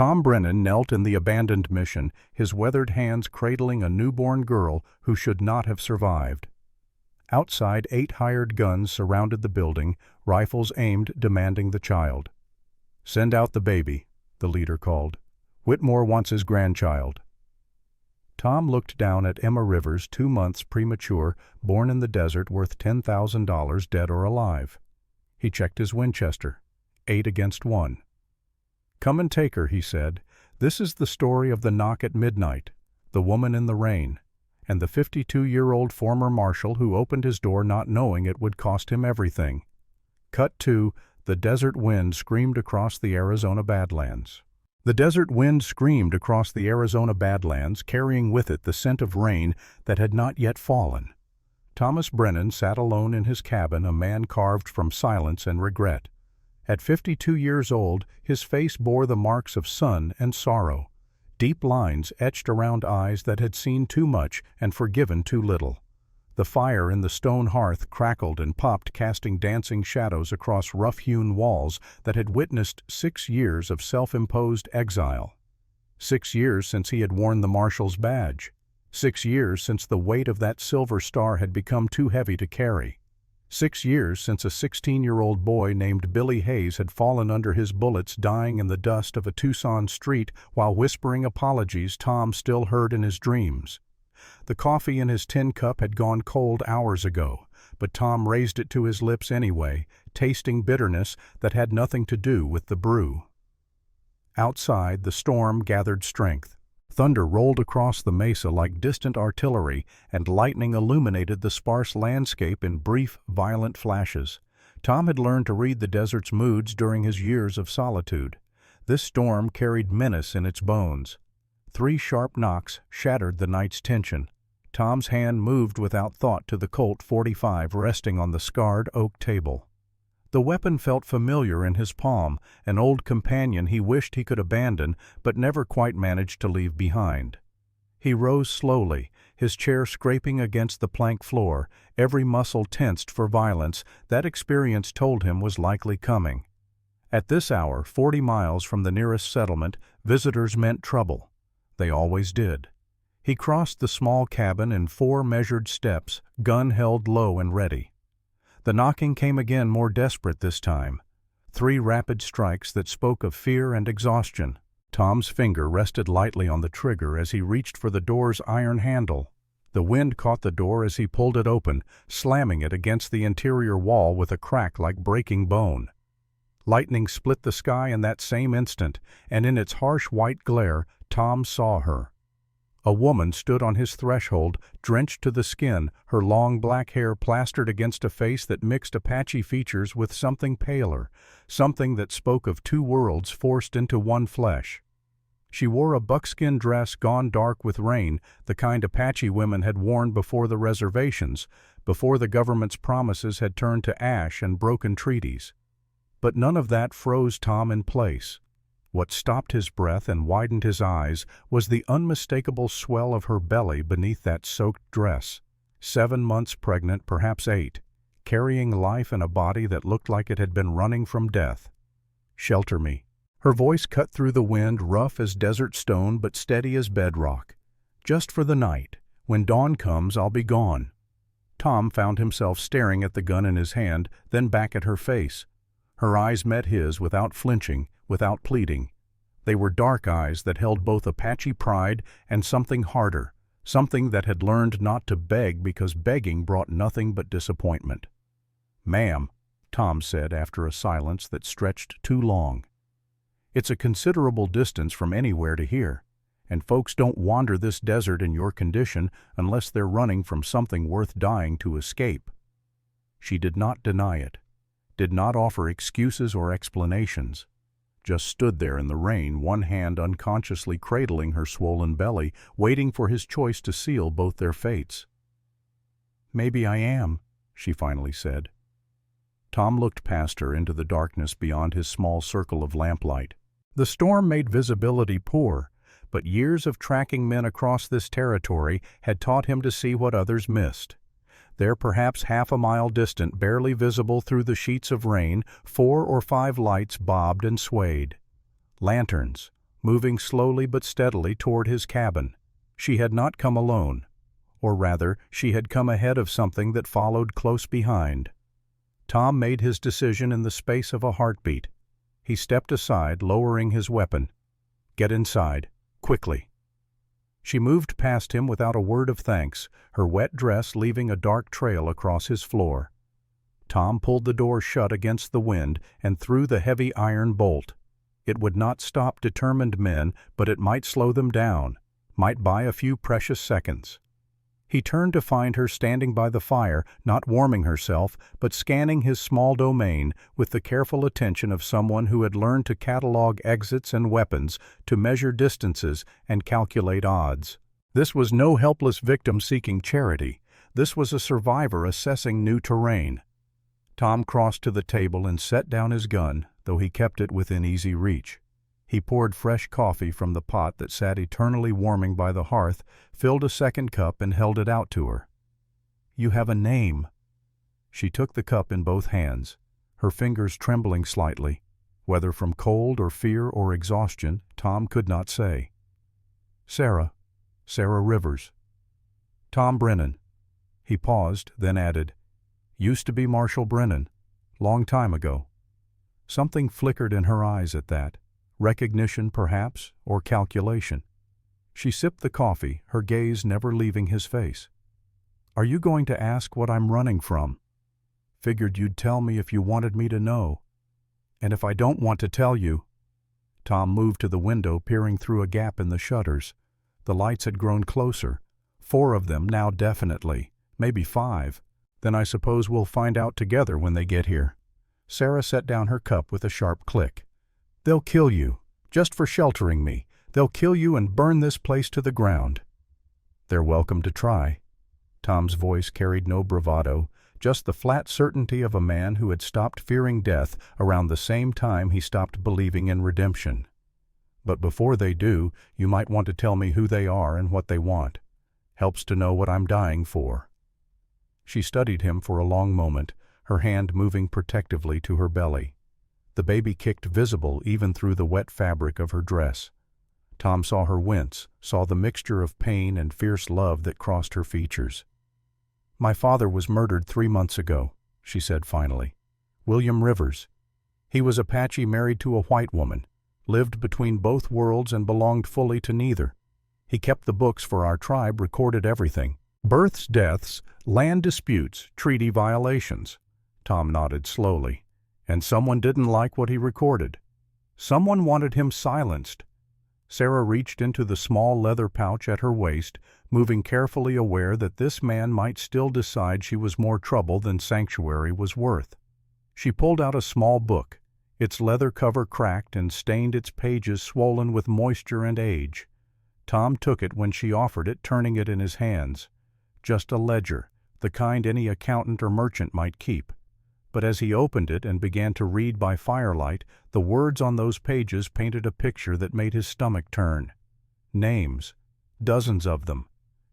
Tom Brennan knelt in the abandoned mission, his weathered hands cradling a newborn girl who should not have survived. Outside, 8 hired guns surrounded the building, rifles aimed, demanding the child. "Send out the baby," the leader called. "Whitmore wants his grandchild." Tom looked down at Emma Rivers, 2 months premature, born in the desert, worth $10,000 dead or alive. He checked his Winchester. 8 against 1. "Come and take her," he said. "This is the story of the knock at midnight, the woman in the rain, and the 52-year-old former marshal who opened his door not knowing it would cost him everything." Cut 2. The desert wind screamed across the Arizona Badlands. The desert wind screamed across the Arizona Badlands, carrying with it the scent of rain that had not yet fallen. Thomas Brennan sat alone in his cabin, a man carved from silence and regret. At 52 years old, his face bore the marks of sun and sorrow, deep lines etched around eyes that had seen too much and forgiven too little. The fire in the stone hearth crackled and popped, casting dancing shadows across rough-hewn walls that had witnessed 6 years of self-imposed exile. 6 years since he had worn the marshal's badge. 6 years since the weight of that silver star had become too heavy to carry. 6 years since a 16-year-old boy named Billy Hayes had fallen under his bullets, dying in the dust of a Tucson street while whispering apologies Tom still heard in his dreams. The coffee in his tin cup had gone cold hours ago, but Tom raised it to his lips anyway, tasting bitterness that had nothing to do with the brew. Outside, the storm gathered strength. Thunder rolled across the mesa like distant artillery, and lightning illuminated the sparse landscape in brief, violent flashes. Tom had learned to read the desert's moods during his years of solitude. This storm carried menace in its bones. 3 sharp knocks shattered the night's tension. Tom's hand moved without thought to the Colt .45 resting on the scarred oak table. The weapon felt familiar in his palm, an old companion he wished he could abandon but never quite managed to leave behind. He rose slowly, his chair scraping against the plank floor, every muscle tensed for violence that experience told him was likely coming. At this hour, 40 miles from the nearest settlement, visitors meant trouble. They always did. He crossed the small cabin in 4 measured steps, gun held low and ready. The knocking came again, more desperate this time. 3 rapid strikes that spoke of fear and exhaustion. Tom's finger rested lightly on the trigger as he reached for the door's iron handle. The wind caught the door as he pulled it open, slamming it against the interior wall with a crack like breaking bone. Lightning split the sky in that same instant, and in its harsh white glare, Tom saw her. A woman stood on his threshold, drenched to the skin, her long black hair plastered against a face that mixed Apache features with something paler, something that spoke of 2 worlds forced into one flesh. She wore a buckskin dress gone dark with rain, the kind Apache women had worn before the reservations, before the government's promises had turned to ash and broken treaties. But none of that froze Tom in place. What stopped his breath and widened his eyes was the unmistakable swell of her belly beneath that soaked dress. 7 months pregnant, perhaps 8, carrying life in a body that looked like it had been running from death. "Shelter me." Her voice cut through the wind, rough as desert stone but steady as bedrock. "Just for the night. When dawn comes, I'll be gone." Tom found himself staring at the gun in his hand, then back at her face. Her eyes met his without flinching, without pleading. They were dark eyes that held both Apache pride and something harder, something that had learned not to beg because begging brought nothing but disappointment. "Ma'am," Tom said after a silence that stretched too long. "It's a considerable distance from anywhere to here, and folks don't wander this desert in your condition unless they're running from something worth dying to escape." She did not deny it, did not offer excuses or explanations. Just stood there in the rain, one hand unconsciously cradling her swollen belly, waiting for his choice to seal both their fates. "Maybe I am," she finally said. Tom looked past her into the darkness beyond his small circle of lamplight. The storm made visibility poor, but years of tracking men across this territory had taught him to see what others missed. There, perhaps half a mile distant, barely visible through the sheets of rain, 4 or 5 lights bobbed and swayed. Lanterns, moving slowly but steadily toward his cabin. She had not come alone, or rather, she had come ahead of something that followed close behind. Tom made his decision in the space of a heartbeat. He stepped aside, lowering his weapon. "Get inside, quickly." She moved past him without a word of thanks, her wet dress leaving a dark trail across his floor. Tom pulled the door shut against the wind and threw the heavy iron bolt. It would not stop determined men, but it might slow them down, might buy a few precious seconds. He turned to find her standing by the fire, not warming herself, but scanning his small domain with the careful attention of someone who had learned to catalog exits and weapons, to measure distances and calculate odds. This was no helpless victim seeking charity. This was a survivor assessing new terrain. Tom crossed to the table and set down his gun, though he kept it within easy reach. He poured fresh coffee from the pot that sat eternally warming by the hearth, filled a second cup and held it out to her. "You have a name." She took the cup in both hands, her fingers trembling slightly. Whether from cold or fear or exhaustion, Tom could not say. "Sarah Rivers." "Tom Brennan." He paused, then added, "Used to be Marshall Brennan. Long time ago." Something flickered in her eyes at that. Recognition, perhaps, or calculation. She sipped the coffee, her gaze never leaving his face. "Are you going to ask what I'm running from?" "Figured you'd tell me if you wanted me to know." "And if I don't want to tell you?" Tom moved to the window, peering through a gap in the shutters. The lights had grown closer. 4 of them now definitely, maybe 5. "Then I suppose we'll find out together when they get here." Sarah set down her cup with a sharp click. "They'll kill you, just for sheltering me. They'll kill you and burn this place to the ground." "They're welcome to try." Tom's voice carried no bravado, just the flat certainty of a man who had stopped fearing death around the same time he stopped believing in redemption. "But before they do, you might want to tell me who they are and what they want. Helps to know what I'm dying for." She studied him for a long moment, her hand moving protectively to her belly. The baby kicked visible even through the wet fabric of her dress. Tom saw her wince, saw the mixture of pain and fierce love that crossed her features. "My father was murdered 3 months ago," she said finally. "William Rivers. He was Apache married to a white woman, lived between both worlds and belonged fully to neither. He kept the books for our tribe, recorded everything. Births, deaths, land disputes, treaty violations." Tom nodded slowly. "And someone didn't like what he recorded. Someone wanted him silenced." Sarah reached into the small leather pouch at her waist, moving carefully, aware that this man might still decide she was more trouble than sanctuary was worth. She pulled out a small book, its leather cover cracked and stained, its pages swollen with moisture and age. Tom took it when she offered it, turning it in his hands. Just a ledger, the kind any accountant or merchant might keep. But as he opened it and began to read by firelight, the words on those pages painted a picture that made his stomach turn. Names, dozens of them.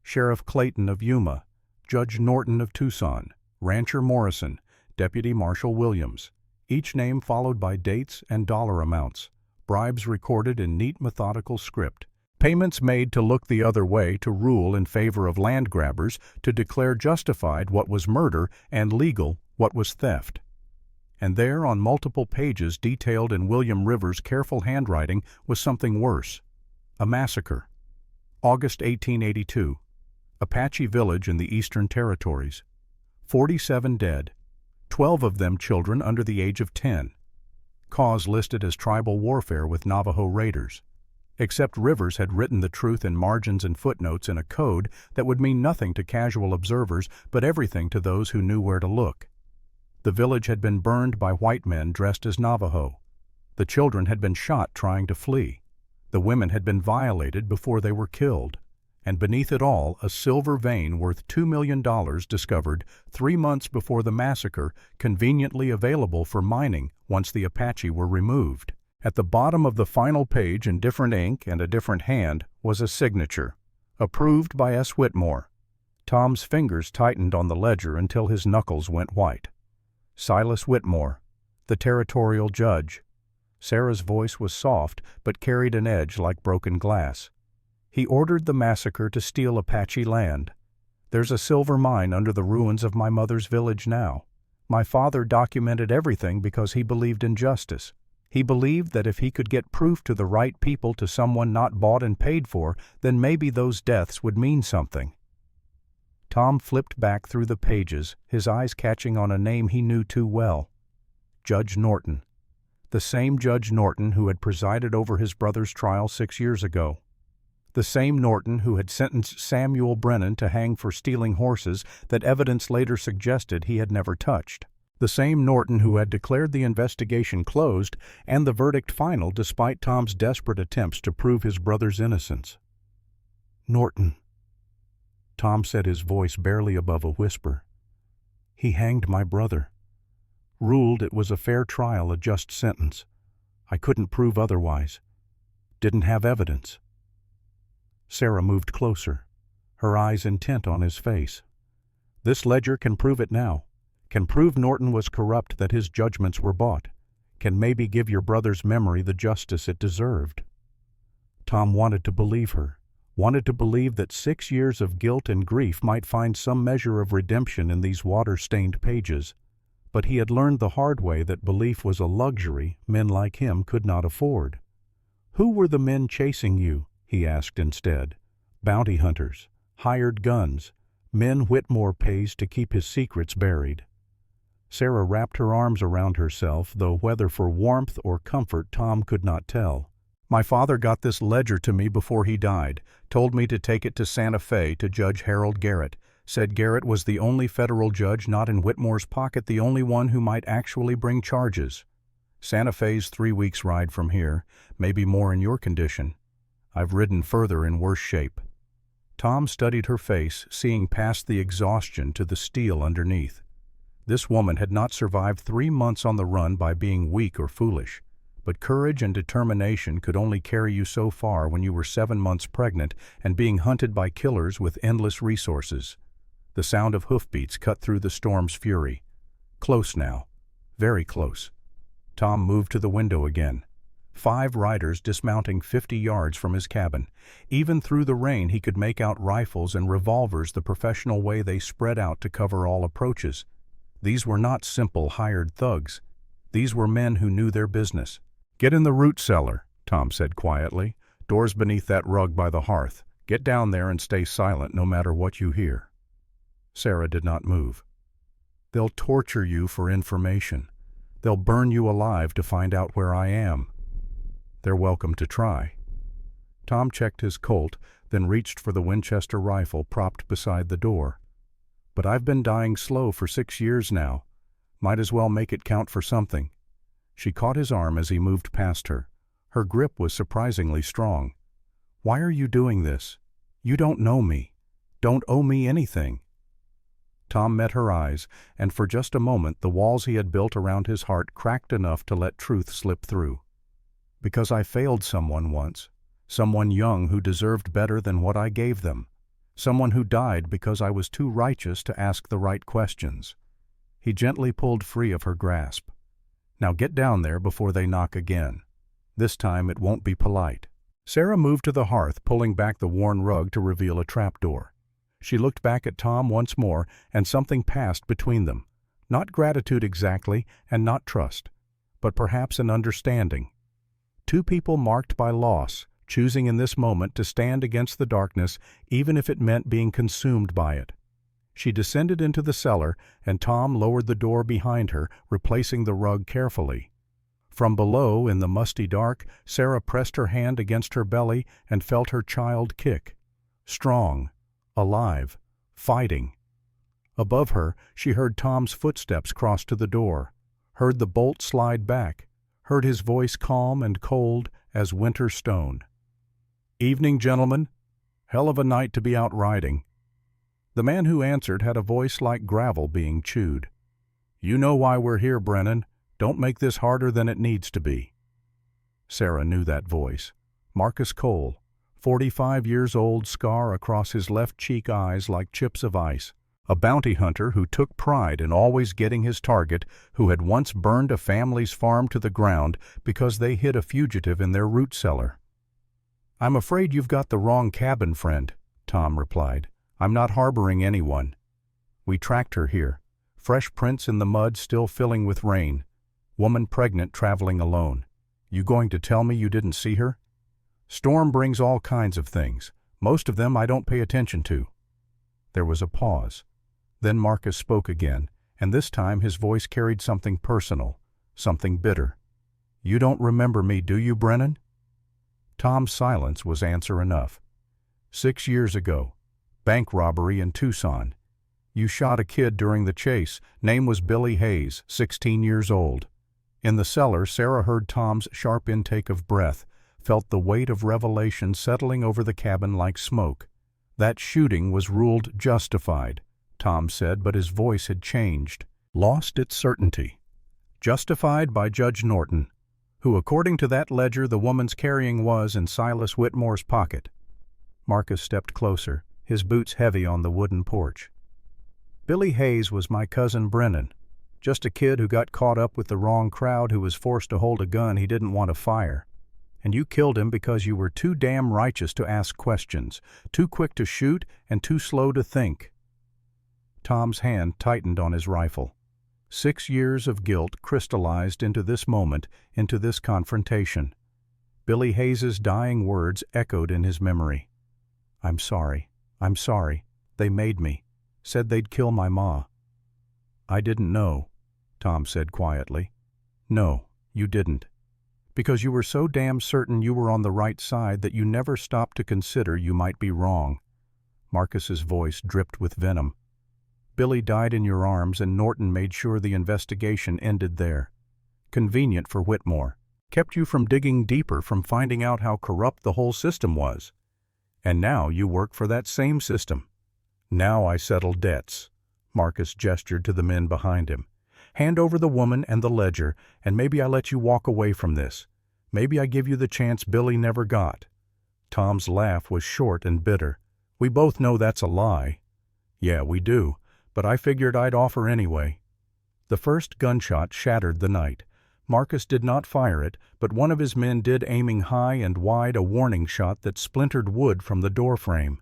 Sheriff Clayton of Yuma, Judge Norton of Tucson, Rancher Morrison, Deputy Marshal Williams. Each name followed by dates and dollar amounts. Bribes recorded in neat methodical script. Payments made to look the other way, to rule in favor of land grabbers, to declare justified what was murder and legal what was theft. And there, on multiple pages, detailed in William Rivers' careful handwriting, was something worse. A massacre. August 1882. Apache village in the Eastern Territories. 47 dead. 12 of them children under the age of 10. Cause listed as tribal warfare with Navajo raiders. Except Rivers had written the truth in margins and footnotes in a code that would mean nothing to casual observers, but everything to those who knew where to look. The village had been burned by white men dressed as Navajo. The children had been shot trying to flee. The women had been violated before they were killed. And beneath it all, a silver vein worth $2 million discovered 3 months before the massacre, conveniently available for mining once the Apache were removed. At the bottom of the final page, in different ink and a different hand, was a signature. Approved by S. Whitmore. Tom's fingers tightened on the ledger until his knuckles went white. Silas Whitmore, the territorial judge. Sarah's voice was soft but carried an edge like broken glass. "He ordered the massacre to steal Apache land. There's a silver mine under the ruins of my mother's village now. My father documented everything because he believed in justice. He believed that if he could get proof to the right people to someone not bought and paid for, then maybe those deaths would mean something." Tom flipped back through the pages, his eyes catching on a name he knew too well. Judge Norton. The same Judge Norton who had presided over his brother's trial 6 years ago. The same Norton who had sentenced Samuel Brennan to hang for stealing horses that evidence later suggested he had never touched. The same Norton who had declared the investigation closed and the verdict final despite Tom's desperate attempts to prove his brother's innocence. "Norton," Tom said, his voice barely above a whisper. "He hanged my brother. Ruled it was a fair trial, a just sentence. I couldn't prove otherwise. Didn't have evidence." Sarah moved closer, her eyes intent on his face. "This ledger can prove it now. Can prove Norton was corrupt, that his judgments were bought. Can maybe give your brother's memory the justice it deserved." Tom wanted to believe her, wanted to believe that 6 years of guilt and grief might find some measure of redemption in these water-stained pages. But he had learned the hard way that belief was a luxury men like him could not afford. "Who were the men chasing you?" he asked instead. "Bounty hunters, hired guns, men Whitmore pays to keep his secrets buried." Sarah wrapped her arms around herself, though whether for warmth or comfort Tom could not tell. "My father got this ledger to me before he died, told me to take it to Santa Fe to Judge Harold Garrett. Said Garrett was the only federal judge not in Whitmore's pocket, the only one who might actually bring charges. Santa Fe's 3 weeks' ride from here, maybe more in your condition. I've ridden further in worse shape." Tom studied her face, seeing past the exhaustion to the steel underneath. This woman had not survived 3 months on the run by being weak or foolish. But courage and determination could only carry you so far when you were 7 months pregnant and being hunted by killers with endless resources. The sound of hoofbeats cut through the storm's fury. Close now. Very close. Tom moved to the window again. 5 riders dismounting 50 yards from his cabin. Even through the rain he could make out rifles and revolvers the professional way they spread out to cover all approaches. These were not simple hired thugs. These were men who knew their business. "Get in the root cellar," Tom said quietly. "Doors beneath that rug by the hearth. Get down there and stay silent no matter what you hear." Sarah did not move. "They'll torture you for information. They'll burn you alive to find out where I am." "They're welcome to try." Tom checked his Colt, then reached for the Winchester rifle propped beside the door. "But I've been dying slow for 6 years now. Might as well make it count for something." She caught his arm as he moved past her. Her grip was surprisingly strong. "Why are you doing this? You don't know me. Don't owe me anything." Tom met her eyes, and for just a moment the walls he had built around his heart cracked enough to let truth slip through. "Because I failed someone once. Someone young who deserved better than what I gave them. Someone who died because I was too righteous to ask the right questions." He gently pulled free of her grasp. "Now get down there before they knock again. This time it won't be polite." Sarah moved to the hearth, pulling back the worn rug to reveal a trapdoor. She looked back at Tom once more, and something passed between them. Not gratitude exactly, and not trust, but perhaps an understanding. 2 people marked by loss, choosing in this moment to stand against the darkness, even if it meant being consumed by it. She descended into the cellar, and Tom lowered the door behind her, replacing the rug carefully. From below, in the musty dark, Sarah pressed her hand against her belly and felt her child kick. Strong, alive, fighting. Above her, she heard Tom's footsteps cross to the door, heard the bolt slide back, heard his voice calm and cold as winter stone. "Evening, gentlemen. Hell of a night to be out riding." The man who answered had a voice like gravel being chewed. "You know why we're here, Brennan. Don't make this harder than it needs to be." Sarah knew that voice. Marcus Cole, 45 years old, scar across his left cheek, eyes like chips of ice. A bounty hunter who took pride in always getting his target, who had once burned a family's farm to the ground because they hid a fugitive in their root cellar. "I'm afraid you've got the wrong cabin, friend," Tom replied. "I'm not harboring anyone. We tracked her here. Fresh prints in the mud still filling with rain. Woman pregnant traveling alone. You going to tell me you didn't see her? Storm brings all kinds of things. Most of them I don't pay attention to." There was a pause. Then Marcus spoke again, and this time his voice carried something personal, something bitter. "You don't remember me, do you, Brennan?" Tom's silence was answer enough. 6 years ago. Bank robbery in Tucson. You shot a kid during the chase. Name was Billy Hayes, 16 years old. In the cellar, Sarah heard Tom's sharp intake of breath, felt the weight of revelation settling over the cabin like smoke. "That shooting was ruled justified," Tom said, but his voice had changed, lost its certainty. "Justified by Judge Norton, who, according to that ledger the woman's carrying was in Silas Whitmore's pocket." Marcus stepped closer, his boots heavy on the wooden porch. "Billy Hayes was my cousin Brennan, just a kid who got caught up with the wrong crowd who was forced to hold a gun he didn't want to fire. And you killed him because you were too damn righteous to ask questions, too quick to shoot, and too slow to think." Tom's hand tightened on his rifle. 6 years of guilt crystallized into this moment, into this confrontation. Billy Hayes's dying words echoed in his memory. I'm sorry. They made me. Said they'd kill my ma." "I didn't know," Tom said quietly. "No, you didn't. Because you were so damn certain you were on the right side that you never stopped to consider you might be wrong." Marcus's voice dripped with venom. "Billy died in your arms, and Norton made sure the investigation ended there. Convenient for Whitmore. Kept you from digging deeper, from finding out how corrupt the whole system was. And now you work for that same system." "Now I settle debts." Marcus gestured to the men behind him. "Hand over the woman and the ledger, and maybe I let you walk away from this. Maybe I give you the chance Billy never got." Tom's laugh was short and bitter. "We both know that's a lie." "Yeah, we do. But I figured I'd offer anyway." The first gunshot shattered the night. Marcus did not fire it, but one of his men did, aiming high and wide a warning shot that splintered wood from the doorframe.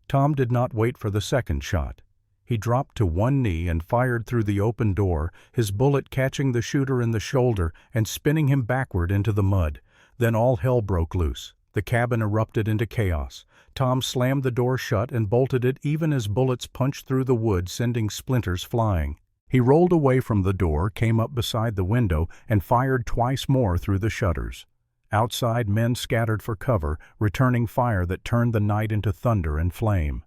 Tom did not wait for the second shot. He dropped to one knee and fired through the open door, his bullet catching the shooter in the shoulder and spinning him backward into the mud. Then all hell broke loose. The cabin erupted into chaos. Tom slammed the door shut and bolted it even as bullets punched through the wood, sending splinters flying. He rolled away from the door, came up beside the window, and fired twice more through the shutters. Outside, men scattered for cover, returning fire that turned the night into thunder and flame.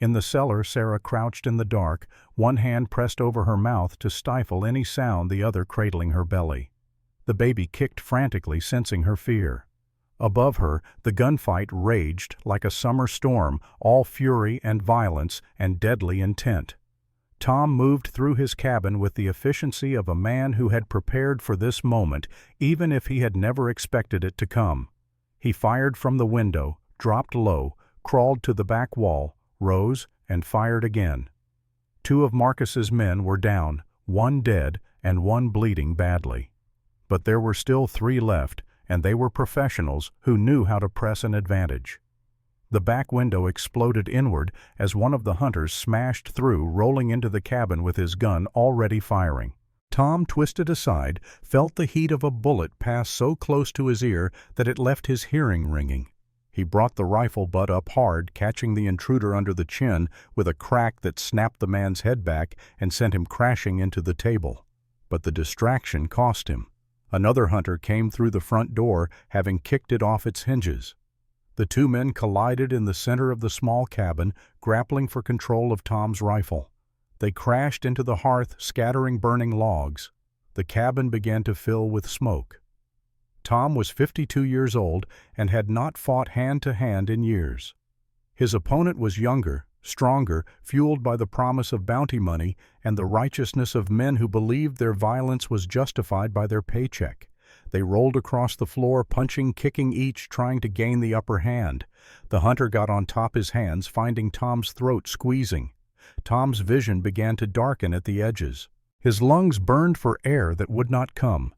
In the cellar, Sarah crouched in the dark, one hand pressed over her mouth to stifle any sound, the other cradling her belly. The baby kicked frantically, sensing her fear. Above her, the gunfight raged like a summer storm, all fury and violence and deadly intent. Tom moved through his cabin with the efficiency of a man who had prepared for this moment, even if he had never expected it to come. He fired from the window, dropped low, crawled to the back wall, rose, and fired again. 2 of Marcus's men were down, 1 dead and 1 bleeding badly. But there were still 3 left, and they were professionals who knew how to press an advantage. The back window exploded inward as one of the hunters smashed through, rolling into the cabin with his gun already firing. Tom twisted aside, felt the heat of a bullet pass so close to his ear that it left his hearing ringing. He brought the rifle butt up hard, catching the intruder under the chin with a crack that snapped the man's head back and sent him crashing into the table. But the distraction cost him. Another hunter came through the front door, having kicked it off its hinges. The 2 men collided in the center of the small cabin, grappling for control of Tom's rifle. They crashed into the hearth, scattering burning logs. The cabin began to fill with smoke. Tom was 52 years old and had not fought hand-to-hand in years. His opponent was younger, stronger, fueled by the promise of bounty money and the righteousness of men who believed their violence was justified by their paycheck. They rolled across the floor, punching, kicking each, trying to gain the upper hand. The hunter got on top his hands, finding Tom's throat squeezing. Tom's vision began to darken at the edges. His lungs burned for air that would not come.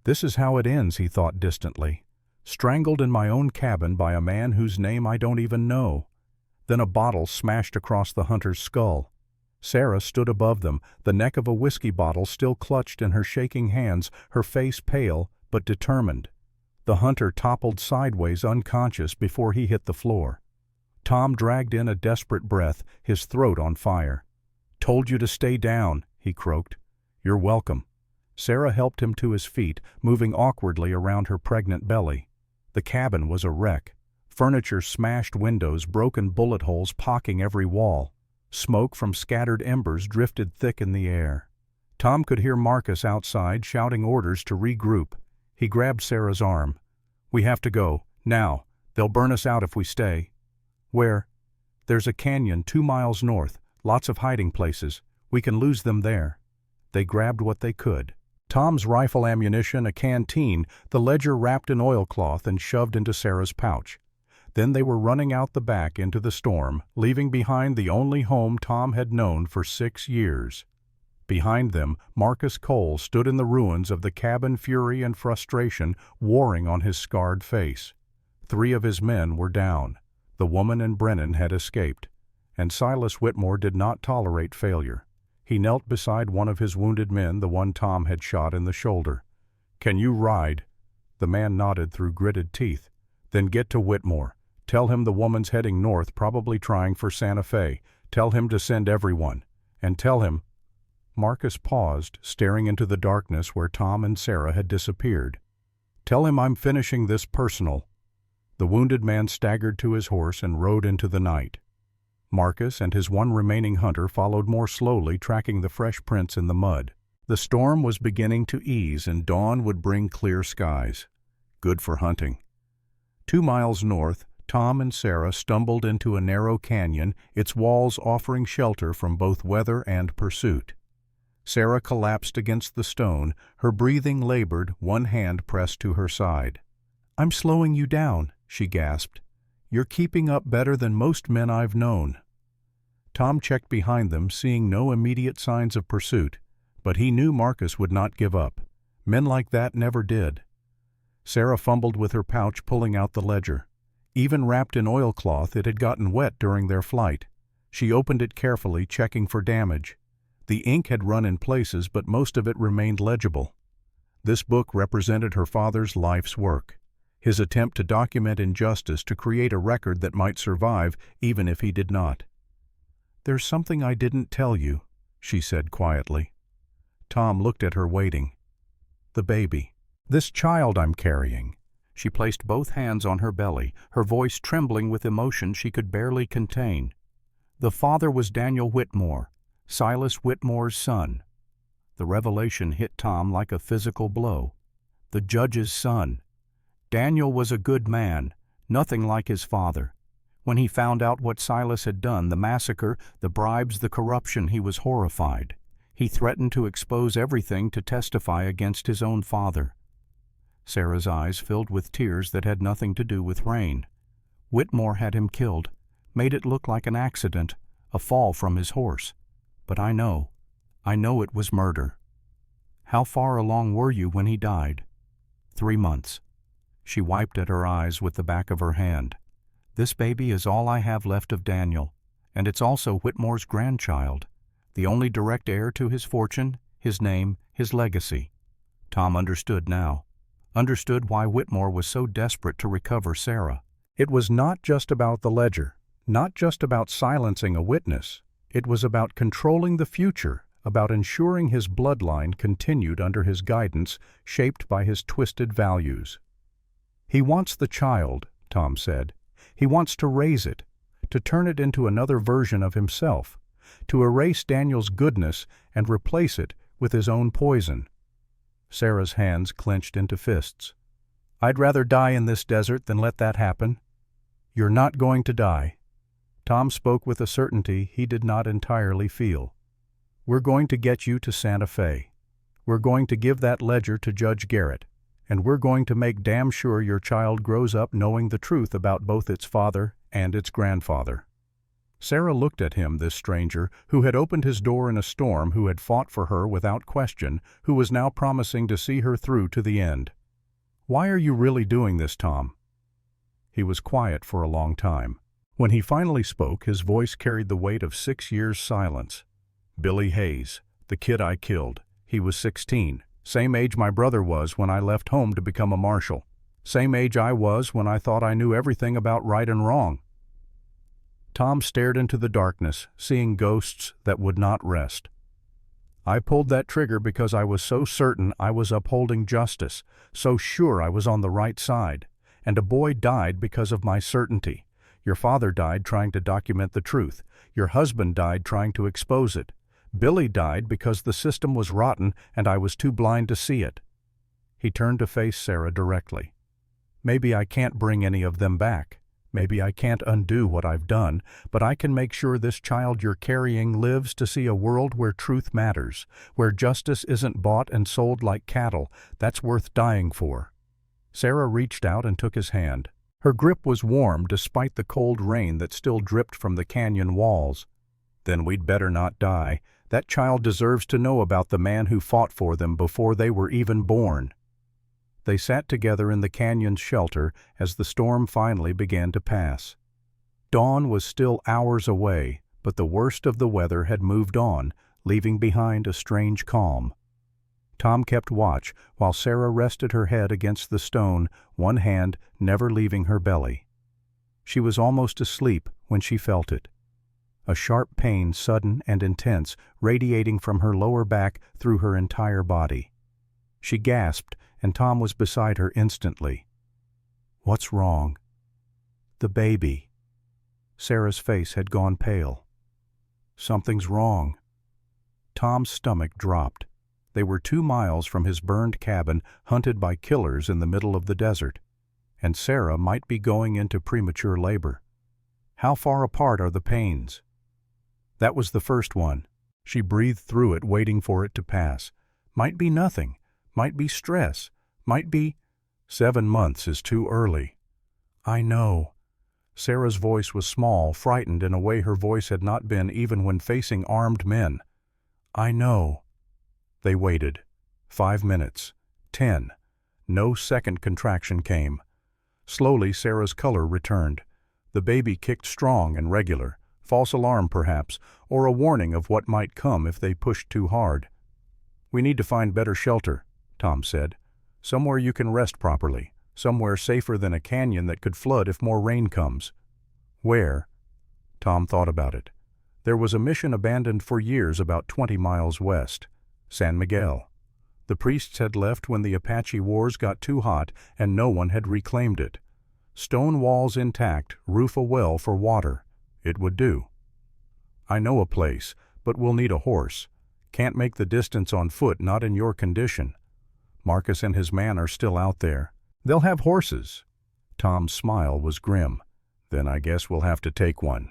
"This is how it ends," he thought distantly. "Strangled in my own cabin by a man whose name I don't even know." Then a bottle smashed across the hunter's skull. Sarah stood above them, the neck of a whiskey bottle still clutched in her shaking hands, her face pale but determined. The hunter toppled sideways unconscious before he hit the floor. Tom dragged in a desperate breath, his throat on fire. "Told you to stay down," he croaked. "You're welcome." Sarah helped him to his feet, moving awkwardly around her pregnant belly. The cabin was a wreck. Furniture, smashed windows, broken bullet holes pocking every wall. Smoke from scattered embers drifted thick in the air. Tom could hear Marcus outside shouting orders to regroup. He grabbed Sarah's arm. "We have to go, now. They'll burn us out if we stay." "Where?" "There's a canyon 2 miles north, lots of hiding places. We can lose them there." They grabbed what they could. Tom's rifle ammunition, a canteen, the ledger wrapped in oilcloth and shoved into Sarah's pouch. Then they were running out the back into the storm, leaving behind the only home Tom had known for 6 years. Behind them, Marcus Cole stood in the ruins of the cabin, fury and frustration warring on his scarred face. 3 of his men were down. The woman and Brennan had escaped. And Silas Whitmore did not tolerate failure. He knelt beside one of his wounded men, the one Tom had shot in the shoulder. "Can you ride?" The man nodded through gritted teeth. "Then get to Whitmore. Tell him the woman's heading north, probably trying for Santa Fe. Tell him to send everyone. And tell him—" Marcus paused, staring into the darkness where Tom and Sarah had disappeared. "Tell him I'm finishing this personal." The wounded man staggered to his horse and rode into the night. Marcus and his one remaining hunter followed more slowly, tracking the fresh prints in the mud. The storm was beginning to ease and dawn would bring clear skies. Good for hunting. 2 miles north, Tom and Sarah stumbled into a narrow canyon, its walls offering shelter from both weather and pursuit. Sarah collapsed against the stone, her breathing labored, one hand pressed to her side. "I'm slowing you down," she gasped. "You're keeping up better than most men I've known." Tom checked behind them, seeing no immediate signs of pursuit, but he knew Marcus would not give up. Men like that never did. Sarah fumbled with her pouch, pulling out the ledger. Even wrapped in oilcloth, it had gotten wet during their flight. She opened it carefully, checking for damage. The ink had run in places, but most of it remained legible. This book represented her father's life's work. His attempt to document injustice, to create a record that might survive even if he did not. "There's something I didn't tell you," she said quietly. Tom looked at her, waiting. "The baby. This child I'm carrying." She placed both hands on her belly, her voice trembling with emotion she could barely contain. "The father was Daniel Whitmore, Silas Whitmore's son." The revelation hit Tom like a physical blow. The judge's son. Daniel was a good man, nothing like his father. When he found out what Silas had done, the massacre, the bribes, the corruption, he was horrified. He threatened to expose everything to testify against his own father. Sarah's eyes filled with tears that had nothing to do with rain. Whitmore had him killed, made it look like an accident, a fall from his horse. But I know it was murder. How far along were you when he died? 3 months. She wiped at her eyes with the back of her hand. This baby is all I have left of Daniel, and it's also Whitmore's grandchild, the only direct heir to his fortune, his name, his legacy. Tom understood now. Understood why Whitmore was so desperate to recover Sarah. It was not just about the ledger, not just about silencing a witness. It was about controlling the future, about ensuring his bloodline continued under his guidance, shaped by his twisted values. "He wants the child," Tom said. "He wants to raise it, to turn it into another version of himself, to erase Daniel's goodness and replace it with his own poison." Sarah's hands clenched into fists. "I'd rather die in this desert than let that happen." "You're not going to die." Tom spoke with a certainty he did not entirely feel. "We're going to get you to Santa Fe. We're going to give that ledger to Judge Garrett, and we're going to make damn sure your child grows up knowing the truth about both its father and its grandfather." Sarah looked at him, this stranger, who had opened his door in a storm, who had fought for her without question, who was now promising to see her through to the end. "Why are you really doing this, Tom?" He was quiet for a long time. When he finally spoke, his voice carried the weight of 6 years' silence. "Billy Hayes, the kid I killed. He was 16, same age my brother was when I left home to become a marshal. Same age I was when I thought I knew everything about right and wrong." Tom stared into the darkness, seeing ghosts that would not rest. "I pulled that trigger because I was so certain I was upholding justice, so sure I was on the right side. And a boy died because of my certainty. Your father died trying to document the truth. Your husband died trying to expose it. Billy died because the system was rotten and I was too blind to see it." He turned to face Sarah directly. "Maybe I can't bring any of them back. Maybe I can't undo what I've done, but I can make sure this child you're carrying lives to see a world where truth matters, where justice isn't bought and sold like cattle. That's worth dying for." Sarah reached out and took his hand. Her grip was warm despite the cold rain that still dripped from the canyon walls. "Then we'd better not die. That child deserves to know about the man who fought for them before they were even born." They sat together in the canyon's shelter as the storm finally began to pass. Dawn was still hours away, but the worst of the weather had moved on, leaving behind a strange calm. Tom kept watch while Sarah rested her head against the stone, one hand never leaving her belly. She was almost asleep when she felt it. A sharp pain, sudden and intense, radiating from her lower back through her entire body. She gasped, and Tom was beside her instantly. "What's wrong?" "The baby." Sarah's face had gone pale. "Something's wrong." Tom's stomach dropped. They were 2 miles from his burned cabin, hunted by killers in the middle of the desert. And Sarah might be going into premature labor. How far apart are the pains? That was the first one. She breathed through it, waiting for it to pass. Might be nothing. Might be stress. Might be— 7 months is too early. "I know." Sarah's voice was small, frightened in a way her voice had not been even when facing armed men. "I know." They waited. 5 minutes. 10. No second contraction came. Slowly Sarah's color returned. The baby kicked strong and regular. False alarm perhaps, or a warning of what might come if they pushed too hard. "We need to find better shelter," Tom said. "Somewhere you can rest properly. Somewhere safer than a canyon that could flood if more rain comes." "Where?" Tom thought about it. There was a mission abandoned for years about 20 miles west. San Miguel. The priests had left when the Apache wars got too hot and no one had reclaimed it. Stone walls intact, roof a well for water. It would do. "I know a place, but we'll need a horse. Can't make the distance on foot, not in your condition. Marcus and his man are still out there. They'll have horses." Tom's smile was grim. "Then I guess we'll have to take one."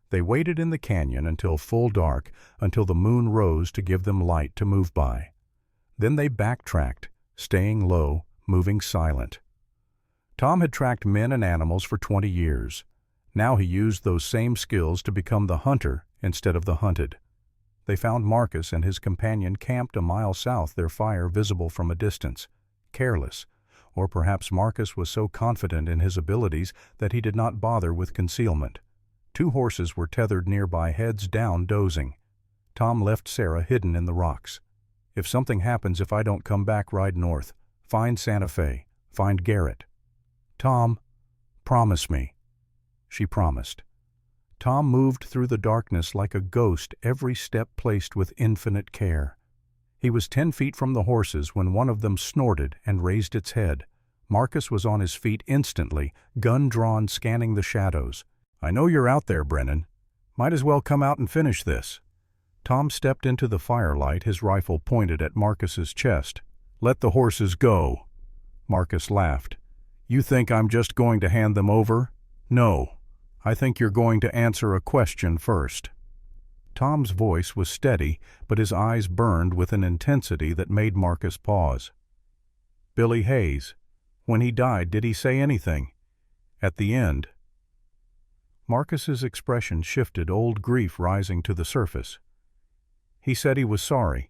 They waited in the canyon until full dark, until the moon rose to give them light to move by. Then they backtracked, staying low, moving silent. Tom had tracked men and animals for 20 years. Now he used those same skills to become the hunter instead of the hunted. They found Marcus and his companion camped a mile south, their fire visible from a distance, careless. Or perhaps Marcus was so confident in his abilities that he did not bother with concealment. 2 horses were tethered nearby, heads down, dozing. Tom left Sarah hidden in the rocks. "If something happens, if I don't come back, ride north. Find Santa Fe. Find Garrett." "Tom, promise me." She promised. Tom moved through the darkness like a ghost, every step placed with infinite care. He was 10 feet from the horses when one of them snorted and raised its head. Marcus was on his feet instantly, gun drawn, scanning the shadows. "I know you're out there, Brennan. Might as well come out and finish this." Tom stepped into the firelight, his rifle pointed at Marcus's chest. "Let the horses go." Marcus laughed. "You think I'm just going to hand them over? No. I think you're going to answer a question first." Tom's voice was steady, but his eyes burned with an intensity that made Marcus pause. "Billy Hayes, when he died, did he say anything? At the end?" Marcus's expression shifted, old grief rising to the surface. He said he was sorry.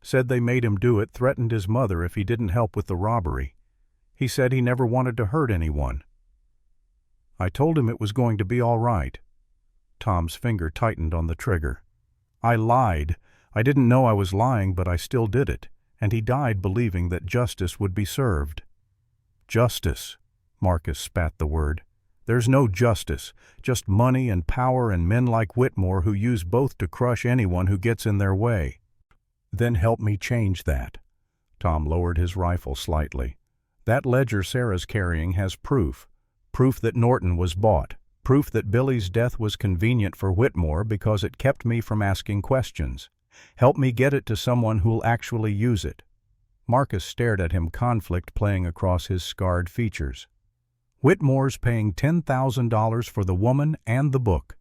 Said they made him do it, threatened his mother if he didn't help with the robbery. He said he never wanted to hurt anyone. I told him it was going to be all right. Tom's finger tightened on the trigger. I lied. I didn't know I was lying, but I still did it, and he died believing that justice would be served. Justice, Marcus spat the word. There's no justice, just money and power and men like Whitmore who use both to crush anyone who gets in their way. Then help me change that. Tom lowered his rifle slightly. That ledger Sarah's carrying has proof. Proof that Norton was bought. Proof that Billy's death was convenient for Whitmore because it kept me from asking questions. Help me get it to someone who'll actually use it. Marcus stared at him, conflict playing across his scarred features. Whitmore's paying $10,000 for the woman and the book.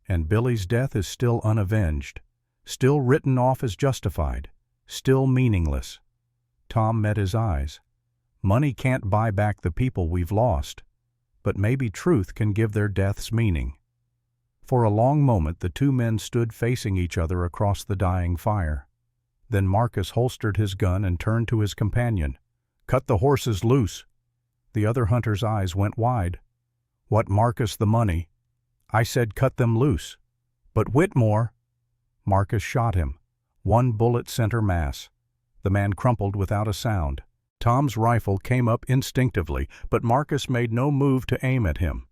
And Billy's death is still unavenged. Still written off as justified. Still meaningless. Tom met his eyes. Money can't buy back the people we've lost. But maybe truth can give their deaths meaning. For a long moment the two men stood facing each other across the dying fire. Then Marcus holstered his gun and turned to his companion. Cut the horses loose. The other hunter's eyes went wide. What, Marcus, the money? I said cut them loose. But Whitmore... Marcus shot him. One bullet center mass. The man crumpled without a sound. Tom's rifle came up instinctively, but Marcus made no move to aim at him.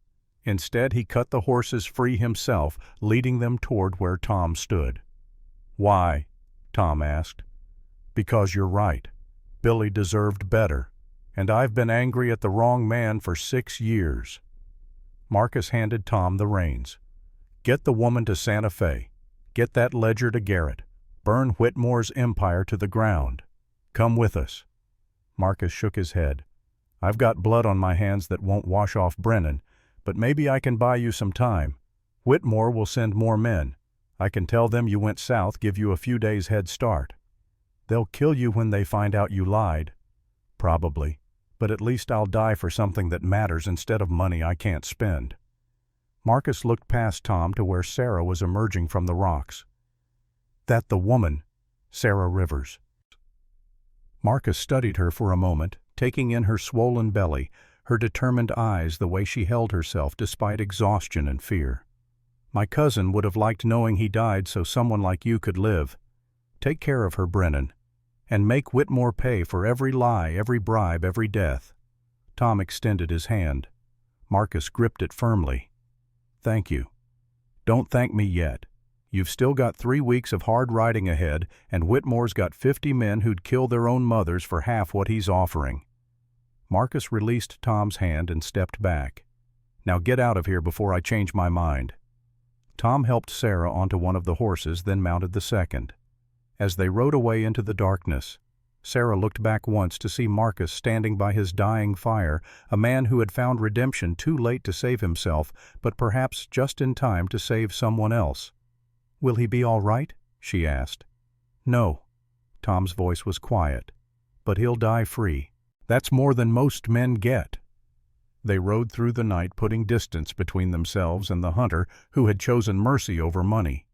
Instead, he cut the horses free himself, leading them toward where Tom stood. Why? Tom asked. Because you're right. Billy deserved better. And I've been angry at the wrong man for 6 years. Marcus handed Tom the reins. Get the woman to Santa Fe. Get that ledger to Garrett. Burn Whitmore's empire to the ground. Come with us. Marcus shook his head. I've got blood on my hands that won't wash off Brennan, but maybe I can buy you some time. Whitmore will send more men. I can tell them you went south, give you a few days head start. They'll kill you when they find out you lied. Probably. But at least I'll die for something that matters instead of money I can't spend. Marcus looked past Tom to where Sarah was emerging from the rocks. That the woman, Sarah Rivers. Marcus studied her for a moment, taking in her swollen belly, her determined eyes, the way she held herself despite exhaustion and fear. My cousin would have liked knowing he died so someone like you could live. Take care of her, Brennan. And make Whitmore pay for every lie, every bribe, every death. Tom extended his hand. Marcus gripped it firmly. Thank you. Don't thank me yet. You've still got 3 weeks of hard riding ahead, and Whitmore's got 50 men who'd kill their own mothers for half what he's offering. Marcus released Tom's hand and stepped back. Now get out of here before I change my mind. Tom helped Sarah onto one of the horses, then mounted the second. As they rode away into the darkness, Sarah looked back once to see Marcus standing by his dying fire, a man who had found redemption too late to save himself, but perhaps just in time to save someone else. Will he be all right? She asked. No. Tom's voice was quiet. But he'll die free. That's more than most men get. They rode through the night, putting distance between themselves and the hunter who had chosen mercy over money.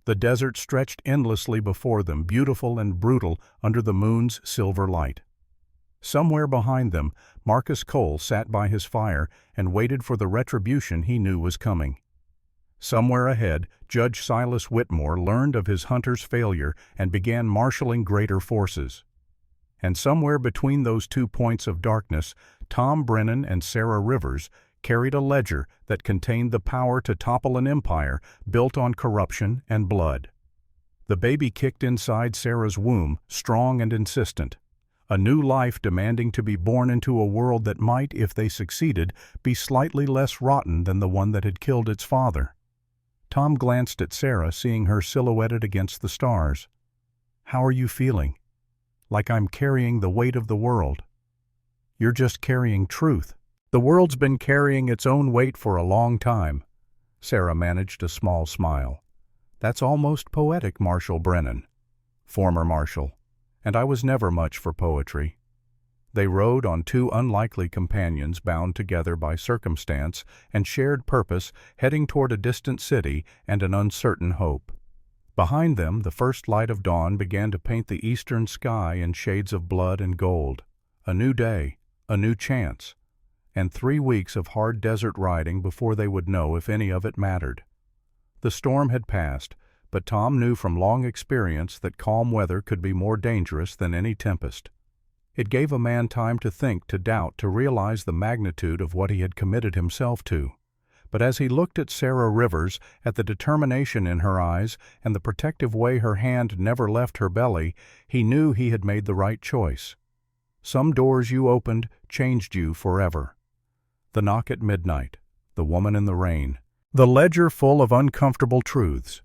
The desert stretched endlessly before them, beautiful and brutal under the moon's silver light. Somewhere behind them, Marcus Cole sat by his fire and waited for the retribution he knew was coming. Somewhere ahead, Judge Silas Whitmore learned of his hunter's failure and began marshaling greater forces. And somewhere between those 2 points of darkness, Tom Brennan and Sarah Rivers carried a ledger that contained the power to topple an empire built on corruption and blood. The baby kicked inside Sarah's womb, strong and insistent. A new life demanding to be born into a world that might, if they succeeded, be slightly less rotten than the one that had killed its father. Tom glanced at Sarah, seeing her silhouetted against the stars. How are you feeling? Like I'm carrying the weight of the world. You're just carrying truth. The world's been carrying its own weight for a long time. Sarah managed a small smile. That's almost poetic, Marshal Brennan. Former Marshal. And I was never much for poetry. They rode on two unlikely companions bound together by circumstance and shared purpose, heading toward a distant city and an uncertain hope. Behind them, the first light of dawn began to paint the eastern sky in shades of blood and gold. A new day, a new chance, and 3 weeks of hard desert riding before they would know if any of it mattered. The storm had passed, but Tom knew from long experience that calm weather could be more dangerous than any tempest. It gave a man time to think, to doubt, to realize the magnitude of what he had committed himself to. But as he looked at Sarah Rivers, at the determination in her eyes and the protective way her hand never left her belly, he knew he had made the right choice. Some doors you opened changed you forever. The knock at midnight, the woman in the rain, the ledger full of uncomfortable truths.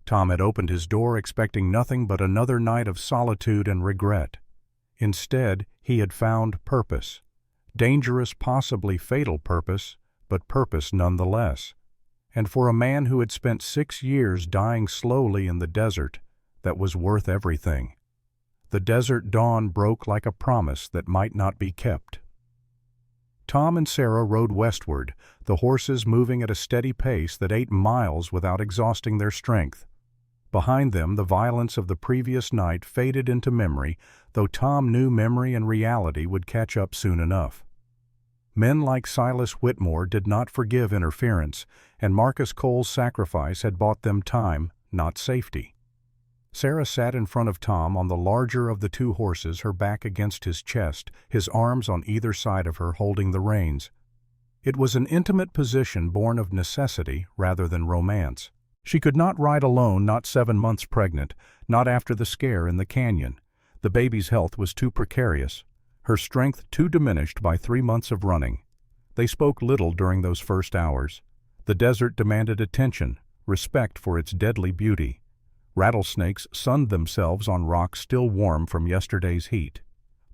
Tom had opened his door expecting nothing but another night of solitude and regret. Instead, he had found purpose. Dangerous, possibly fatal purpose, but purpose nonetheless. And for a man who had spent 6 years dying slowly in the desert, that was worth everything. The desert dawn broke like a promise that might not be kept. Tom and Sarah rode westward, the horses moving at a steady pace that 8 miles without exhausting their strength. Behind them, the violence of the previous night faded into memory, though Tom knew memory and reality would catch up soon enough. Men like Silas Whitmore did not forgive interference, and Marcus Cole's sacrifice had bought them time, not safety. Sarah sat in front of Tom on the larger of the 2 horses, her back against his chest, his arms on either side of her holding the reins. It was an intimate position born of necessity rather than romance. She could not ride alone, not 7 months pregnant, not after the scare in the canyon. The baby's health was too precarious, her strength too diminished by 3 months of running. They spoke little during those first hours. The desert demanded attention, respect for its deadly beauty. Rattlesnakes sunned themselves on rocks still warm from yesterday's heat.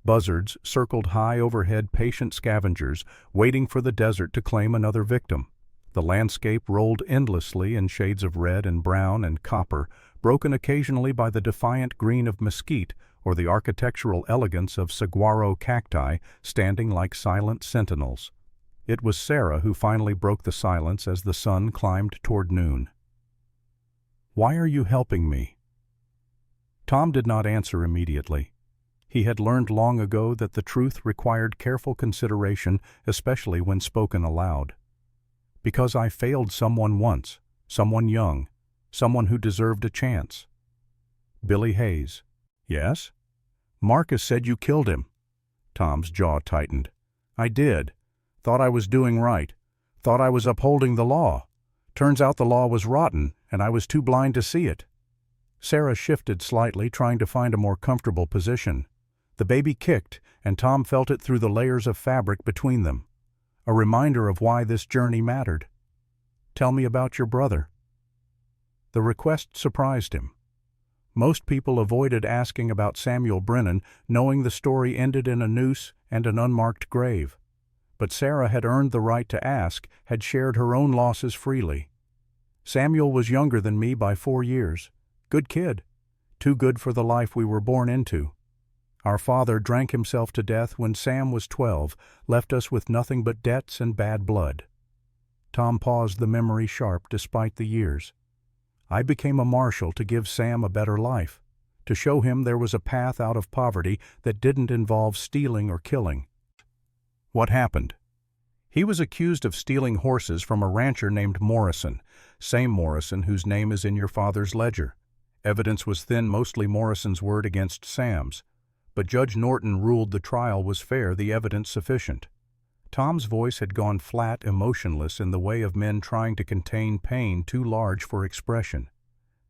Buzzards circled high overhead, patient scavengers, waiting for the desert to claim another victim. The landscape rolled endlessly in shades of red and brown and copper, broken occasionally by the defiant green of mesquite or the architectural elegance of saguaro cacti standing like silent sentinels. It was Sarah who finally broke the silence as the sun climbed toward noon. "Why are you helping me?" Tom did not answer immediately. He had learned long ago that the truth required careful consideration, especially when spoken aloud. "Because I failed someone once, someone young, someone who deserved a chance." Billy Hayes. "Yes?" "Marcus said you killed him." Tom's jaw tightened. "I did. Thought I was doing right. Thought I was upholding the law. Turns out the law was rotten, and I was too blind to see it." Sarah shifted slightly, trying to find a more comfortable position. The baby kicked, and Tom felt it through the layers of fabric between them. A reminder of why this journey mattered. "Tell me about your brother." The request surprised him. Most people avoided asking about Samuel Brennan, knowing the story ended in a noose and an unmarked grave. But Sarah had earned the right to ask, had shared her own losses freely. "Samuel was younger than me by 4 years. Good kid. Too good for the life we were born into. Our father drank himself to death when Sam was 12, left us with nothing but debts and bad blood." Tom paused, the memory sharp despite the years. "I became a marshal to give Sam a better life, to show him there was a path out of poverty that didn't involve stealing or killing." "What happened?" "He was accused of stealing horses from a rancher named Morrison, same Morrison whose name is in your father's ledger. Evidence was thin, mostly Morrison's word against Sam's. But Judge Norton ruled the trial was fair, the evidence sufficient." Tom's voice had gone flat, emotionless, in the way of men trying to contain pain too large for expression.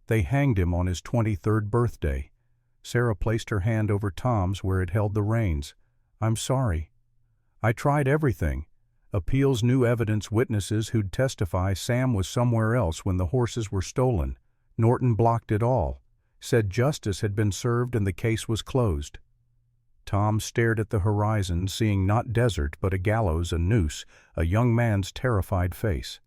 "They hanged him on his 23rd birthday." Sarah placed her hand over Tom's where it held the reins. "I'm sorry. I tried everything. Appeals, new evidence, witnesses who'd testify Sam was somewhere else when the horses were stolen. Norton blocked it all. Said justice had been served and the case was closed." Tom stared at the horizon, seeing not desert but a gallows, a noose, a young man's terrified face.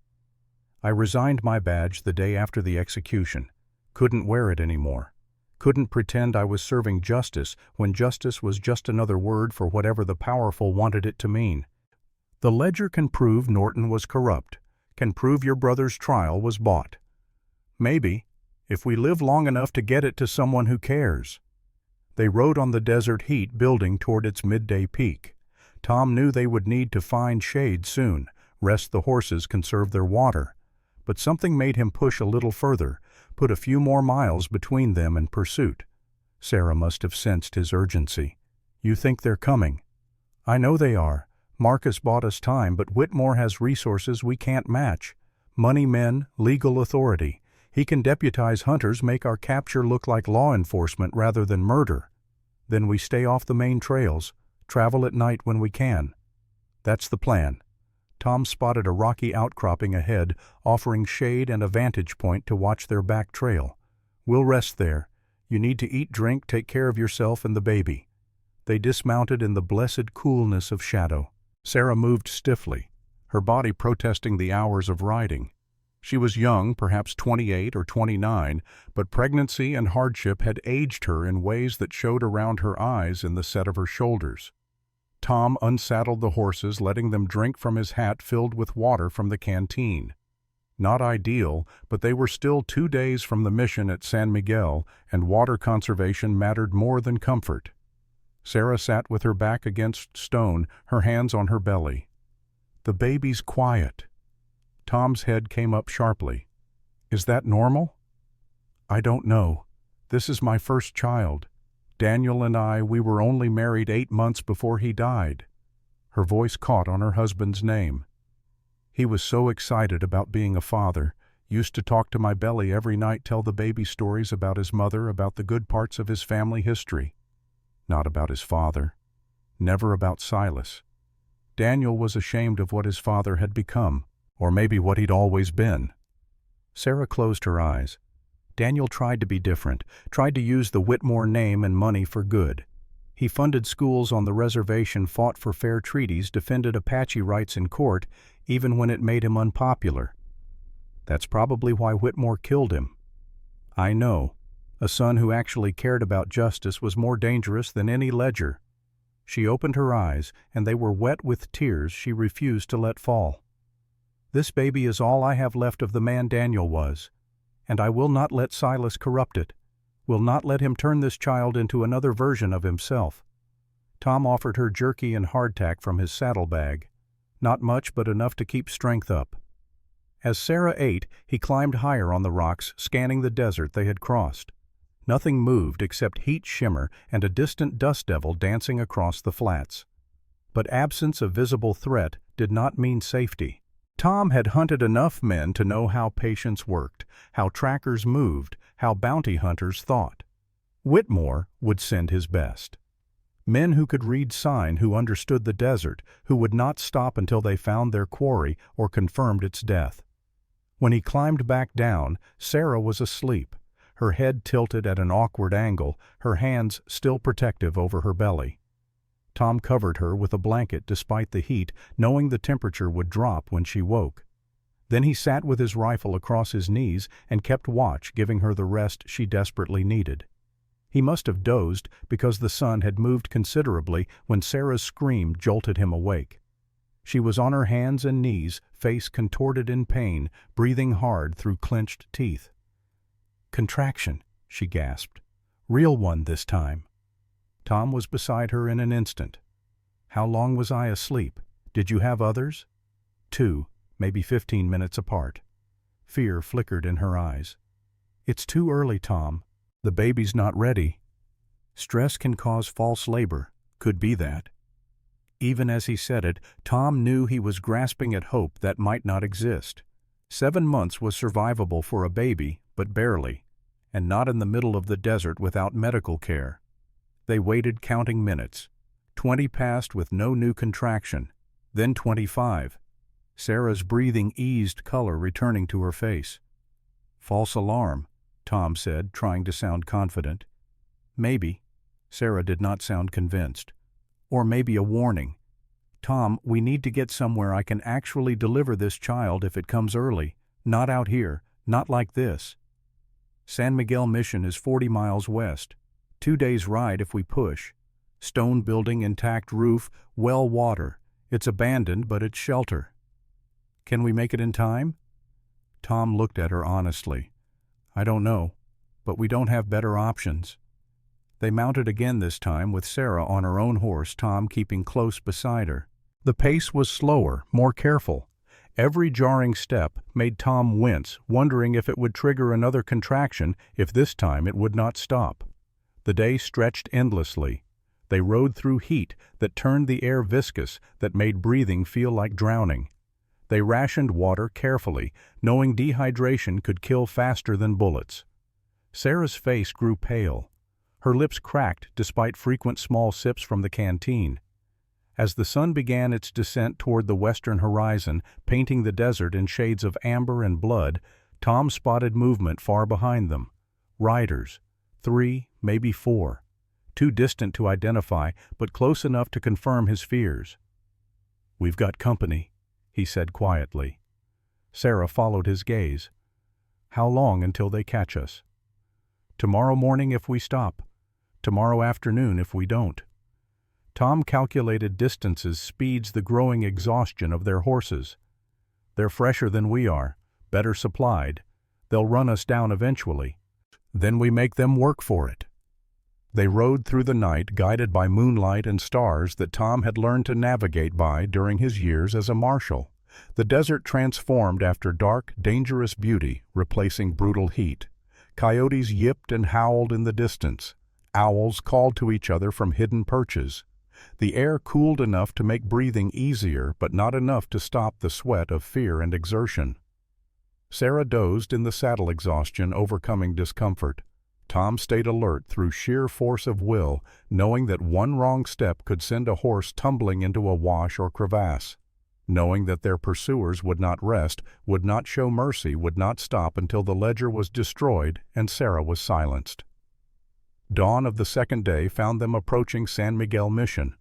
"I resigned my badge the day after the execution. Couldn't wear it anymore. Couldn't pretend I was serving justice when justice was just another word for whatever the powerful wanted it to mean. The ledger can prove Norton was corrupt, can prove your brother's trial was bought. Maybe, if we live long enough to get it to someone who cares. They rode on the desert heat building toward its midday peak. Tom knew they would need to find shade soon, rest the horses, conserve their water. But something made him push a little further, put a few more miles between them and pursuit. Sarah must have sensed his urgency. You think they're coming? I know they are. Marcus bought us time, but Whitmore has resources we can't match. Money men, legal authority. He can deputize hunters, make our capture look like law enforcement rather than murder. Then we stay off the main trails, travel at night when we can. That's the plan. Tom spotted a rocky outcropping ahead, offering shade and a vantage point to watch their back trail. We'll rest there. You need to eat, drink, take care of yourself and the baby. They dismounted in the blessed coolness of shadow. Sarah moved stiffly, her body protesting the hours of riding. She was young, perhaps 28 or 29, but pregnancy and hardship had aged her in ways that showed around her eyes in the set of her shoulders. Tom unsaddled the horses, letting them drink from his hat filled with water from the canteen. Not ideal, but they were still 2 days from the mission at San Miguel, and water conservation mattered more than comfort. Sarah sat with her back against stone, her hands on her belly. The baby's quiet. Tom's head came up sharply. Is that normal? I don't know. This is my first child. Daniel and we were only married 8 months before he died. Her voice caught on her husband's name. He was so excited about being a father, used to talk to my belly every night, tell the baby stories about his mother, about the good parts of his family history. Not about his father. Never about Silas. Daniel was ashamed of what his father had become, or maybe what he'd always been. Sarah closed her eyes. Daniel tried to be different, tried to use the Whitmore name and money for good. He funded schools on the reservation, fought for fair treaties, defended Apache rights in court, even when it made him unpopular. That's probably why Whitmore killed him. I know. A son who actually cared about justice was more dangerous than any ledger. She opened her eyes, and they were wet with tears she refused to let fall. This baby is all I have left of the man Daniel was, and I will not let Silas corrupt it, will not let him turn this child into another version of himself. Tom offered her jerky and hardtack from his saddlebag. Not much, but enough to keep strength up. As Sarah ate, he climbed higher on the rocks, scanning the desert they had crossed. Nothing moved except heat shimmer and a distant dust devil dancing across the flats. But absence of visible threat did not mean safety. Tom had hunted enough men to know how patience worked, how trackers moved, how bounty hunters thought. Whitmore would send his best. Men who could read sign, who understood the desert, who would not stop until they found their quarry or confirmed its death. When he climbed back down, Sarah was asleep, her head tilted at an awkward angle, her hands still protective over her belly. Tom covered her with a blanket despite the heat, knowing the temperature would drop when she woke. Then he sat with his rifle across his knees and kept watch, giving her the rest she desperately needed. He must have dozed because the sun had moved considerably when Sarah's scream jolted him awake. She was on her hands and knees, face contorted in pain, breathing hard through clenched teeth. Contraction, she gasped. Real one this time. Tom was beside her in an instant. How long was I asleep? Did you have others? 2, maybe 15 minutes apart. Fear flickered in her eyes. It's too early, Tom. The baby's not ready. Stress can cause false labor. Could be that. Even as he said it, Tom knew he was grasping at hope that might not exist. 7 months was survivable for a baby, but barely, and not in the middle of the desert without medical care. They waited, counting minutes. 20 passed with no new contraction, then 25. Sarah's breathing eased, color returning to her face. False alarm, Tom said, trying to sound confident. Maybe. Sarah did not sound convinced. Or maybe a warning. Tom, we need to get somewhere I can actually deliver this child if it comes early. Not out here, not like this. San Miguel Mission is 40 miles west. 2 days' ride if we push. Stone building, intact roof, well water. It's abandoned, but it's shelter. Can we make it in time? Tom looked at her honestly. I don't know, but we don't have better options. They mounted again this time with Sarah on her own horse, Tom keeping close beside her. The pace was slower, more careful. Every jarring step made Tom wince, wondering if it would trigger another contraction if this time it would not stop. The day stretched endlessly. They rode through heat that turned the air viscous, that made breathing feel like drowning. They rationed water carefully, knowing dehydration could kill faster than bullets. Sarah's face grew pale. Her lips cracked despite frequent small sips from the canteen. As the sun began its descent toward the western horizon, painting the desert in shades of amber and blood, Tom spotted movement far behind them. Riders. 3, maybe 4. Too distant to identify, but close enough to confirm his fears. "We've got company," he said quietly. Sarah followed his gaze. "How long until they catch us?" "Tomorrow morning if we stop. Tomorrow afternoon if we don't." Tom calculated distances, speeds, the growing exhaustion of their horses. "They're fresher than we are, better supplied. They'll run us down eventually. Then we make them work for it." They rode through the night, guided by moonlight and stars that Tom had learned to navigate by during his years as a marshal. The desert transformed after dark, dangerous beauty, replacing brutal heat. Coyotes yipped and howled in the distance. Owls called to each other from hidden perches. The air cooled enough to make breathing easier, but not enough to stop the sweat of fear and exertion. Sarah dozed in the saddle, exhaustion overcoming discomfort. Tom stayed alert through sheer force of will, knowing that one wrong step could send a horse tumbling into a wash or crevasse. Knowing that their pursuers would not rest, would not show mercy, would not stop until the ledger was destroyed and Sarah was silenced. Dawn of the second day found them approaching San Miguel Mission.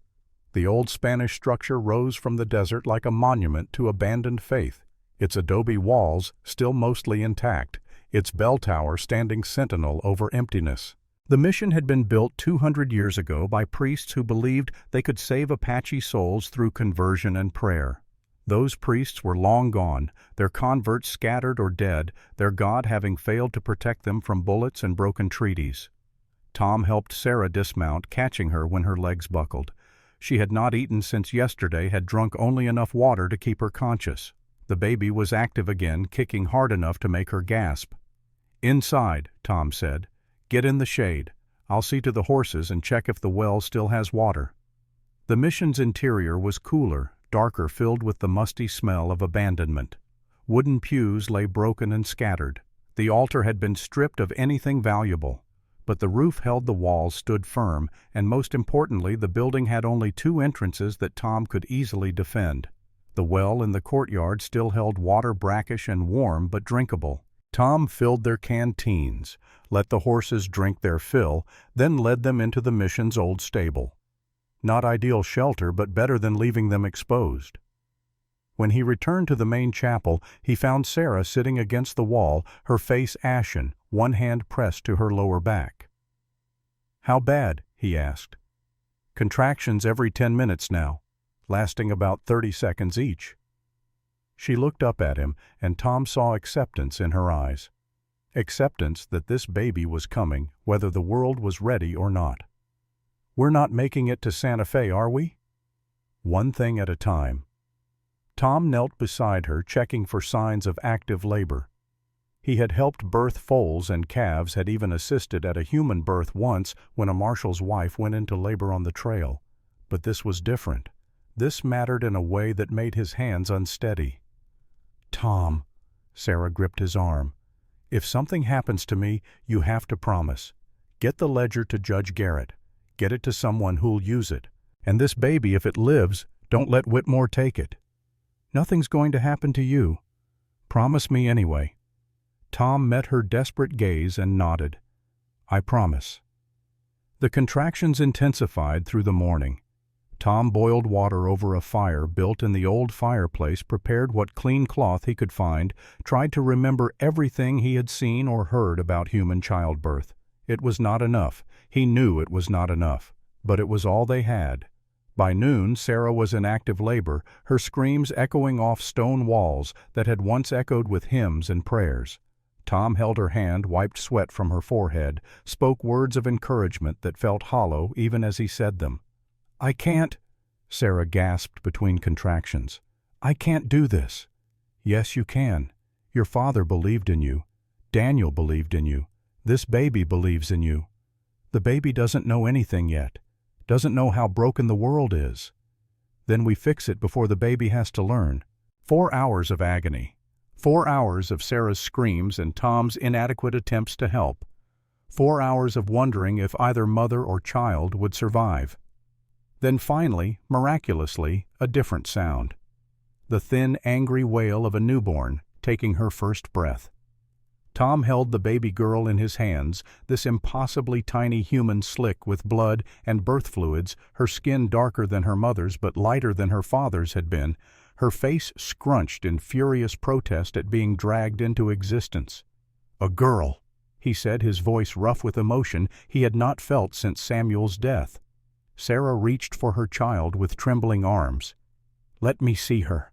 The old Spanish structure rose from the desert like a monument to abandoned faith, its adobe walls still mostly intact, its bell tower standing sentinel over emptiness. The mission had been built 200 years ago by priests who believed they could save Apache souls through conversion and prayer. Those priests were long gone, their converts scattered or dead, their God having failed to protect them from bullets and broken treaties. Tom helped Sarah dismount, catching her when her legs buckled. She had not eaten since yesterday, had drunk only enough water to keep her conscious. The baby was active again, kicking hard enough to make her gasp. "Inside," Tom said. "Get in the shade. I'll see to the horses and check if the well still has water." The mission's interior was cooler, darker, filled with the musty smell of abandonment. Wooden pews lay broken and scattered. The altar had been stripped of anything valuable. But the roof held, the walls stood firm, and most importantly, the building had only 2 entrances that Tom could easily defend. The well in the courtyard still held water, brackish and warm but drinkable. Tom filled their canteens, let the horses drink their fill, then led them into the mission's old stable. Not ideal shelter, but better than leaving them exposed. When he returned to the main chapel, he found Sarah sitting against the wall, her face ashen, one hand pressed to her lower back. "How bad?" he asked. "Contractions every 10 minutes now, lasting about 30 seconds each." She looked up at him, and Tom saw acceptance in her eyes. Acceptance that this baby was coming, whether the world was ready or not. "We're not making it to Santa Fe, are we?" "One thing at a time." Tom knelt beside her, checking for signs of active labor. He had helped birth foals and calves, had even assisted at a human birth once when a marshal's wife went into labor on the trail. But this was different. This mattered in a way that made his hands unsteady. "Tom," Sarah gripped his arm, "if something happens to me, you have to promise. Get the ledger to Judge Garrett. Get it to someone who'll use it. And this baby, if it lives, don't let Whitmore take it. Nothing's going to happen to you. Promise me anyway." Tom met her desperate gaze and nodded. "I promise." The contractions intensified through the morning. Tom boiled water over a fire built in the old fireplace, prepared what clean cloth he could find, tried to remember everything he had seen or heard about human childbirth. It was not enough. He knew it was not enough. But it was all they had. By noon, Sarah was in active labor, her screams echoing off stone walls that had once echoed with hymns and prayers. Tom held her hand, wiped sweat from her forehead, spoke words of encouragement that felt hollow even as he said them. "I can't," Sarah gasped between contractions. "I can't do this." "Yes, you can. Your father believed in you. Daniel believed in you. This baby believes in you. The baby doesn't know anything yet, doesn't know how broken the world is. Then we fix it before the baby has to learn." 4 hours of agony. 4 hours of Sarah's screams and Tom's inadequate attempts to help. 4 hours of wondering if either mother or child would survive. Then finally, miraculously, a different sound. The thin, angry wail of a newborn taking her first breath. Tom held the baby girl in his hands, this impossibly tiny human slick with blood and birth fluids, her skin darker than her mother's but lighter than her father's had been, her face scrunched in furious protest at being dragged into existence. "A girl," he said, his voice rough with emotion he had not felt since Samuel's death. Sarah reached for her child with trembling arms. "Let me see her."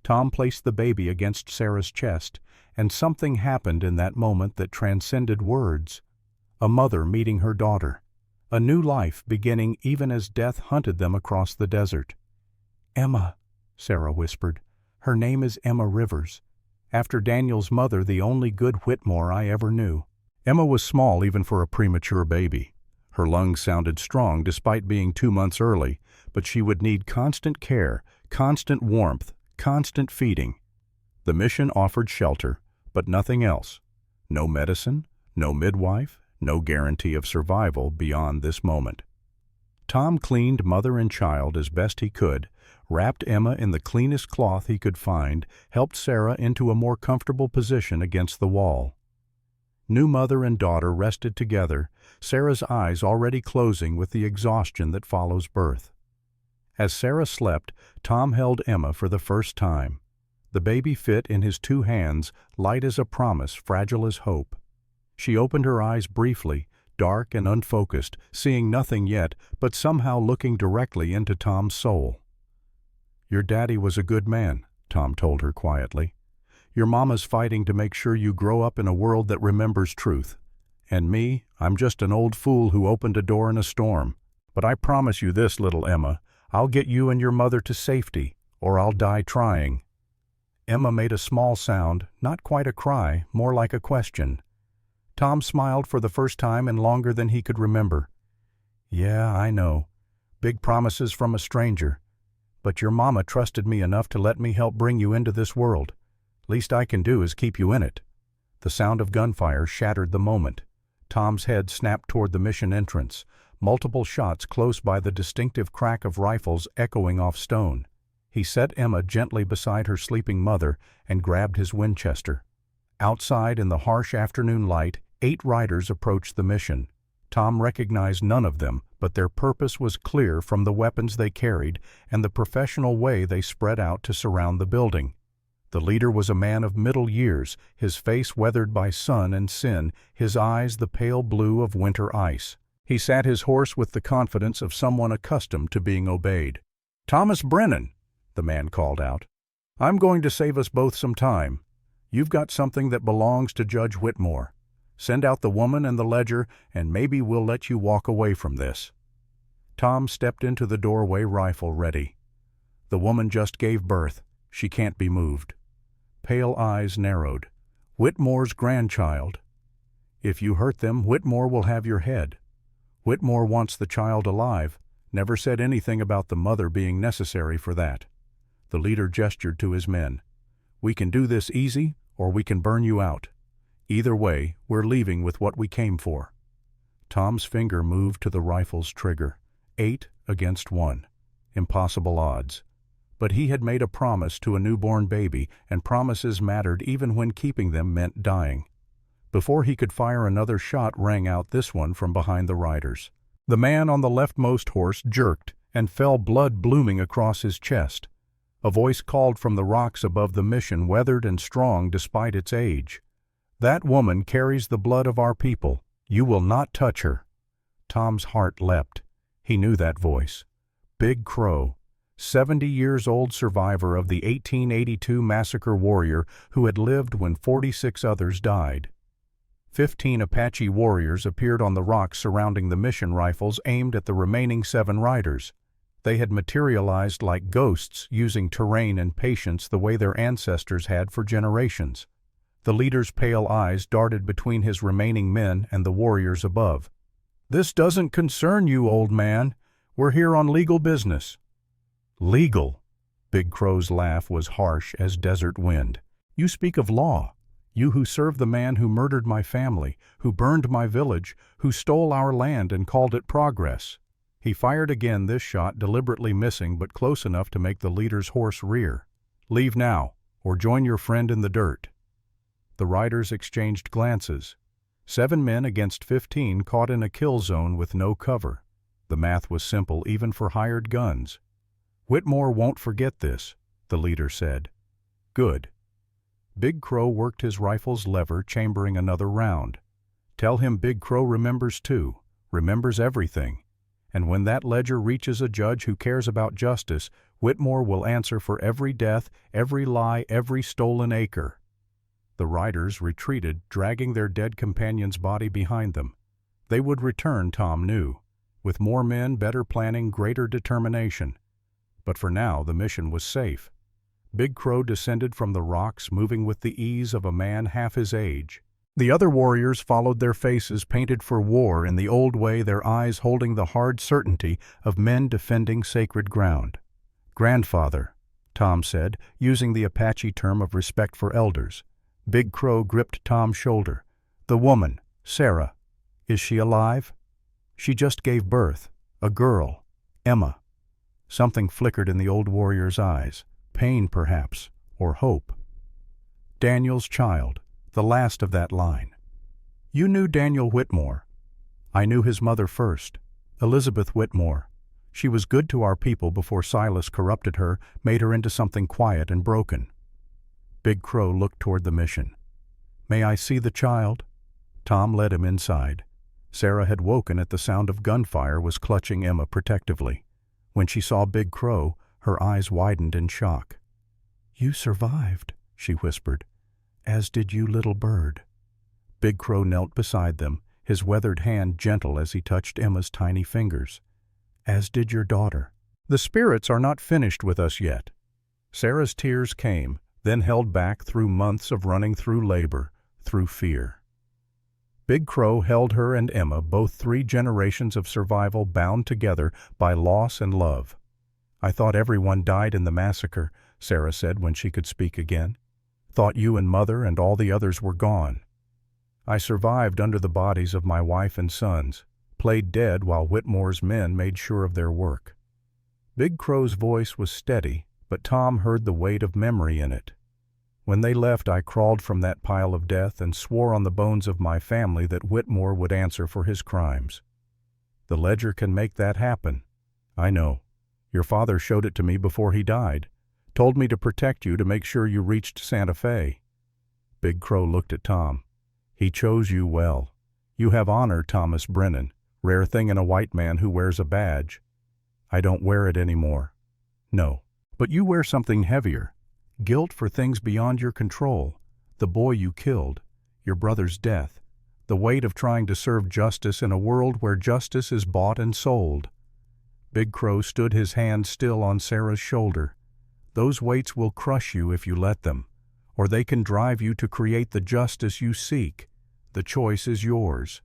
Tom placed the baby against Sarah's chest, and something happened in that moment that transcended words. A mother meeting her daughter. A new life beginning even as death hunted them across the desert. "Emma," Sarah whispered. "Her name is Emma Rivers. After Daniel's mother, the only good Whitmore I ever knew." Emma was small even for a premature baby. Her lungs sounded strong despite being 2 months early, but she would need constant care, constant warmth, constant feeding. The mission offered shelter, but nothing else. No medicine, no midwife, no guarantee of survival beyond this moment. Tom cleaned mother and child as best he could, wrapped Emma in the cleanest cloth he could find, helped Sarah into a more comfortable position against the wall. New mother and daughter rested together, Sarah's eyes already closing with the exhaustion that follows birth. As Sarah slept, Tom held Emma for the first time. The baby fit in his 2 hands, light as a promise, fragile as hope. She opened her eyes briefly, dark and unfocused, seeing nothing yet, but somehow looking directly into Tom's soul. "Your daddy was a good man," Tom told her quietly. "Your mama's fighting to make sure you grow up in a world that remembers truth. And me, I'm just an old fool who opened a door in a storm. But I promise you this, little Emma, I'll get you and your mother to safety, or I'll die trying." Emma made a small sound, not quite a cry, more like a question. Tom smiled for the first time in longer than he could remember. "Yeah, I know. Big promises from a stranger. But your mama trusted me enough to let me help bring you into this world. Least I can do is keep you in it." The sound of gunfire shattered the moment. Tom's head snapped toward the mission entrance, multiple shots close by, the distinctive crack of rifles echoing off stone. He set Emma gently beside her sleeping mother and grabbed his Winchester. Outside in the harsh afternoon light, 8 riders approached the mission. Tom recognized none of them, but their purpose was clear from the weapons they carried and the professional way they spread out to surround the building. The leader was a man of middle years, his face weathered by sun and sin, his eyes the pale blue of winter ice. He sat his horse with the confidence of someone accustomed to being obeyed. "Thomas Brennan," the man called out. "I'm going to save us both some time. You've got something that belongs to Judge Whitmore. Send out the woman and the ledger, and maybe we'll let you walk away from this." Tom stepped into the doorway, rifle ready. "The woman just gave birth. She can't be moved." Pale eyes narrowed. "Whitmore's grandchild. If you hurt them, Whitmore will have your head. Whitmore wants the child alive, never said anything about the mother being necessary for that." The leader gestured to his men. "We can do this easy, or we can burn you out. Either way, we're leaving with what we came for." Tom's finger moved to the rifle's trigger. 8 against 1. Impossible odds. But he had made a promise to a newborn baby, and promises mattered even when keeping them meant dying. Before he could fire, another shot rang out, this one from behind the riders. The man on the leftmost horse jerked, and fell, blood blooming across his chest. A voice called from the rocks above the mission, weathered and strong despite its age. "That woman carries the blood of our people. You will not touch her." Tom's heart leapt. He knew that voice. Big Crow, 70-years-old survivor of the 1882 massacre, warrior who had lived when 46 others died. 15 Apache warriors appeared on the rocks surrounding the mission, rifles aimed at the remaining 7 riders. They had materialized like ghosts, using terrain and patience the way their ancestors had for generations. The leader's pale eyes darted between his remaining men and the warriors above. "This doesn't concern you, old man. We're here on legal business." "Legal?" Big Crow's laugh was harsh as desert wind. "You speak of law. You who serve the man who murdered my family, who burned my village, who stole our land and called it progress." He fired again, this shot deliberately missing but close enough to make the leader's horse rear. "Leave now, or join your friend in the dirt." The riders exchanged glances. 7 men against 15 caught in a kill zone with no cover. The math was simple even for hired guns. "Whitmore won't forget this," the leader said. "Good." Big Crow worked his rifle's lever, chambering another round. "Tell him Big Crow remembers too, remembers everything. And when that ledger reaches a judge who cares about justice, Whitmore will answer for every death, every lie, every stolen acre." The riders retreated, dragging their dead companion's body behind them. They would return, Tom knew, with more men, better planning, greater determination. But for now, the mission was safe. Big Crow descended from the rocks, moving with the ease of a man half his age. The other warriors followed, their faces painted for war in the old way, their eyes holding the hard certainty of men defending sacred ground. "Grandfather," Tom said, using the Apache term of respect for elders. Big Crow gripped Tom's shoulder. "The woman, Sarah, is she alive?" "She just gave birth. A girl, Emma." Something flickered in the old warrior's eyes. Pain, perhaps, or hope. "Daniel's child, the last of that line." "You knew Daniel Whitmore." "I knew his mother first, Elizabeth Whitmore. She was good to our people before Silas corrupted her, made her into something quiet and broken." Big Crow looked toward the mission. "May I see the child?" Tom led him inside. Sarah had woken at the sound of gunfire, was clutching Emma protectively. When she saw Big Crow, her eyes widened in shock. "You survived," she whispered. "As did you, little bird." Big Crow knelt beside them, his weathered hand gentle as he touched Emma's tiny fingers. "As did your daughter." "The spirits are not finished with us yet." Sarah's tears came, then held back through months of running through labor, through fear. Big Crow held her and Emma, both 3 generations of survival bound together by loss and love. "I thought everyone died in the massacre," Sarah said when she could speak again. "Thought you and Mother and all the others were gone. I survived under the bodies of my wife and sons, played dead while Whitmore's men made sure of their work." Big Crow's voice was steady, but Tom heard the weight of memory in it. "When they left, I crawled from that pile of death and swore on the bones of my family that Whitmore would answer for his crimes. The ledger can make that happen. I know. Your father showed it to me before he died, told me to protect you, to make sure you reached Santa Fe." Big Crow looked at Tom. "He chose you well. You have honor, Thomas Brennan, rare thing in a white man who wears a badge. I don't wear it anymore." "No, but you wear something heavier. Guilt for things beyond your control, the boy you killed, your brother's death, the weight of trying to serve justice in a world where justice is bought and sold." Big Crow stood, his hand still on Sarah's shoulder. "Those weights will crush you if you let them, or they can drive you to create the justice you seek. The choice is yours."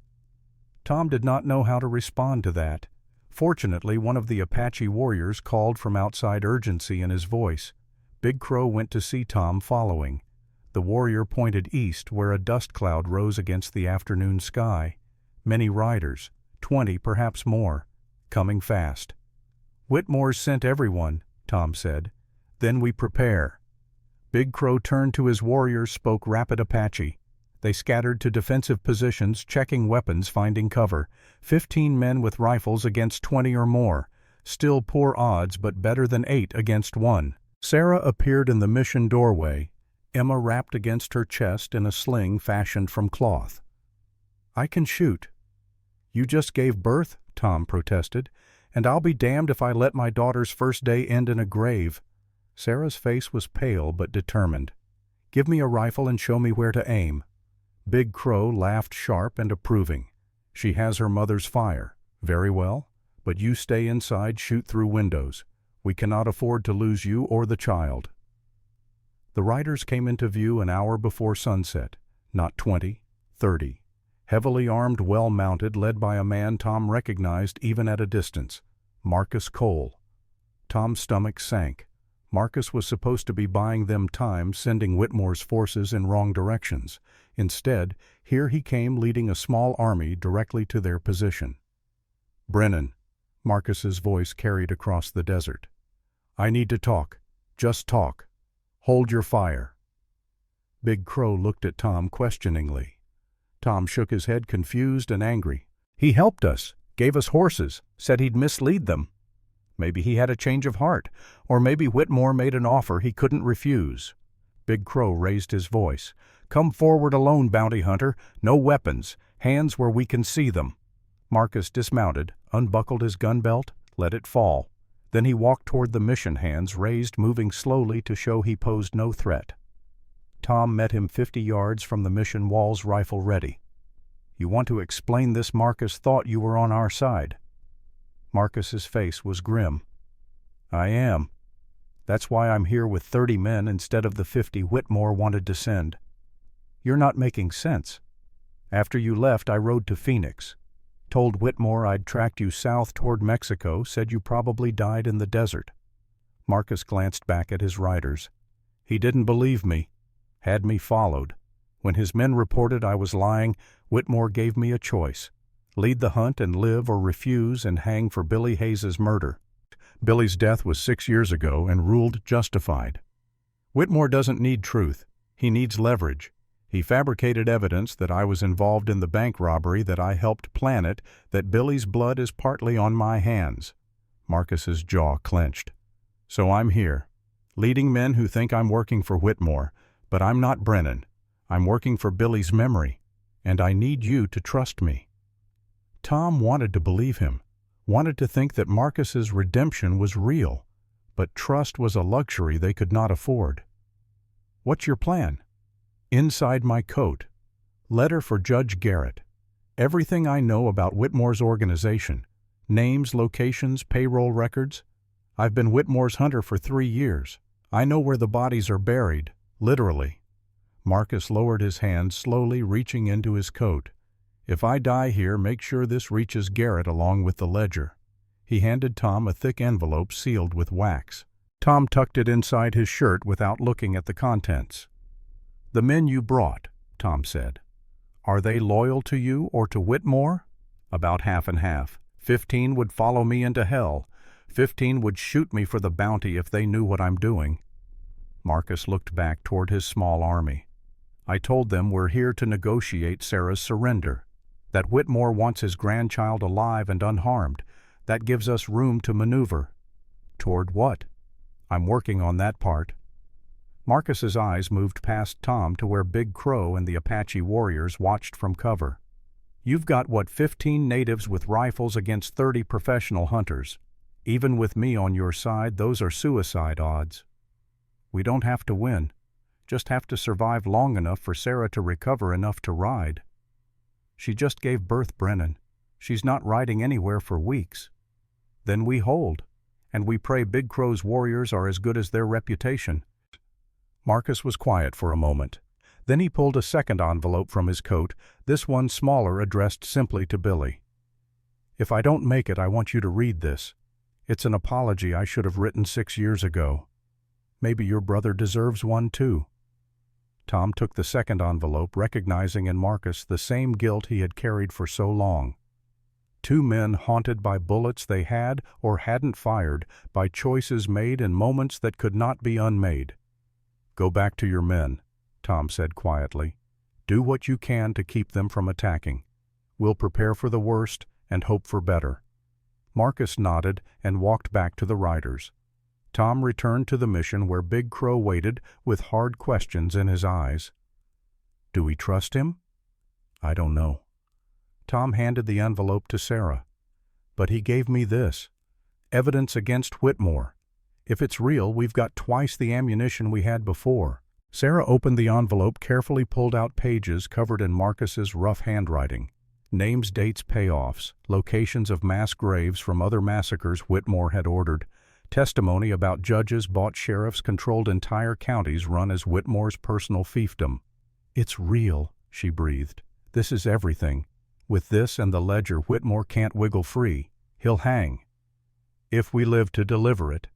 Tom did not know how to respond to that. Fortunately, one of the Apache warriors called from outside, urgency in his voice. Big Crow went to see Tom following. The warrior pointed east, where a dust cloud rose against the afternoon sky. Many riders, 20, perhaps more, coming fast. "Whitmore's sent everyone," Tom said. "Then we prepare." Big Crow turned to his warriors, spoke rapid Apache. They scattered to defensive positions, checking weapons, finding cover. 15 men with rifles against 20 or more. Still poor odds, but better than 8 against 1. Sarah appeared in the mission doorway, Emma wrapped against her chest in a sling fashioned from cloth. "I can shoot." "You just gave birth," Tom protested, "and I'll be damned if I let my daughter's first day end in a grave." Sarah's face was pale but determined. "Give me a rifle and show me where to aim." Big Crow laughed sharp and approving. "She has her mother's fire. Very well, but you stay inside, shoot through windows. We cannot afford to lose you or the child." The riders came into view an hour before sunset, not 20, 30. Heavily armed, well-mounted, led by a man Tom recognized even at a distance, Marcus Cole. Tom's stomach sank. Marcus was supposed to be buying them time, sending Whitmore's forces in wrong directions. Instead, here he came leading a small army directly to their position. "Brennan," Marcus's voice carried across the desert. "I need to talk. Just talk. Hold your fire." Big Crow looked at Tom questioningly. Tom shook his head, confused and angry. "He helped us, gave us horses, said he'd mislead them. Maybe he had a change of heart, or maybe Whitmore made an offer he couldn't refuse." Big Crow raised his voice. "Come forward alone, bounty hunter. No weapons. Hands where we can see them." Marcus dismounted, unbuckled his gun belt, let it fall. Then he walked toward the mission, hands raised, moving slowly to show he posed no threat. Tom met him 50 yards from the mission walls, rifle ready. "You want to explain this? Marcus thought you were on our side." Marcus's face was grim. "I am. That's why I'm here with 30 men instead of the 50 Whitmore wanted to send." "You're not making sense. After you left, I rode to Phoenix. Told Whitmore I'd tracked you south toward Mexico, said you probably died in the desert." Marcus glanced back at his riders. "He didn't believe me. Had me followed. When his men reported I was lying, Whitmore gave me a choice. Lead the hunt and live, or refuse and hang for Billy Hayes's murder. Billy's death was 6 years ago and ruled justified. Whitmore doesn't need truth. He needs leverage. He fabricated evidence that I was involved in the bank robbery, that I helped plan it, that Billy's blood is partly on my hands." Marcus's jaw clenched. "So I'm here, leading men who think I'm working for Whitmore, but I'm not Brennan. I'm working for Billy's memory, and I need you to trust me." Tom wanted to believe him, wanted to think that Marcus's redemption was real, but trust was a luxury they could not afford. "What's your plan?" "Inside my coat. Letter for Judge Garrett. Everything I know about Whitmore's organization. Names, locations, payroll records. I've been Whitmore's hunter for 3 years. I know where the bodies are buried, literally." Marcus lowered his hand, slowly reaching into his coat. "If I die here, make sure this reaches Garrett along with the ledger." He handed Tom a thick envelope sealed with wax. Tom tucked it inside his shirt without looking at the contents. "The men you brought," Tom said. "Are they loyal to you or to Whitmore?" "About half and half. 15 would follow me into hell. 15 would shoot me for the bounty if they knew what I'm doing." Marcus looked back toward his small army. "I told them we're here to negotiate Sarah's surrender. That Whitmore wants his grandchild alive and unharmed. That gives us room to maneuver." "Toward what?" "I'm working on that part." Marcus's eyes moved past Tom to where Big Crow and the Apache warriors watched from cover. "You've got, 15 natives with rifles against 30 professional hunters. Even with me on your side, those are suicide odds. We don't have to win, just have to survive long enough for Sarah to recover enough to ride." "She just gave birth, Brennan. She's not riding anywhere for weeks." "Then we hold, and we pray Big Crow's warriors are as good as their reputation." Marcus was quiet for a moment. Then he pulled a second envelope from his coat, this one smaller, addressed simply to Billy. "If I don't make it, I want you to read this. It's an apology I should have written 6 years ago. Maybe your brother deserves one too." Tom took the second envelope, recognizing in Marcus the same guilt he had carried for so long. 2 men haunted by bullets they had or hadn't fired, by choices made in moments that could not be unmade. "Go back to your men," Tom said quietly. "Do what you can to keep them from attacking. We'll prepare for the worst and hope for better." Marcus nodded and walked back to the riders. Tom returned to the mission where Big Crow waited with hard questions in his eyes. "Do we trust him?" "I don't know." Tom handed the envelope to Sarah. "But he gave me this. Evidence against Whitmore. If it's real, we've got twice the ammunition we had before." Sarah opened the envelope, carefully pulled out pages covered in Marcus's rough handwriting. Names, dates, payoffs, locations of mass graves from other massacres Whitmore had ordered, testimony about judges bought sheriffs controlled entire counties run as Whitmore's personal fiefdom. "It's real," she breathed. "This is everything. With this and the ledger, Whitmore can't wiggle free. He'll hang. If we live to deliver it."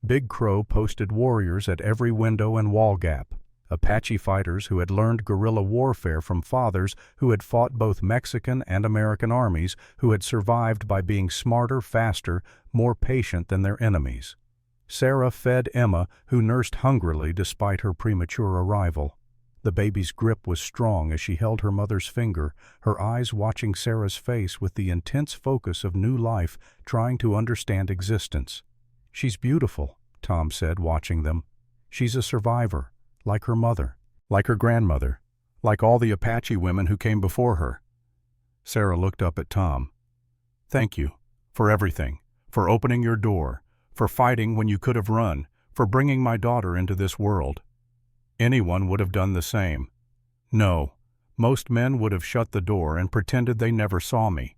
Big Crow posted warriors at every window and wall gap. Apache fighters who had learned guerrilla warfare from fathers who had fought both Mexican and American armies, who had survived by being smarter, faster, more patient than their enemies. Sarah fed Emma, who nursed hungrily despite her premature arrival. The baby's grip was strong as she held her mother's finger, her eyes watching Sarah's face with the intense focus of new life, trying to understand existence. "She's beautiful," Tom said, watching them. "She's a survivor, like her mother, like her grandmother, like all the Apache women who came before her." Sarah looked up at Tom. "Thank you for everything, for opening your door, for fighting when you could have run, for bringing my daughter into this world." Anyone would have done the same. No, most men would have shut the door and pretended they never saw me.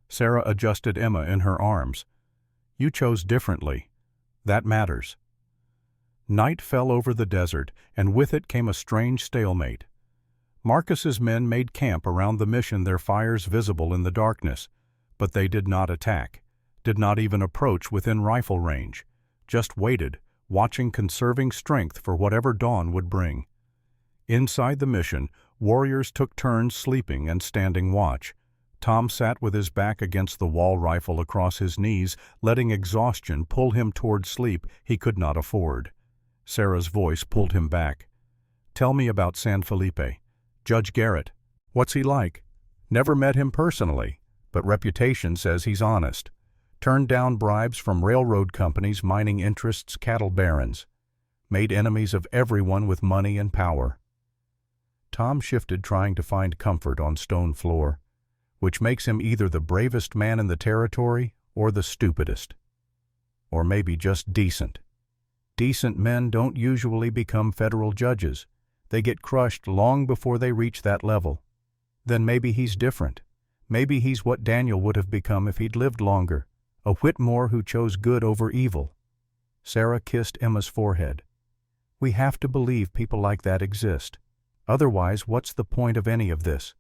Sarah adjusted Emma in her arms. "You chose differently. That matters." Night fell over the desert, and with it came a strange stalemate. Marcus's men made camp around the mission, their fires visible in the darkness, but they did not attack, did not even approach within rifle range, just waited, watching, conserving strength for whatever dawn would bring. Inside the mission, warriors took turns sleeping and standing watch. Tom sat with his back against the wall, rifle across his knees, letting exhaustion pull him toward sleep he could not afford. Sarah's voice pulled him back. "Tell me about San Felipe. Judge Garrett. What's he like?" "Never met him personally, but reputation says he's honest. Turned down bribes from railroad companies, mining interests, cattle barons. Made enemies of everyone with money and power." Tom shifted, trying to find comfort on stone floor, which makes him either the bravest man in the territory or the stupidest. Or maybe just decent. Decent men don't usually become federal judges. They get crushed long before they reach that level. Then maybe he's different. Maybe he's what Daniel would have become if he'd lived longer. A Whitmore who chose good over evil. Sarah kissed Emma's forehead. "We have to believe people like that exist. Otherwise, what's the point of any of this?"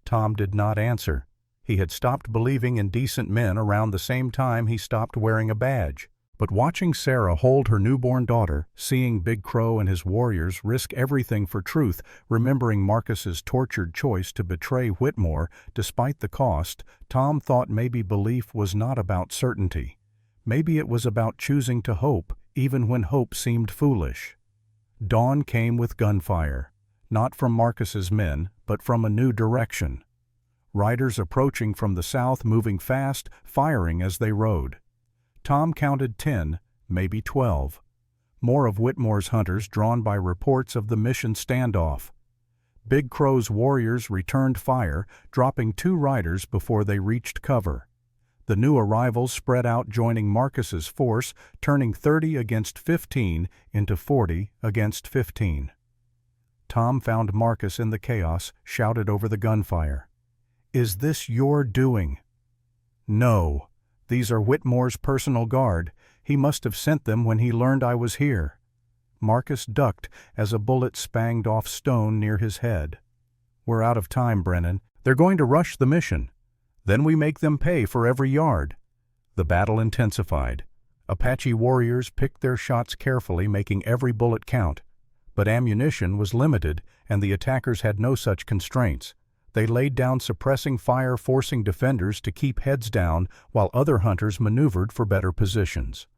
Tom did not answer. He had stopped believing in decent men around the same time he stopped wearing a badge. But watching Sarah hold her newborn daughter, seeing Big Crow and his warriors risk everything for truth, remembering Marcus's tortured choice to betray Whitmore despite the cost, Tom thought maybe belief was not about certainty. Maybe it was about choosing to hope, even when hope seemed foolish. Dawn came with gunfire, not from Marcus's men, but from a new direction. Riders approaching from the south, moving fast, firing as they rode. Tom counted 10, maybe 12. More of Whitmore's hunters drawn by reports of the mission standoff. Big Crow's warriors returned fire, dropping 2 riders before they reached cover. The new arrivals spread out, joining Marcus's force, turning 30 against 15 into 40 against 15. Tom found Marcus in the chaos, shouted over the gunfire. "Is this your doing?" "No. These are Whitmore's personal guard. He must have sent them when he learned I was here." Marcus ducked as a bullet spanged off stone near his head. "We're out of time, Brennan. They're going to rush the mission. Then we make them pay for every yard." The battle intensified. Apache warriors picked their shots carefully, making every bullet count. But ammunition was limited, and the attackers had no such constraints. They laid down suppressing fire, forcing defenders to keep heads down while other hunters maneuvered for better positions.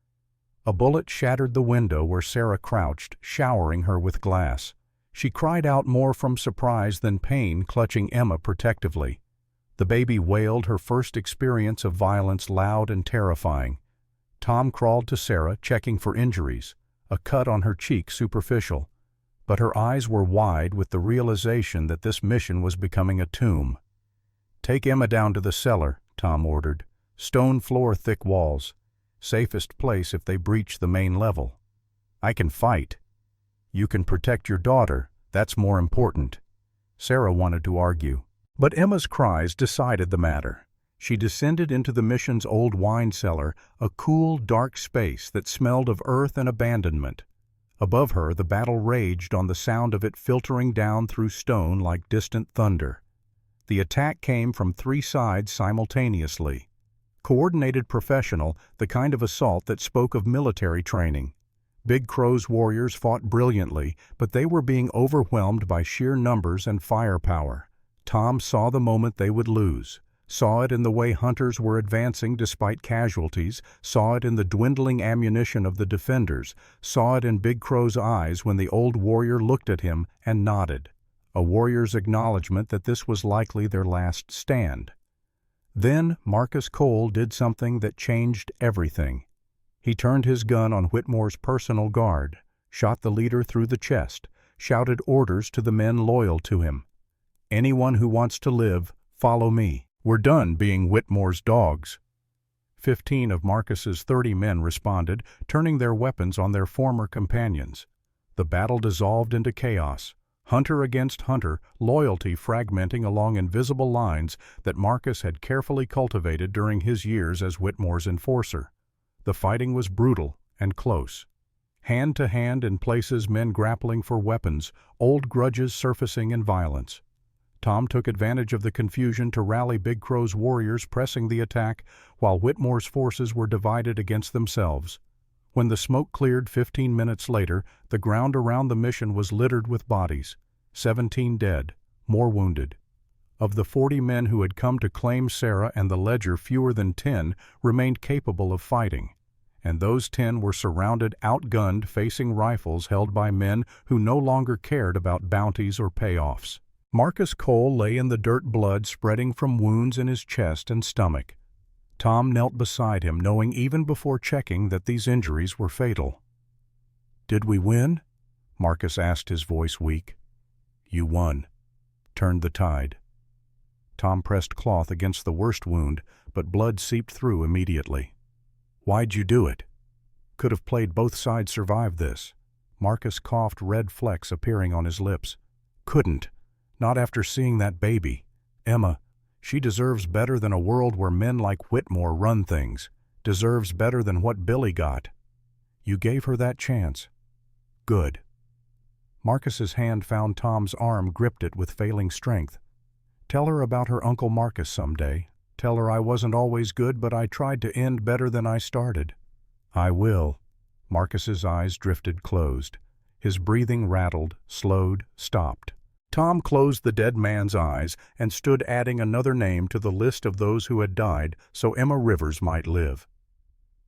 A bullet shattered the window where Sarah crouched, showering her with glass. She cried out more from surprise than pain, clutching Emma protectively. The baby wailed, her first experience of violence loud and terrifying. Tom crawled to Sarah, checking for injuries, a cut on her cheek superficial. But her eyes were wide with the realization that this mission was becoming a tomb. "Take Emma down to the cellar," Tom ordered. "Stone floor, thick walls. Safest place if they breach the main level. I can fight. You can protect your daughter. That's more important." Sarah wanted to argue, but Emma's cries decided the matter. She descended into the mission's old wine cellar, a cool, dark space that smelled of earth and abandonment. Above her, the battle raged on the sound of it filtering down through stone like distant thunder. The attack came from 3 sides simultaneously. Coordinated, professional, the kind of assault that spoke of military training. Big Crow's warriors fought brilliantly, but they were being overwhelmed by sheer numbers and firepower. Tom saw the moment they would lose. Saw it in the way hunters were advancing despite casualties, saw it in the dwindling ammunition of the defenders, saw it in Big Crow's eyes when the old warrior looked at him and nodded, a warrior's acknowledgement that this was likely their last stand. Then Marcus Cole did something that changed everything. He turned his gun on Whitmore's personal guard, shot the leader through the chest, shouted orders to the men loyal to him. "Anyone who wants to live, follow me. We're done being Whitmore's dogs." 15 of Marcus's 30 men responded, turning their weapons on their former companions. The battle dissolved into chaos. Hunter against hunter, loyalty fragmenting along invisible lines that Marcus had carefully cultivated during his years as Whitmore's enforcer. The fighting was brutal and close. Hand to hand in places, men grappling for weapons, old grudges surfacing in violence. Tom took advantage of the confusion to rally Big Crow's warriors pressing the attack, while Whitmore's forces were divided against themselves. When the smoke cleared 15 minutes later, the ground around the mission was littered with bodies. 17 dead, more wounded. Of the 40 men who had come to claim Sarah and the ledger, fewer than 10 remained capable of fighting. And those 10 were surrounded, outgunned, facing rifles held by men who no longer cared about bounties or payoffs. Marcus Cole lay in the dirt, blood spreading from wounds in his chest and stomach. Tom knelt beside him, knowing even before checking that these injuries were fatal. "Did we win?" Marcus asked, his voice weak. "You won. Turned the tide." Tom pressed cloth against the worst wound, but blood seeped through immediately. "Why'd you do it? Could have played both sides survive this." Marcus coughed, red flecks appearing on his lips. "Couldn't. Not after seeing that baby. Emma, she deserves better than a world where men like Whitmore run things. Deserves better than what Billy got. You gave her that chance. Good." Marcus's hand found Tom's arm, gripped it with failing strength. "Tell her about her Uncle Marcus someday. Tell her I wasn't always good, but I tried to end better than I started." "I will." Marcus's eyes drifted closed. His breathing rattled, slowed, stopped. Tom closed the dead man's eyes and stood, adding another name to the list of those who had died so Emma Rivers might live.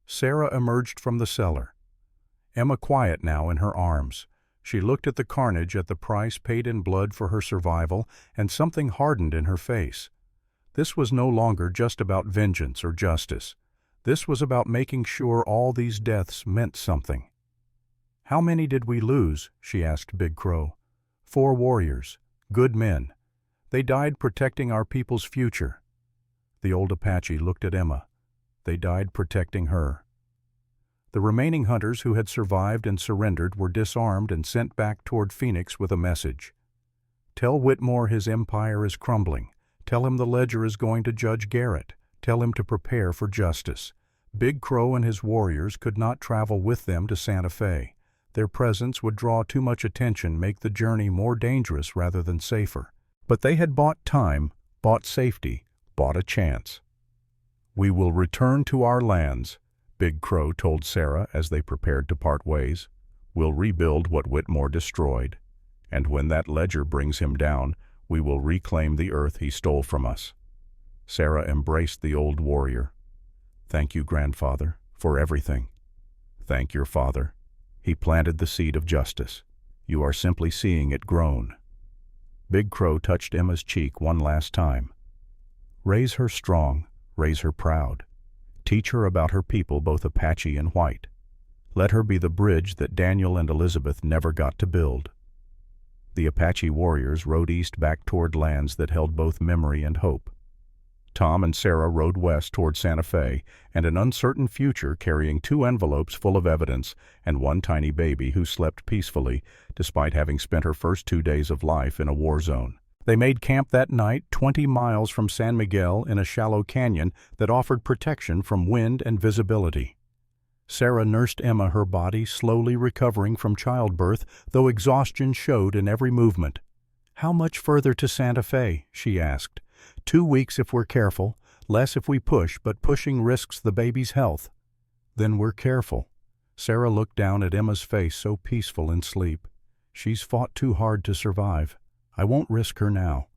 Sarah emerged from the cellar. Emma quiet now in her arms. She looked at the carnage, at the price paid in blood for her survival, and something hardened in her face. This was no longer just about vengeance or justice. This was about making sure all these deaths meant something. "How many did we lose?" she asked Big Crow. 4 warriors, good men. They died protecting our people's future." The old Apache looked at Emma. "They died protecting her." The remaining hunters who had survived and surrendered were disarmed and sent back toward Phoenix with a message. "Tell Whitmore his empire is crumbling. Tell him the ledger is going to judge Garrett. Tell him to prepare for justice." Big Crow and his warriors could not travel with them to Santa Fe. Their presence would draw too much attention, make the journey more dangerous rather than safer. But they had bought time, bought safety, bought a chance. "We will return to our lands," Big Crow told Sarah as they prepared to part ways. "We'll rebuild what Whitmore destroyed. And when that ledger brings him down, we will reclaim the earth he stole from us." Sarah embraced the old warrior. "Thank you, grandfather, for everything. Thank your father. He planted the seed of justice. You are simply seeing it grown." Big Crow touched Emma's cheek one last time. Raise her strong, raise her proud. Teach her about her people, both Apache and white. Let her be the bridge that Daniel and Elizabeth never got to build. The Apache warriors rode east back toward lands that held both memory and hope. Tom and Sarah rode west toward Santa Fe and an uncertain future, carrying 2 envelopes full of evidence and one tiny baby who slept peacefully despite having spent her first 2 days of life in a war zone. They made camp that night 20 miles from San Miguel in a shallow canyon that offered protection from wind and visibility. Sarah nursed Emma, her body slowly recovering from childbirth, though exhaustion showed in every movement. "How much further to Santa Fe?" she asked. 2 weeks if we're careful, less if we push, but pushing risks the baby's health." "Then we're careful." Sarah looked down at Emma's face, so peaceful in sleep. "She's fought too hard to survive. I won't risk her now."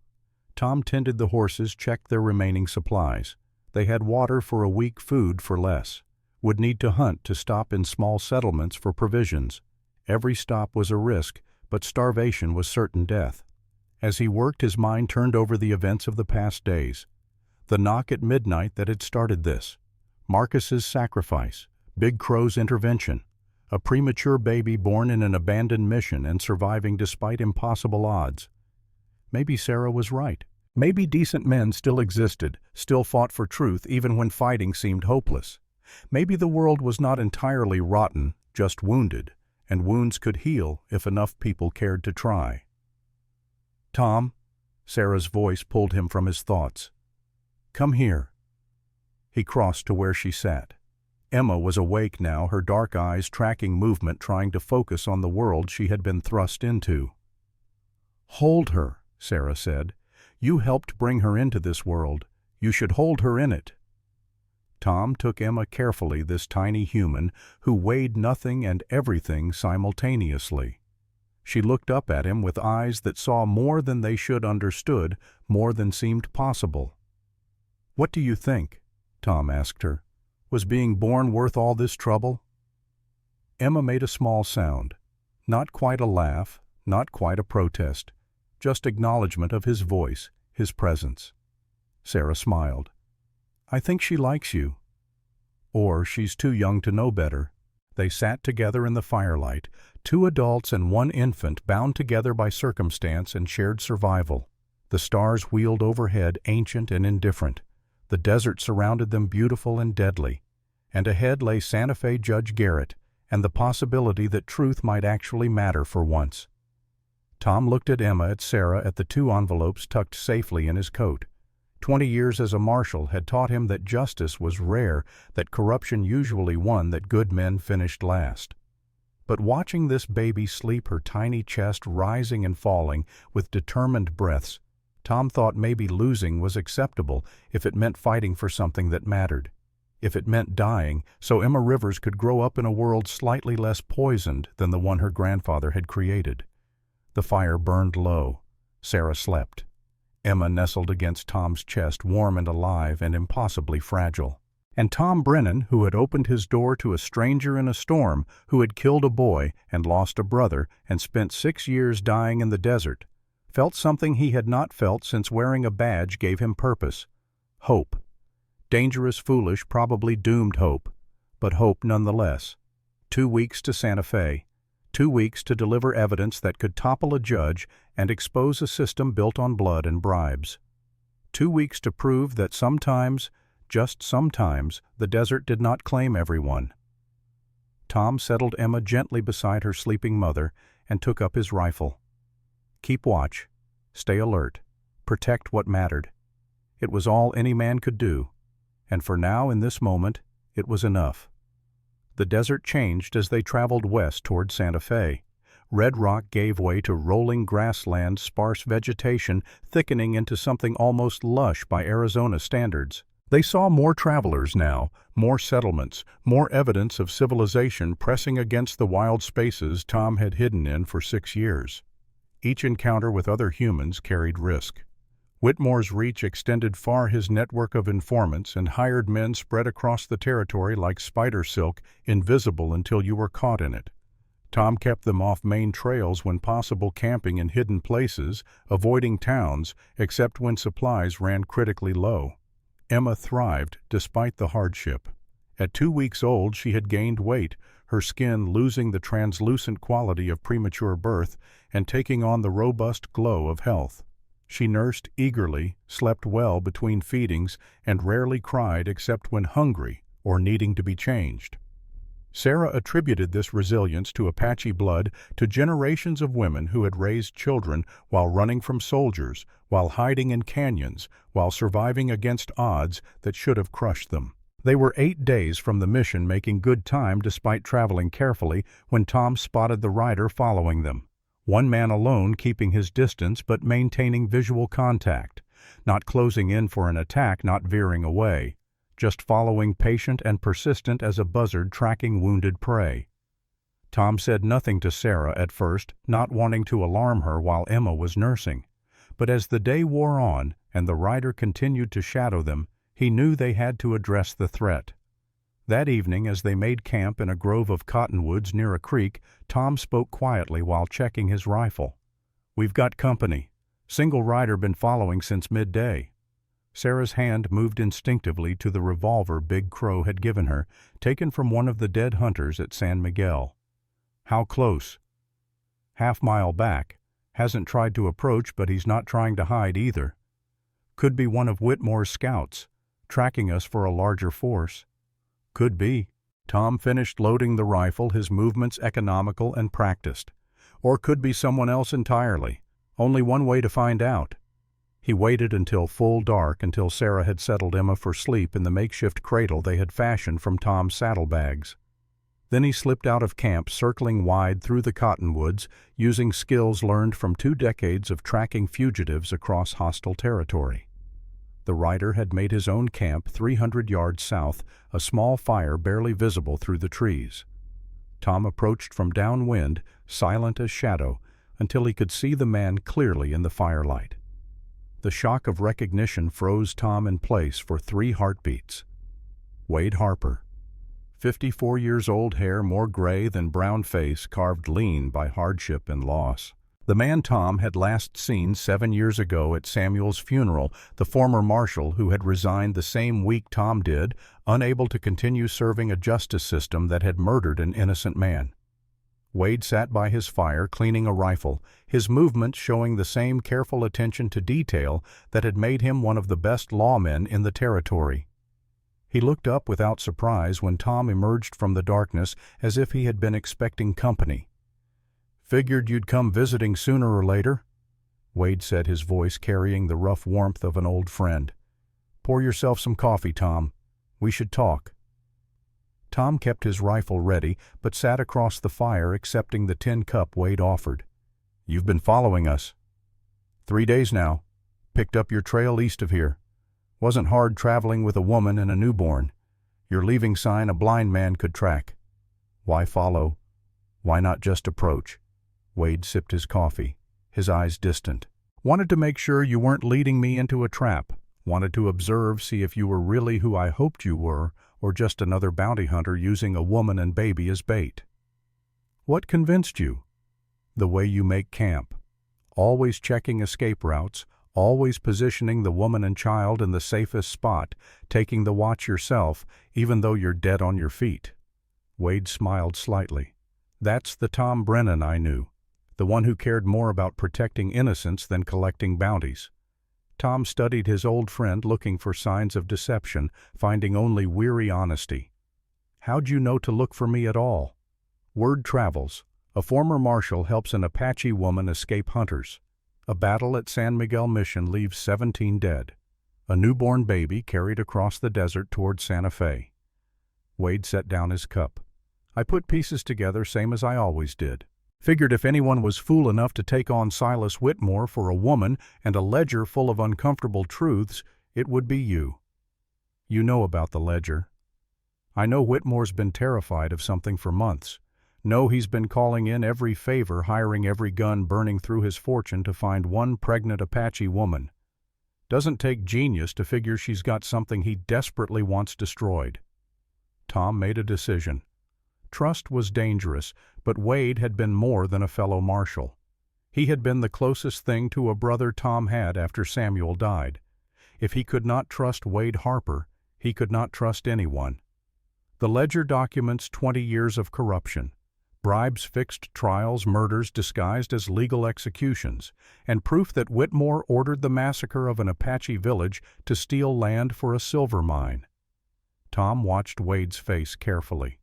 Tom tended the horses, checked their remaining supplies. They had water for a week, food for less. Would need to hunt to stop in small settlements for provisions. Every stop was a risk, but starvation was certain death. As he worked, his mind turned over the events of the past days. The knock at midnight that had started this. Marcus's sacrifice. Big Crow's intervention. A premature baby born in an abandoned mission and surviving despite impossible odds. Maybe Sarah was right. Maybe decent men still existed, still fought for truth even when fighting seemed hopeless. Maybe the world was not entirely rotten, just wounded, and wounds could heal if enough people cared to try. "Tom," Sarah's voice pulled him from his thoughts. "Come here." He crossed to where she sat. Emma was awake now, her dark eyes tracking movement, trying to focus on the world she had been thrust into. "Hold her," Sarah said. "You helped bring her into this world. You should hold her in it." Tom took Emma carefully, this tiny human who weighed nothing and everything simultaneously. She looked up at him with eyes that saw more than they should, understood more than seemed possible. "What do you think?" Tom asked her. "Was being born worth all this trouble?" Emma made a small sound. Not quite a laugh, not quite a protest, just acknowledgement of his voice, his presence. Sarah smiled. "I think she likes you. Or she's too young to know better." They sat together in the firelight, 2 adults and 1 infant bound together by circumstance and shared survival. The stars wheeled overhead, ancient and indifferent. The desert surrounded them, beautiful and deadly. And ahead lay Santa Fe Judge Garrett, and the possibility that truth might actually matter for once. Tom looked at Emma, at Sarah, at the 2 envelopes tucked safely in his coat. 20 years as a marshal had taught him that justice was rare, that corruption usually won, that good men finished last. But watching this baby sleep, her tiny chest rising and falling with determined breaths, Tom thought maybe losing was acceptable if it meant fighting for something that mattered. If it meant dying, so Emma Rivers could grow up in a world slightly less poisoned than the one her grandfather had created. The fire burned low. Sarah slept. Emma nestled against Tom's chest, warm and alive and impossibly fragile. And Tom Brennan, who had opened his door to a stranger in a storm, who had killed a boy and lost a brother and spent 6 years dying in the desert, felt something he had not felt since wearing a badge gave him purpose. Hope. Dangerous, foolish, probably doomed hope, but hope nonetheless. 2 weeks to Santa Fe. 2 weeks to deliver evidence that could topple a judge and expose a system built on blood and bribes. 2 weeks to prove that sometimes, just sometimes, the desert did not claim everyone. Tom settled Emma gently beside her sleeping mother and took up his rifle. Keep watch. Stay alert. Protect what mattered. It was all any man could do, and for now, in this moment, it was enough. The desert changed as they traveled west toward Santa Fe. Red rock gave way to rolling grassland, sparse vegetation thickening into something almost lush by Arizona standards. They saw more travelers now, more settlements, more evidence of civilization pressing against the wild spaces Tom had hidden in for 6 years. Each encounter with other humans carried risk. Whitmore's reach extended far, his network of informants and hired men spread across the territory like spider silk, invisible until you were caught in it. Tom kept them off main trails when possible, camping in hidden places, avoiding towns, except when supplies ran critically low. Emma thrived despite the hardship. At 2 weeks old, she had gained weight, her skin losing the translucent quality of premature birth and taking on the robust glow of health. She nursed eagerly, slept well between feedings, and rarely cried except when hungry or needing to be changed. Sarah attributed this resilience to Apache blood, to generations of women who had raised children while running from soldiers, while hiding in canyons, while surviving against odds that should have crushed them. They were 8 days from the mission, making good time despite traveling carefully, when Tom spotted the rider following them. One man alone, keeping his distance but maintaining visual contact, not closing in for an attack, not veering away, just following, patient and persistent as a buzzard tracking wounded prey. Tom said nothing to Sarah at first, not wanting to alarm her while Emma was nursing. But as the day wore on and the rider continued to shadow them, he knew they had to address the threat. That evening, as they made camp in a grove of cottonwoods near a creek, Tom spoke quietly while checking his rifle. "We've got company. Single rider been following since midday." Sarah's hand moved instinctively to the revolver Big Crow had given her, taken from one of the dead hunters at San Miguel. "How close?" "Half-mile back. Hasn't tried to approach, but he's not trying to hide either. Could be one of Whitmore's scouts, tracking us for a larger force." "Could be." Tom finished loading the rifle, his movements economical and practiced. "Or could be someone else entirely. Only one way to find out." He waited until full dark, until Sarah had settled Emma for sleep in the makeshift cradle they had fashioned from Tom's saddlebags. Then he slipped out of camp, circling wide through the cottonwoods, using skills learned from 2 decades of tracking fugitives across hostile territory. The rider had made his own camp 300 yards south, a small fire barely visible through the trees. Tom approached from downwind, silent as shadow, until he could see the man clearly in the firelight. The shock of recognition froze Tom in place for 3 heartbeats. Wade Harper. 54 years old, hair more gray than brown, face carved lean by hardship and loss. The man Tom had last seen 7 years ago at Samuel's funeral, the former marshal who had resigned the same week Tom did, unable to continue serving a justice system that had murdered an innocent man. Wade sat by his fire, cleaning a rifle, his movements showing the same careful attention to detail that had made him one of the best lawmen in the territory. He looked up without surprise when Tom emerged from the darkness, as if he had been expecting company. "Figured you'd come visiting sooner or later," Wade said, his voice carrying the rough warmth of an old friend. "Pour yourself some coffee, Tom. We should talk." Tom kept his rifle ready, but sat across the fire, accepting the tin cup Wade offered. "You've been following us." 3 days now. Picked up your trail east of here. Wasn't hard traveling with a woman and a newborn. Your leaving sign a blind man could track. Why follow? Why not just approach?" Wade sipped his coffee, his eyes distant. "Wanted to make sure you weren't leading me into a trap. Wanted to observe, see if you were really who I hoped you were, or just another bounty hunter using a woman and baby as bait." "What convinced you?" "The way you make camp. Always checking escape routes, always positioning the woman and child in the safest spot, taking the watch yourself, even though you're dead on your feet." Wade smiled slightly. "That's the Tom Brennan I knew, the one who cared more about protecting innocence than collecting bounties." Tom studied his old friend, looking for signs of deception, finding only weary honesty. "How'd you know to look for me at all?" "Word travels. A former marshal helps an Apache woman escape hunters. A battle at San Miguel Mission leaves 17 dead. A newborn baby carried across the desert toward Santa Fe." Wade set down his cup. "I put pieces together same as I always did. Figured if anyone was fool enough to take on Silas Whitmore for a woman and a ledger full of uncomfortable truths, it would be you." "You know about the ledger." "I know Whitmore's been terrified of something for months. Know he's been calling in every favor, hiring every gun, burning through his fortune to find one pregnant Apache woman. Doesn't take genius to figure she's got something he desperately wants destroyed." Tom made a decision. Trust was dangerous, but Wade had been more than a fellow marshal. He had been the closest thing to a brother Tom had after Samuel died. If he could not trust Wade Harper, he could not trust anyone. The ledger documents 20 years of corruption, bribes, fixed trials, murders disguised as legal executions, and proof that Whitmore ordered the massacre of an Apache village to steal land for a silver mine. Tom watched Wade's face carefully.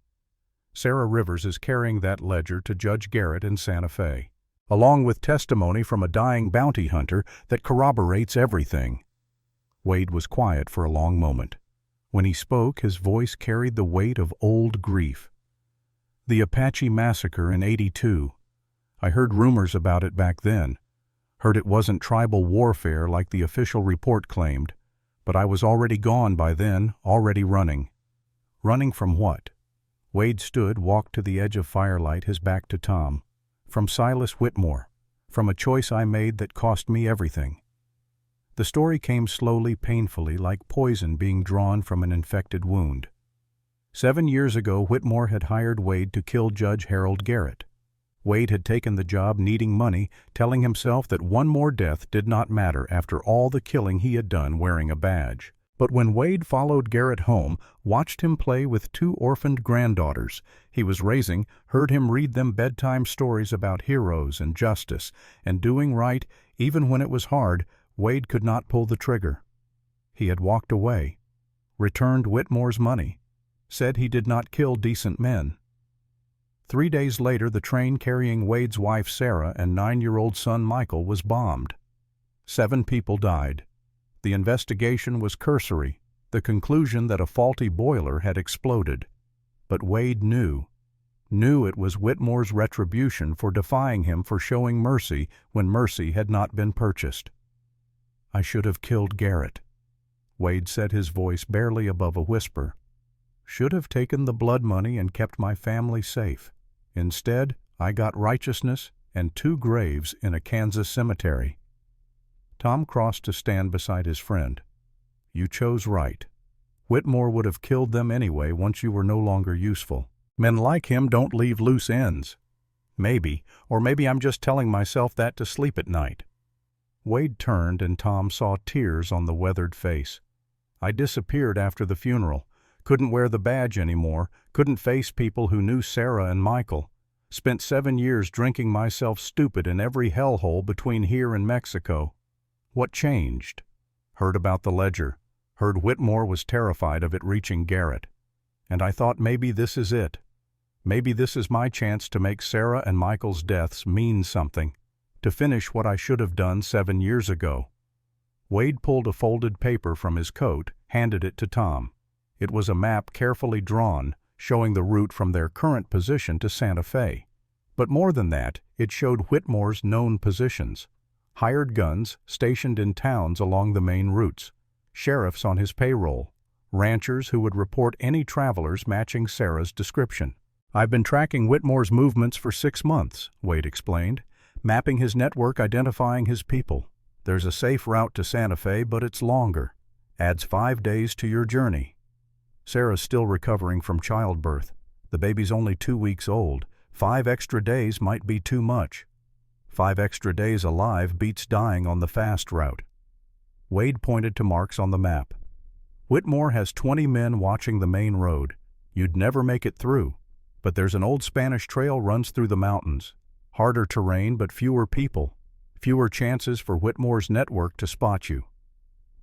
Sarah Rivers is carrying that ledger to Judge Garrett in Santa Fe, along with testimony from a dying bounty hunter that corroborates everything. Wade was quiet for a long moment. When he spoke, his voice carried the weight of old grief. The Apache massacre in '82. I heard rumors about it back then. Heard it wasn't tribal warfare like the official report claimed. But I was already gone by then, already running. Running from what? Wade stood, walked to the edge of firelight, his back to Tom. From Silas Whitmore. From a choice I made that cost me everything. The story came slowly, painfully, like poison being drawn from an infected wound. 7 years ago, Whitmore had hired Wade to kill Judge Harold Garrett. Wade had taken the job needing money, telling himself that one more death did not matter after all the killing he had done wearing a badge. But when Wade followed Garrett home, watched him play with 2 orphaned granddaughters he was raising, heard him read them bedtime stories about heroes and justice and doing right even when it was hard, Wade could not pull the trigger. He had walked away, returned Whitmore's money, said he did not kill decent men. 3 days later, the train carrying Wade's wife Sarah and 9-year-old son Michael was bombed. 7 people died. The investigation was cursory, the conclusion that a faulty boiler had exploded. But Wade knew it was Whitmore's retribution for defying him for showing mercy when mercy had not been purchased. I should have killed Garrett. Wade said, his voice barely above a whisper. Should have taken the blood money and kept my family safe. Instead, I got righteousness and 2 graves in a Kansas cemetery. Tom crossed to stand beside his friend. You chose right. Whitmore would have killed them anyway once you were no longer useful. Men like him don't leave loose ends. Maybe, or maybe I'm just telling myself that to sleep at night. Wade turned and Tom saw tears on the weathered face. I disappeared after the funeral. Couldn't wear the badge anymore, couldn't face people who knew Sarah and Michael. Spent 7 years drinking myself stupid in every hellhole between here and Mexico. What changed? Heard about the ledger. Heard Whitmore was terrified of it reaching Garrett. And I thought maybe this is it. Maybe this is my chance to make Sarah and Michael's deaths mean something. To finish what I should have done 7 years ago. Wade pulled a folded paper from his coat, handed it to Tom. It was a map carefully drawn, showing the route from their current position to Santa Fe. But more than that, it showed Whitmore's known positions. Hired guns stationed in towns along the main routes, sheriffs on his payroll, ranchers who would report any travelers matching Sarah's description. I've been tracking Whitmore's movements for 6 months, Wade explained, mapping his network, identifying his people. There's a safe route to Santa Fe, but it's longer. Adds 5 days to your journey. Sarah's still recovering from childbirth. The baby's only 2 weeks old. 5 extra days might be too much. 5 extra days alive beats dying on the fast route. Wade pointed to marks on the map. Whitmore has 20 men watching the main road. You'd never make it through. But there's an old Spanish trail runs through the mountains. Harder terrain, but fewer people. Fewer chances for Whitmore's network to spot you.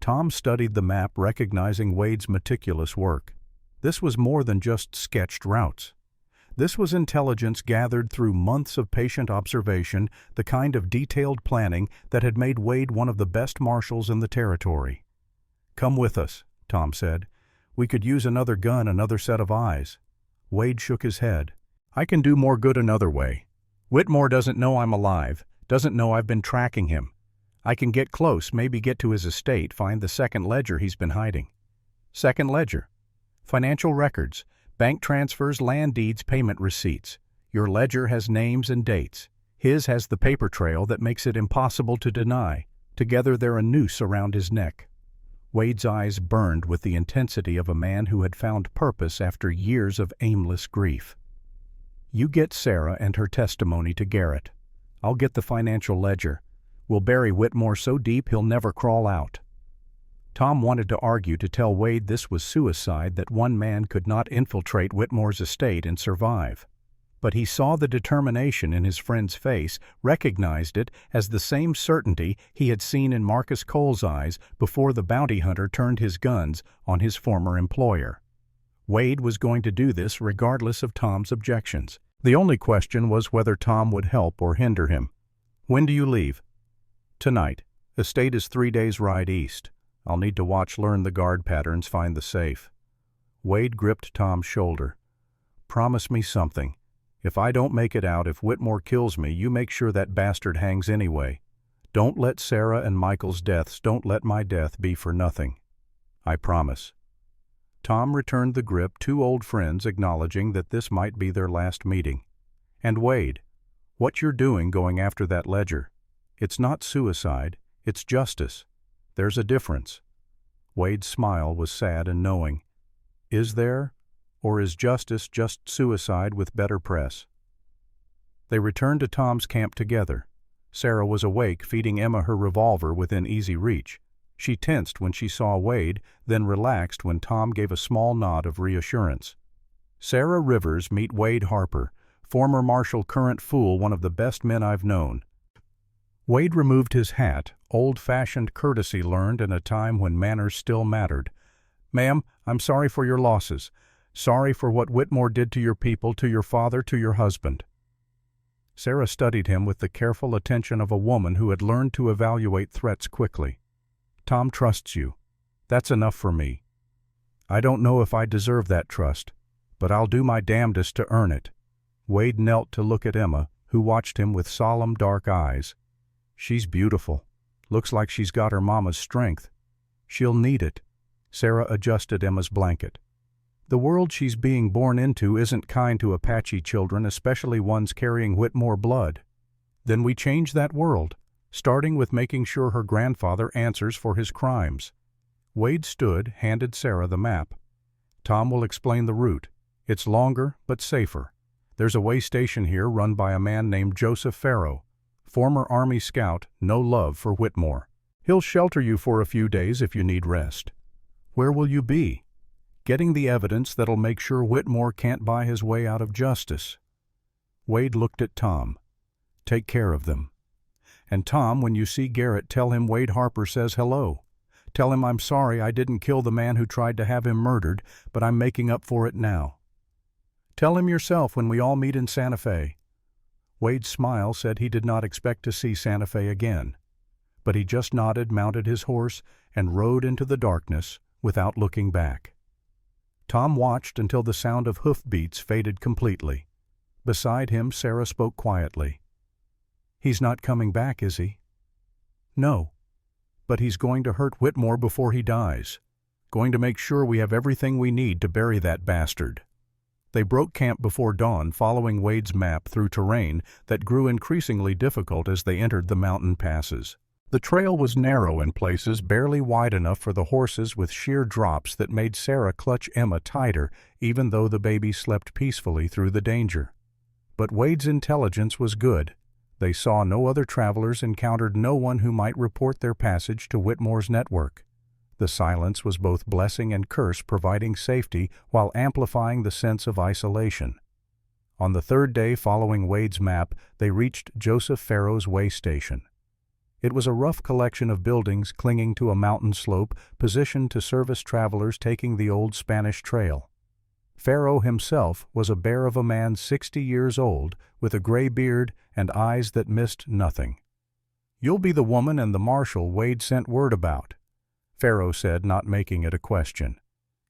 Tom studied the map, recognizing Wade's meticulous work. This was more than just sketched routes. This was intelligence gathered through months of patient observation, the kind of detailed planning that had made Wade one of the best marshals in the territory. Come with us, Tom said. We could use another gun, another set of eyes. Wade shook his head. I can do more good another way. Whitmore doesn't know I'm alive, doesn't know I've been tracking him. I can get close, maybe get to his estate, find the second ledger he's been hiding. Second ledger. Financial records. Bank transfers, land deeds, payment receipts. Your ledger has names and dates. His has the paper trail that makes it impossible to deny. Together they're a noose around his neck. Wade's eyes burned with the intensity of a man who had found purpose after years of aimless grief. You get Sarah and her testimony to Garrett. I'll get the financial ledger. We'll bury Whitmore so deep he'll never crawl out. Tom wanted to argue to tell Wade this was suicide, that one man could not infiltrate Whitmore's estate and survive. But he saw the determination in his friend's face, recognized it as the same certainty he had seen in Marcus Cole's eyes before the bounty hunter turned his guns on his former employer. Wade was going to do this regardless of Tom's objections. The only question was whether Tom would help or hinder him. "When do you leave?" "Tonight. Estate is 3 days' ride east. I'll need to learn the guard patterns, find the safe." Wade gripped Tom's shoulder. "Promise me something. If I don't make it out, if Whitmore kills me, you make sure that bastard hangs anyway. Don't let Sarah and Michael's deaths, don't let my death be for nothing." "I promise." Tom returned the grip, two old friends acknowledging that this might be their last meeting. "And Wade, what you're doing going after that ledger, it's not suicide, it's justice. There's a difference." Wade's smile was sad and knowing. "Is there? Or is justice just suicide with better press?" They returned to Tom's camp together. Sarah was awake, feeding Emma her revolver within easy reach. She tensed when she saw Wade, then relaxed when Tom gave a small nod of reassurance. Sarah Rivers meet Wade Harper, former Marshal, current fool, one of the best men I've known. Wade removed his hat, old-fashioned courtesy learned in a time when manners still mattered. "Ma'am, I'm sorry for your losses. Sorry for what Whitmore did to your people, to your father, to your husband." Sarah studied him with the careful attention of a woman who had learned to evaluate threats quickly. "Tom trusts you. That's enough for me. I don't know if I deserve that trust, but I'll do my damnedest to earn it." Wade knelt to look at Emma, who watched him with solemn dark eyes. "She's beautiful. Looks like she's got her mama's strength. She'll need it." Sarah adjusted Emma's blanket. "The world she's being born into isn't kind to Apache children, especially ones carrying Whitmore blood. Then we change that world, starting with making sure her grandfather answers for his crimes." Wade stood, handed Sarah the map. "Tom will explain the route. It's longer, but safer. There's a way station here run by a man named Joseph Farrow, former Army scout, no love for Whitmore. He'll shelter you for a few days if you need rest." "Where will you be?" "Getting the evidence that'll make sure Whitmore can't buy his way out of justice." Wade looked at Tom. "Take care of them. And Tom, when you see Garrett, tell him Wade Harper says hello. Tell him I'm sorry I didn't kill the man who tried to have him murdered, but I'm making up for it now. Tell him yourself when we all meet in Santa Fe." Wade's smile said he did not expect to see Santa Fe again, but he just nodded, mounted his horse, and rode into the darkness without looking back. Tom watched until the sound of hoofbeats faded completely. Beside him, Sarah spoke quietly. "He's not coming back, is he?" "No, but he's going to hurt Whitmore before he dies. Going to make sure we have everything we need to bury that bastard." They broke camp before dawn, following Wade's map through terrain that grew increasingly difficult as they entered the mountain passes. The trail was narrow in places, barely wide enough for the horses, with sheer drops that made Sarah clutch Emma tighter, even though the baby slept peacefully through the danger. But Wade's intelligence was good. They saw no other travelers, encountered no one who might report their passage to Whitmore's network. The silence was both blessing and curse, providing safety while amplifying the sense of isolation. On the third day following Wade's map, they reached Joseph Farrow's way station. It was a rough collection of buildings clinging to a mountain slope, positioned to service travelers taking the old Spanish Trail. Farrow himself was a bear of a man 60 years old, with a gray beard and eyes that missed nothing. "You'll be the woman and the marshal Wade sent word about," Farrow said, not making it a question.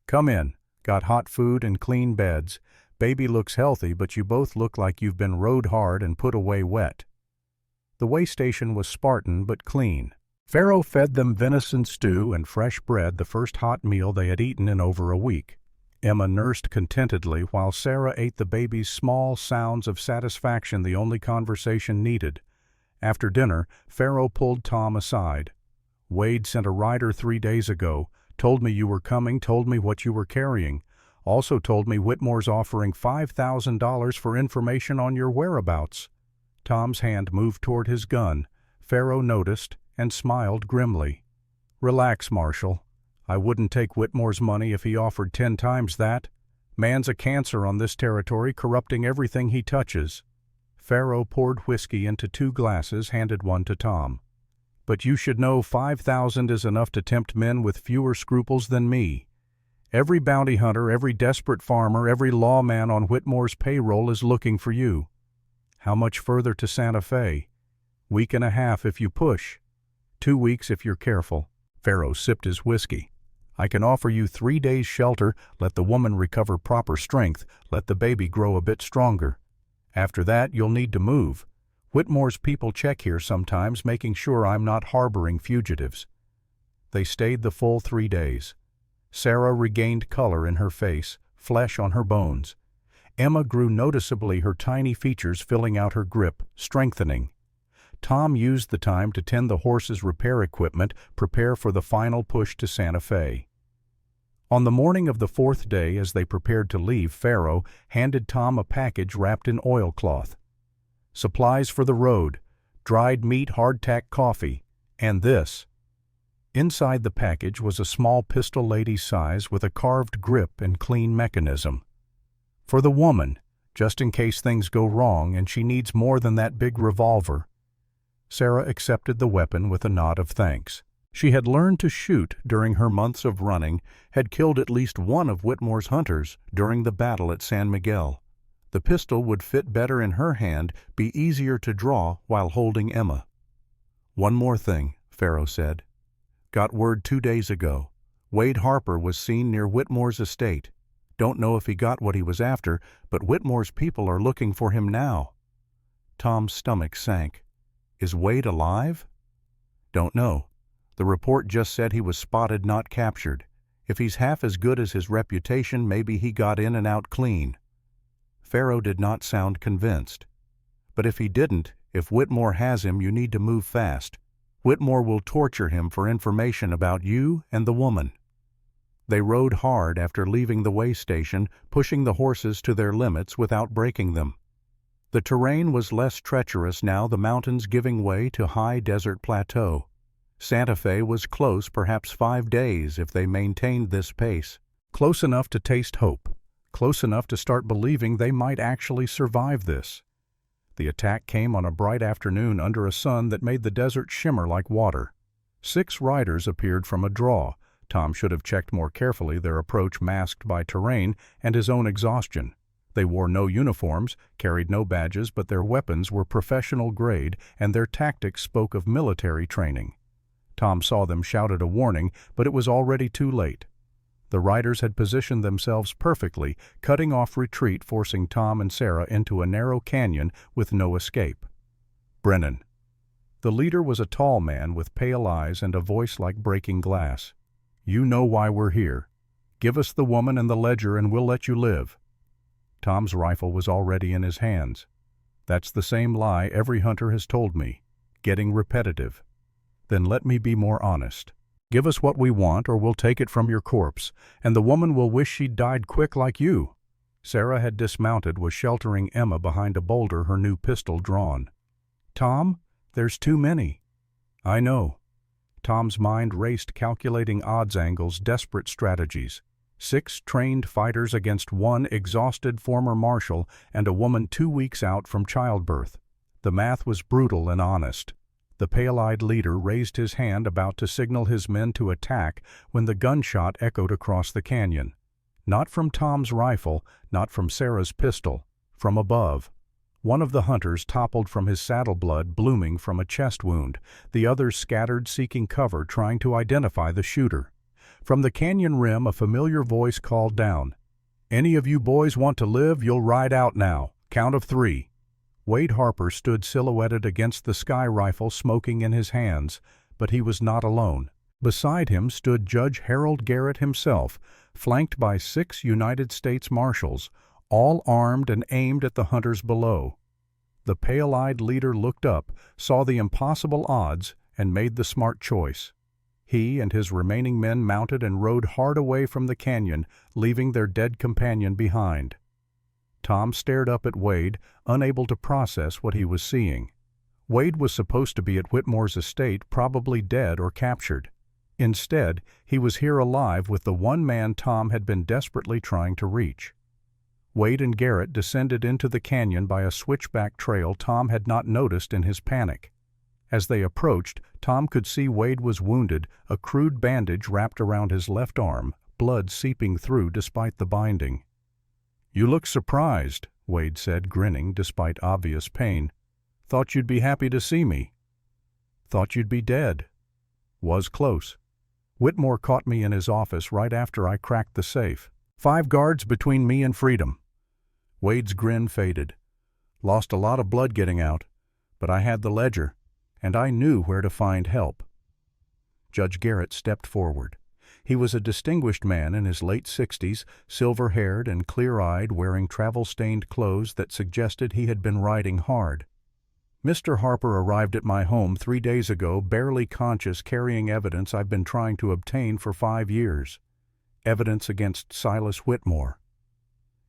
"Come in. Got hot food and clean beds. Baby looks healthy, but you both look like you've been rode hard and put away wet." The way station was Spartan but clean. Farrow fed them venison stew and fresh bread, the first hot meal they had eaten in over a week. Emma nursed contentedly while Sarah ate the baby's small sounds of satisfaction, the only conversation needed. After dinner, Farrow pulled Tom aside. "Wade sent a rider 3 days ago, told me you were coming, told me what you were carrying. Also told me Whitmore's offering $5,000 for information on your whereabouts." Tom's hand moved toward his gun. Farrow noticed and smiled grimly. "Relax, Marshal. I wouldn't take Whitmore's money if he offered 10 times that. Man's a cancer on this territory, corrupting everything he touches. Pharaoh poured whiskey into 2 glasses, handed one to Tom. But you should know 5,000 is enough to tempt men with fewer scruples than me. Every bounty hunter, every desperate farmer, every lawman on Whitmore's payroll is looking for you. How much further to Santa Fe? Week and a half if you push. 2 weeks if you're careful. Pharaoh sipped his whiskey. I can offer you 3 days' shelter, let the woman recover proper strength, let the baby grow a bit stronger. After that, you'll need to move. Whitmore's people check here sometimes, making sure I'm not harboring fugitives. They stayed the full 3 days. Sarah regained color in her face, flesh on her bones. Emma grew noticeably, her tiny features filling out her grip, strengthening. Tom used the time to tend the horses' repair equipment, prepare for the final push to Santa Fe. On the morning of the 4th day, as they prepared to leave, Pharaoh handed Tom a package wrapped in oilcloth. Supplies for the road, dried meat, hardtack coffee, and this. Inside the package was a small pistol lady size with a carved grip and clean mechanism. For the woman, just in case things go wrong and she needs more than that big revolver. Sarah accepted the weapon with a nod of thanks. She had learned to shoot during her months of running, had killed at least one of Whitmore's hunters during the battle at San Miguel. The pistol would fit better in her hand, be easier to draw while holding Emma. One more thing, Pharaoh said. Got word 2 days ago. Wade Harper was seen near Whitmore's estate. Don't know if he got what he was after, but Whitmore's people are looking for him now. Tom's stomach sank. Is Wade alive? Don't know. The report just said he was spotted, not captured. If he's half as good as his reputation, maybe he got in and out clean. Pharaoh did not sound convinced. But if he didn't, if Whitmore has him, you need to move fast. Whitmore will torture him for information about you and the woman. They rode hard after leaving the way station, pushing the horses to their limits without breaking them. The terrain was less treacherous now, the mountains giving way to high desert plateau. Santa Fe was close, perhaps 5 days if they maintained this pace. Close enough to taste hope. Close enough to start believing they might actually survive this. The attack came on a bright afternoon under a sun that made the desert shimmer like water. 6 riders appeared from a draw. Tom should have checked more carefully, their approach masked by terrain and his own exhaustion. They wore no uniforms, carried no badges, but their weapons were professional grade and their tactics spoke of military training. Tom saw them, shouted a warning, but it was already too late. The riders had positioned themselves perfectly, cutting off retreat, forcing Tom and Sarah into a narrow canyon with no escape. Brennan. The leader was a tall man with pale eyes and a voice like breaking glass. You know why we're here. Give us the woman and the ledger and we'll let you live. Tom's rifle was already in his hands. That's the same lie every hunter has told me. Getting repetitive. Then let me be more honest. Give us what we want or we'll take it from your corpse, and the woman will wish she'd died quick like you. Sarah had dismounted, was sheltering Emma behind a boulder, her new pistol drawn. Tom, there's too many. I know. Tom's mind raced, calculating odds angles, desperate strategies. 6 trained fighters against 1 exhausted former marshal and a woman 2 weeks out from childbirth. The math was brutal and honest. The pale-eyed leader raised his hand, about to signal his men to attack, when the gunshot echoed across the canyon. Not from Tom's rifle, not from Sarah's pistol, from above. One of the hunters toppled from his saddle, blood blooming from a chest wound. The others scattered, seeking cover, trying to identify the shooter. From the canyon rim, a familiar voice called down. Any of you boys want to live, you'll ride out now. Count of 3. Wade Harper stood silhouetted against the sky, rifle smoking in his hands, but he was not alone. Beside him stood Judge Harold Garrett himself, flanked by 6 United States Marshals, all armed and aimed at the hunters below. The pale-eyed leader looked up, saw the impossible odds, and made the smart choice. He and his remaining men mounted and rode hard away from the canyon, leaving their dead companion behind. Tom stared up at Wade, unable to process what he was seeing. Wade was supposed to be at Whitmore's estate, probably dead or captured. Instead, he was here alive with the one man Tom had been desperately trying to reach. Wade and Garrett descended into the canyon by a switchback trail Tom had not noticed in his panic. As they approached, Tom could see Wade was wounded, a crude bandage wrapped around his left arm, blood seeping through despite the binding. "You look surprised," Wade said, grinning despite obvious pain. "Thought you'd be happy to see me." "Thought you'd be dead." "Was close. Whitmore caught me in his office right after I cracked the safe. 5 guards between me and freedom." Wade's grin faded. "Lost a lot of blood getting out, but I had the ledger, and I knew where to find help." Judge Garrett stepped forward. He was a distinguished man in his late 60s, silver-haired and clear-eyed, wearing travel-stained clothes that suggested he had been riding hard. "Mr. Harper arrived at my home 3 days ago, barely conscious, carrying evidence I've been trying to obtain for 5 years. Evidence against Silas Whitmore."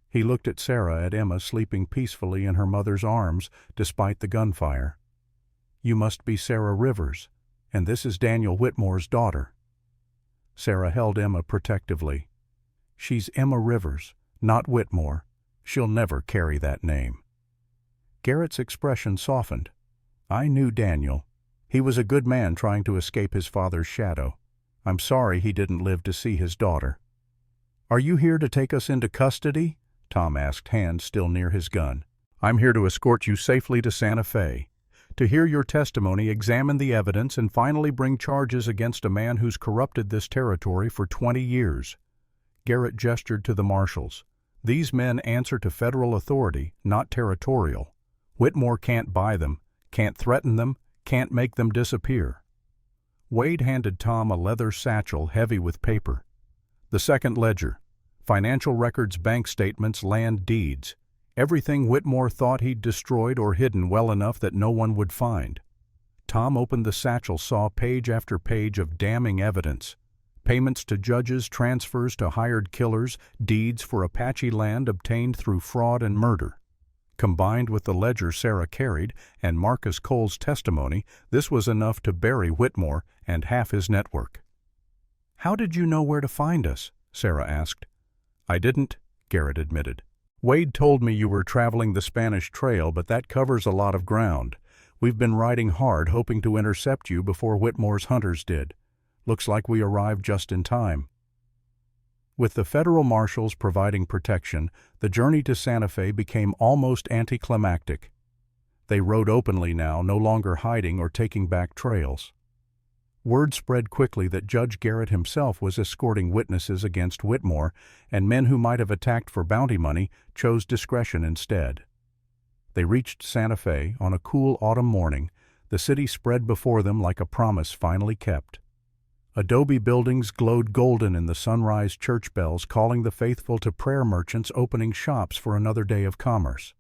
He looked at Sarah, at Emma sleeping peacefully in her mother's arms despite the gunfire. "You must be Sarah Rivers, and this is Daniel Whitmore's daughter." Sarah held Emma protectively. "She's Emma Rivers, not Whitmore. She'll never carry that name." Garrett's expression softened. "I knew Daniel. He was a good man trying to escape his father's shadow. I'm sorry he didn't live to see his daughter." "Are you here to take us into custody?" Tom asked, hand still near his gun. "I'm here to escort you safely to Santa Fe, to hear your testimony, examine the evidence, and finally bring charges against a man who's corrupted this territory for 20 years. Garrett gestured to the marshals. "These men answer to federal authority, not territorial. Whitmore can't buy them, can't threaten them, can't make them disappear." Wade handed Tom a leather satchel heavy with paper. "The second ledger. Financial records, bank statements, land deeds. Everything Whitmore thought he'd destroyed or hidden well enough that no one would find." Tom opened the satchel, saw page after page of damning evidence. Payments to judges, transfers to hired killers, deeds for Apache land obtained through fraud and murder. Combined with the ledger Sarah carried and Marcus Cole's testimony, this was enough to bury Whitmore and half his network. "How did you know where to find us?" Sarah asked. "I didn't," Garrett admitted. "Wade told me you were traveling the Spanish Trail, but that covers a lot of ground. We've been riding hard, hoping to intercept you before Whitmore's hunters did. Looks like we arrived just in time." With the federal marshals providing protection, the journey to Santa Fe became almost anticlimactic. They rode openly now, no longer hiding or taking back trails. Word spread quickly that Judge Garrett himself was escorting witnesses against Whitmore, and men who might have attacked for bounty money chose discretion instead. They reached Santa Fe on a cool autumn morning, the city spread before them like a promise finally kept. Adobe buildings glowed golden in the sunrise, church bells calling the faithful to prayer, merchants opening shops for another day of commerce.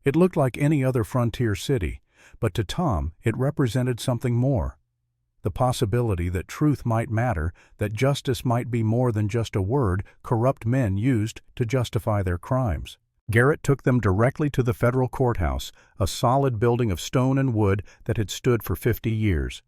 It looked like any other frontier city, but to Tom it represented something more. The possibility that truth might matter, that justice might be more than just a word corrupt men used to justify their crimes. Garrett took them directly to the federal courthouse, a solid building of stone and wood that had stood for 50 years.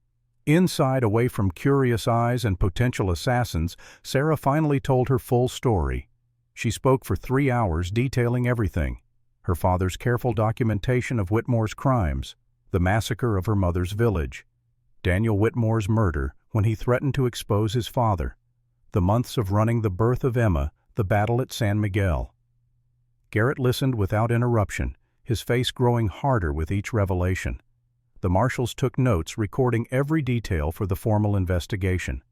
Inside, away from curious eyes and potential assassins, Sarah finally told her full story. She spoke for 3 hours, detailing everything: her father's careful documentation of Whitmore's crimes, the massacre of her mother's village, Daniel Whitmore's murder when he threatened to expose his father, the months of running the birth of Emma, the battle at San Miguel. Garrett listened without interruption, his face growing harder with each revelation. The marshals took notes, recording every detail for the formal investigation.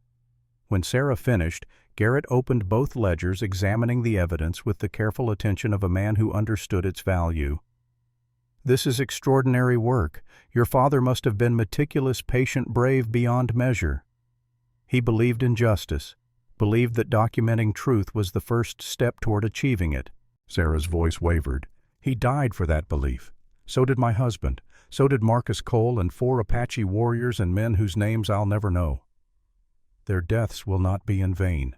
When Sarah finished, Garrett opened both ledgers, examining the evidence with the careful attention of a man who understood its value. "This is extraordinary work. Your father must have been meticulous, patient, brave beyond measure. He believed in justice, believed that documenting truth was the first step toward achieving it." Sarah's voice wavered. "He died for that belief. So did my husband. So did Marcus Cole and 4 Apache warriors and men whose names I'll never know. Their deaths will not be in vain."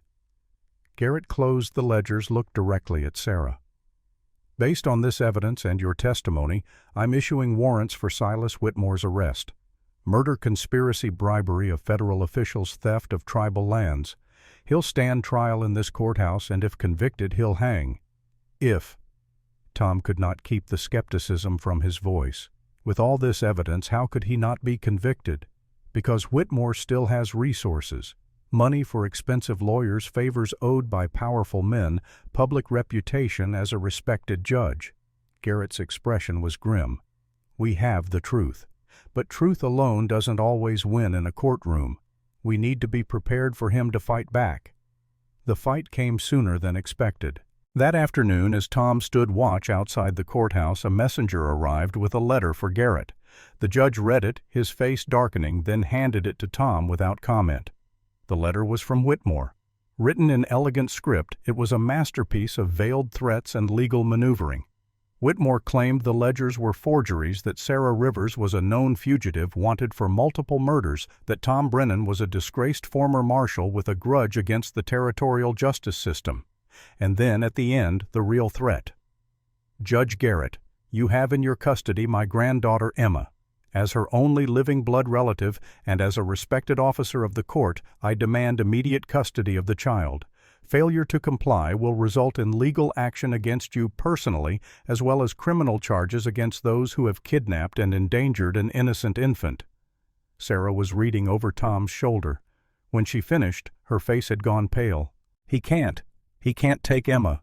Garrett closed the ledgers, looked directly at Sarah. "Based on this evidence and your testimony, I'm issuing warrants for Silas Whitmore's arrest. Murder, conspiracy, bribery of federal officials, theft of tribal lands. He'll stand trial in this courthouse, and if convicted, he'll hang. If. Tom could not keep the skepticism from his voice. With all this evidence, how could he not be convicted? Because Whitmore still has resources. Money for expensive lawyers, favors owed by powerful men, public reputation as a respected judge. Garrett's expression was grim. We have the truth. But truth alone doesn't always win in a courtroom. We need to be prepared for him to fight back. The fight came sooner than expected. That afternoon, as Tom stood watch outside the courthouse, a messenger arrived with a letter for Garrett. The judge read it, his face darkening, then handed it to Tom without comment. The letter was from Whitmore. Written in elegant script, it was a masterpiece of veiled threats and legal maneuvering. Whitmore claimed the ledgers were forgeries, that Sarah Rivers was a known fugitive wanted for multiple murders, that Tom Brennan was a disgraced former marshal with a grudge against the territorial justice system. And then, at the end, the real threat. Judge Garrett, you have in your custody my granddaughter Emma. As her only living blood relative and as a respected officer of the court, I demand immediate custody of the child. Failure to comply will result in legal action against you personally, as well as criminal charges against those who have kidnapped and endangered an innocent infant. Sarah was reading over Tom's shoulder. When she finished, her face had gone pale. He can't take Emma.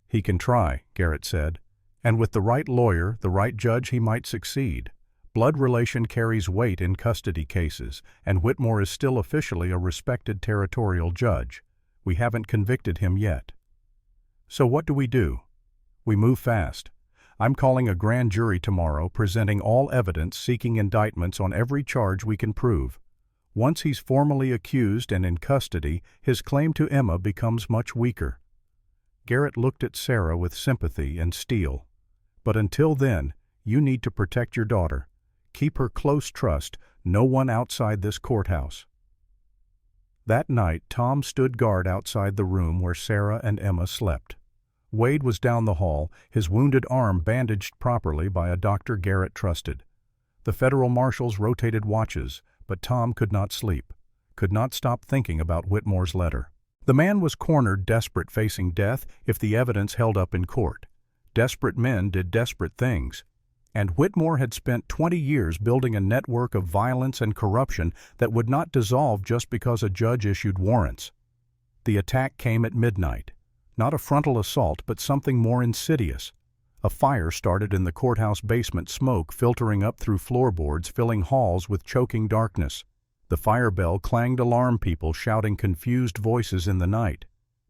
He can try, Garrett said. And with the right lawyer, the right judge, he might succeed. Blood relation carries weight in custody cases, and Whitmore is still officially a respected territorial judge. We haven't convicted him yet. So what do? We move fast. I'm calling a grand jury tomorrow, presenting all evidence, seeking indictments on every charge we can prove. Once he's formally accused and in custody, his claim to Emma becomes much weaker. Garrett looked at Sarah with sympathy and steel. But until then, you need to protect your daughter. Keep her close trust, no one outside this courthouse. That night, Tom stood guard outside the room where Sarah and Emma slept. Wade was down the hall, his wounded arm bandaged properly by a doctor Garrett trusted. The federal marshals rotated watches, but Tom could not sleep, could not stop thinking about Whitmore's letter. The man was cornered, desperate, facing death if the evidence held up in court. Desperate men did desperate things. And Whitmore had spent 20 years building a network of violence and corruption that would not dissolve just because a judge issued warrants. The attack came at midnight. Not a frontal assault, but something more insidious. A fire started in the courthouse basement, smoke filtering up through floorboards, filling halls with choking darkness. The fire bell clanged, alarm people shouting confused voices in the night.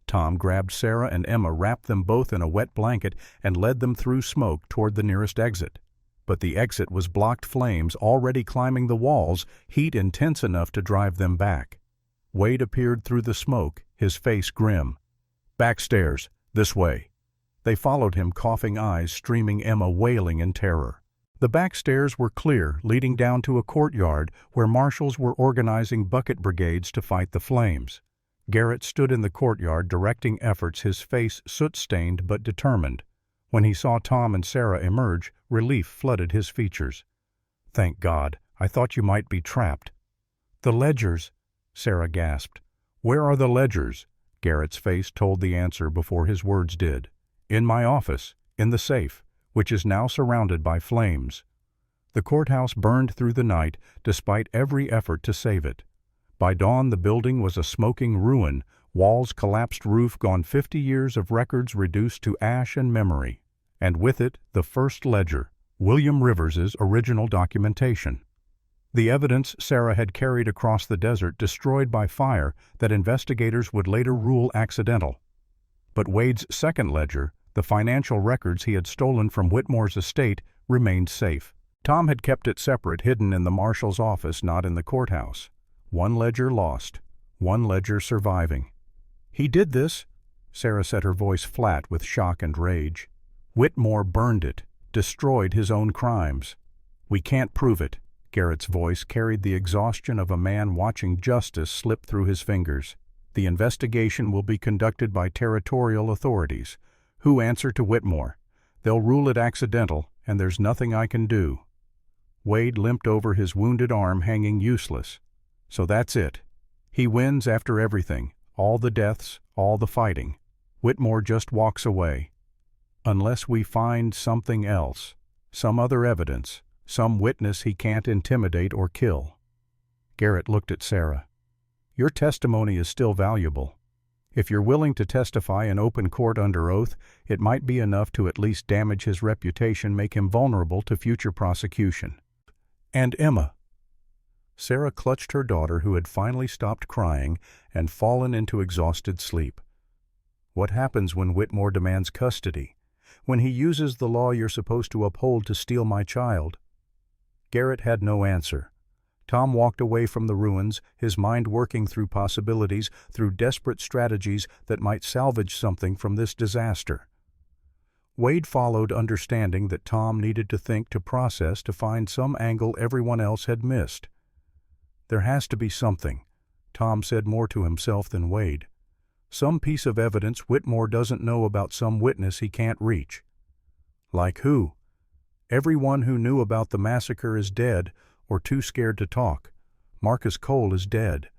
Tom grabbed Sarah and Emma, wrapped them both in a wet blanket, and led them through smoke toward the nearest exit. But the exit was blocked, flames already climbing the walls, heat intense enough to drive them back. Wade appeared through the smoke, his face grim. Backstairs, this way. They followed him, coughing eyes streaming, Emma wailing in terror. The back stairs were clear, leading down to a courtyard where marshals were organizing bucket brigades to fight the flames. Garrett stood in the courtyard directing efforts, his face soot-stained but determined. When he saw Tom and Sarah emerge, relief flooded his features. Thank God, I thought you might be trapped. The ledgers, Sarah gasped. Where are the ledgers? Garrett's face told the answer before his words did. In my office, in the safe, which is now surrounded by flames. The courthouse burned through the night, despite every effort to save it. By dawn, the building was a smoking ruin, walls collapsed, roof gone, 50 years of records reduced to ash and memory. And with it, the first ledger, William Rivers's original documentation. The evidence Sarah had carried across the desert, destroyed by fire, that investigators would later rule accidental. But Wade's second ledger, the financial records he had stolen from Whitmore's estate, remained safe. Tom had kept it separate, hidden in the marshal's office, not in the courthouse. One ledger lost, one ledger surviving. He did this, Sarah said, her voice flat with shock and rage. Whitmore burned it, destroyed his own crimes. We can't prove it. Garrett's voice carried the exhaustion of a man watching justice slip through his fingers. The investigation will be conducted by territorial authorities, who answer to Whitmore. They'll rule it accidental, and there's nothing I can do. Wade limped over his wounded arm hanging useless. So that's it. He wins after everything, all the deaths, all the fighting. Whitmore just walks away. Unless we find something else, some other evidence, some witness he can't intimidate or kill. Garrett looked at Sarah. Your testimony is still valuable. If you're willing to testify in open court under oath, it might be enough to at least damage his reputation, make him vulnerable to future prosecution. And Emma. Sarah clutched her daughter, who had finally stopped crying and fallen into exhausted sleep. What happens when Whitmore demands custody? When he uses the law you're supposed to uphold to steal my child? Garrett had no answer. Tom walked away from the ruins, his mind working through possibilities, through desperate strategies that might salvage something from this disaster. Wade followed, understanding that Tom needed to think, to process, to find some angle everyone else had missed. There has to be something, Tom said more to himself than Wade. Some piece of evidence Whitmore doesn't know about, some witness he can't reach. Like who? Everyone who knew about the massacre is dead or too scared to talk. Marcus Cole is dead.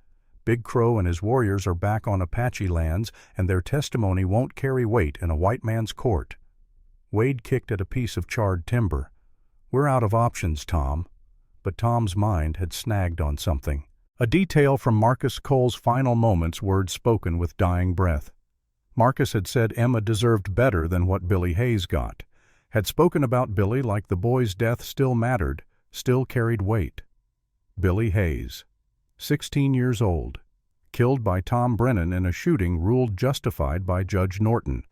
Big Crow and his warriors are back on Apache lands, and their testimony won't carry weight in a white man's court. Wade kicked at a piece of charred timber. We're out of options, Tom. But Tom's mind had snagged on something. A detail from Marcus Cole's final moments, words spoken with dying breath. Marcus had said Emma deserved better than what Billy Hayes got. Had spoken about Billy like the boy's death still mattered, still carried weight. Billy Hayes, 16 years old, killed by Tom Brennan in a shooting ruled justified by Judge Norton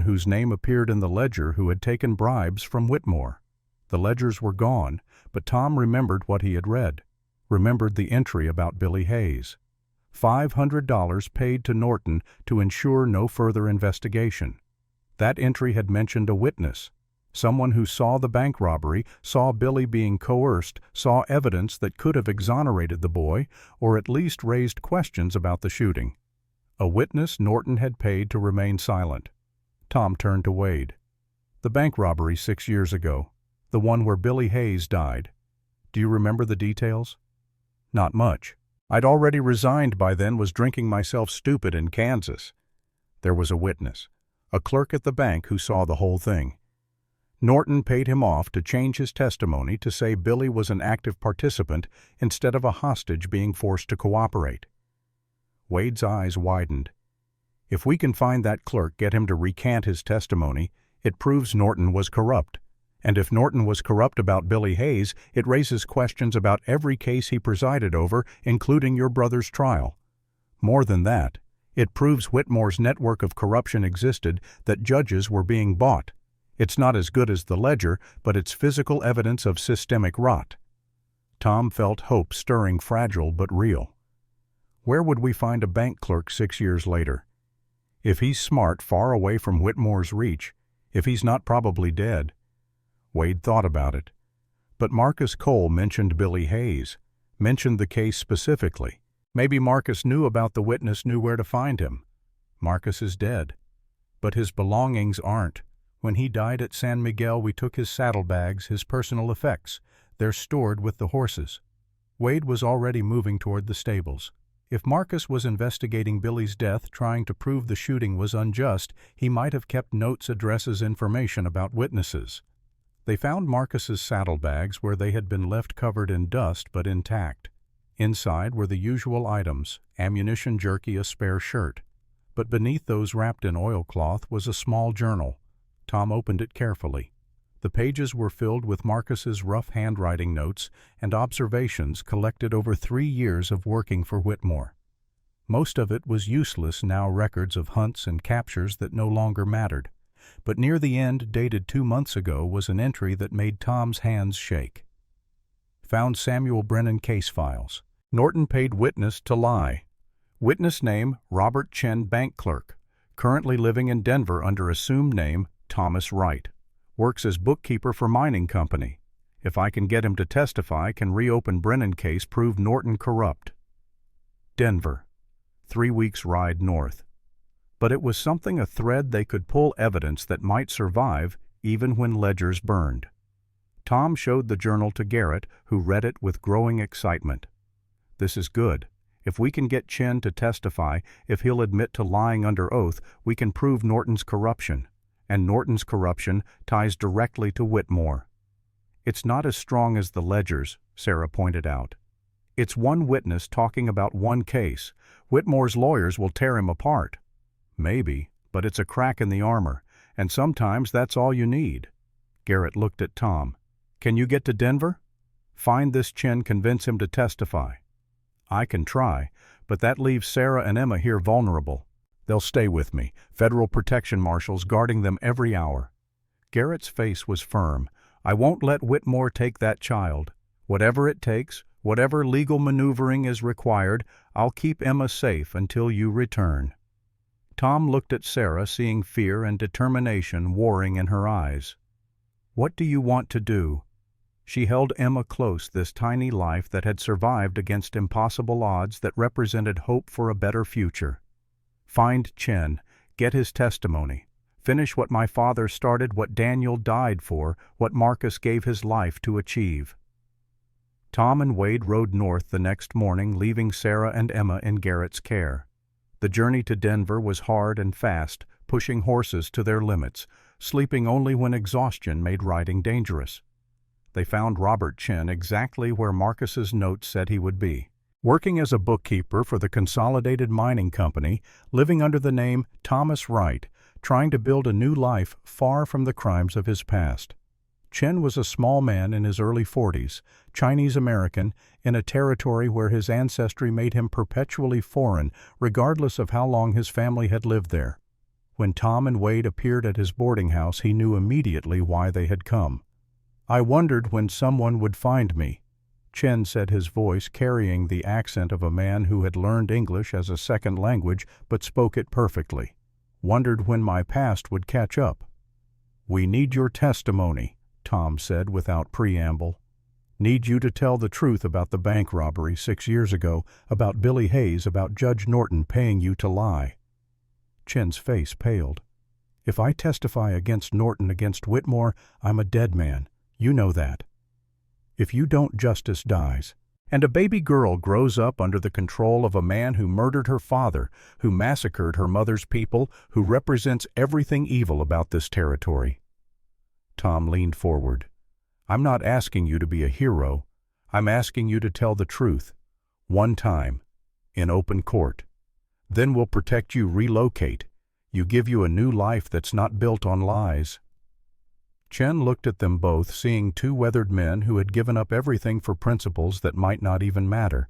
whose name appeared in the ledger, who had taken bribes from Whitmore. The ledgers were gone, but Tom remembered what he had read, remembered the entry about Billy Hayes. $500 paid to Norton to ensure no further investigation. That entry had mentioned a witness, someone who saw the bank robbery, saw Billy being coerced, saw evidence that could have exonerated the boy, or at least raised questions about the shooting. A witness Norton had paid to remain silent. Tom turned to Wade. The bank robbery 6 years ago, the one where Billy Hayes died. Do you remember the details? Not much. I'd already resigned by then, was drinking myself stupid in Kansas. There was a witness, a clerk at the bank who saw the whole thing. Norton paid him off to change his testimony to say Billy was an active participant instead of a hostage being forced to cooperate. Wade's eyes widened. If we can find that clerk, get him to recant his testimony, it proves Norton was corrupt. And if Norton was corrupt about Billy Hayes, it raises questions about every case he presided over, including your brother's trial. More than that, it proves Whitmore's network of corruption existed, that judges were being bought. It's not as good as the ledger, but it's physical evidence of systemic rot. Tom felt hope stirring, fragile but real. Where would we find a bank clerk 6 years later? If he's smart, far away from Whitmore's reach, if he's not probably dead. Wade thought about it. But Marcus Cole mentioned Billy Hayes, mentioned the case specifically. Maybe Marcus knew about the witness, knew where to find him. Marcus is dead. But his belongings aren't. When he died at San Miguel, we took his saddlebags, his personal effects. They're stored with the horses. Wade was already moving toward the stables. If Marcus was investigating Billy's death, trying to prove the shooting was unjust, he might have kept notes, addresses, information about witnesses. They found Marcus's saddlebags where they had been left, covered in dust but intact. Inside were the usual items: ammunition, jerky, a spare shirt. But beneath those, wrapped in oilcloth, was a small journal. Tom opened it carefully. The pages were filled with Marcus's rough handwriting notes and observations collected over 3 years of working for Whitmore. Most of it was useless now, records of hunts and captures that no longer mattered. But near the end, dated 2 months ago, was an entry that made Tom's hands shake. Found Samuel Brennan case files. Norton paid witness to lie. Witness name, Robert Chen, bank clerk. Currently living in Denver under assumed name, Thomas Wright. Works as bookkeeper for mining company. If I can get him to testify, can reopen Brennan case, prove Norton corrupt. Denver. 3 weeks ride north. But it was something, a thread they could pull, evidence that might survive even when ledgers burned. Tom showed the journal to Garrett, who read it with growing excitement. "This is good. If we can get Chen to testify, if he'll admit to lying under oath, we can prove Norton's corruption. And Norton's corruption ties directly to Whitmore." "It's not as strong as the ledgers," Sarah pointed out. "It's one witness talking about one case. Whitmore's lawyers will tear him apart." "Maybe, but it's a crack in the armor, and sometimes that's all you need." Garrett looked at Tom. "Can you get to Denver? Find this Chen, convince him to testify." "I can try, but that leaves Sarah and Emma here vulnerable. They'll stay with me, federal protection marshals guarding them every hour." Garrett's face was firm. "I won't let Whitmore take that child. Whatever it takes, whatever legal maneuvering is required, I'll keep Emma safe until you return." Tom looked at Sarah, seeing fear and determination warring in her eyes. "What do you want to do?" She held Emma close, this tiny life that had survived against impossible odds that represented hope for a better future. "Find Chen, get his testimony, finish what my father started, what Daniel died for, what Marcus gave his life to achieve." Tom and Wade rode north the next morning, leaving Sarah and Emma in Garrett's care. The journey to Denver was hard and fast, pushing horses to their limits, sleeping only when exhaustion made riding dangerous. They found Robert Chen exactly where Marcus's note said he would be, working as a bookkeeper for the Consolidated Mining Company, living under the name Thomas Wright, trying to build a new life far from the crimes of his past. Chen was a small man in his early 40s, Chinese-American, in a territory where his ancestry made him perpetually foreign, regardless of how long his family had lived there. When Tom and Wade appeared at his boarding house, he knew immediately why they had come. "I wondered when someone would find me," Chen said, his voice carrying the accent of a man who had learned English as a second language but spoke it perfectly. "Wondered when my past would catch up." "We need your testimony," Tom said without preamble. "Need you to tell the truth about the bank robbery 6 years ago, about Billy Hayes, about Judge Norton paying you to lie." Chen's face paled. "If I testify against Norton, against Whitmore, I'm a dead man. You know that. If you don't, justice dies. And a baby girl grows up under the control of a man who murdered her father, who massacred her mother's people, who represents everything evil about this territory." Tom leaned forward. "I'm not asking you to be a hero. I'm asking you to tell the truth. One time. In open court. Then we'll protect you, relocate. You give you a new life that's not built on lies." Chen looked at them both, seeing two weathered men who had given up everything for principles that might not even matter.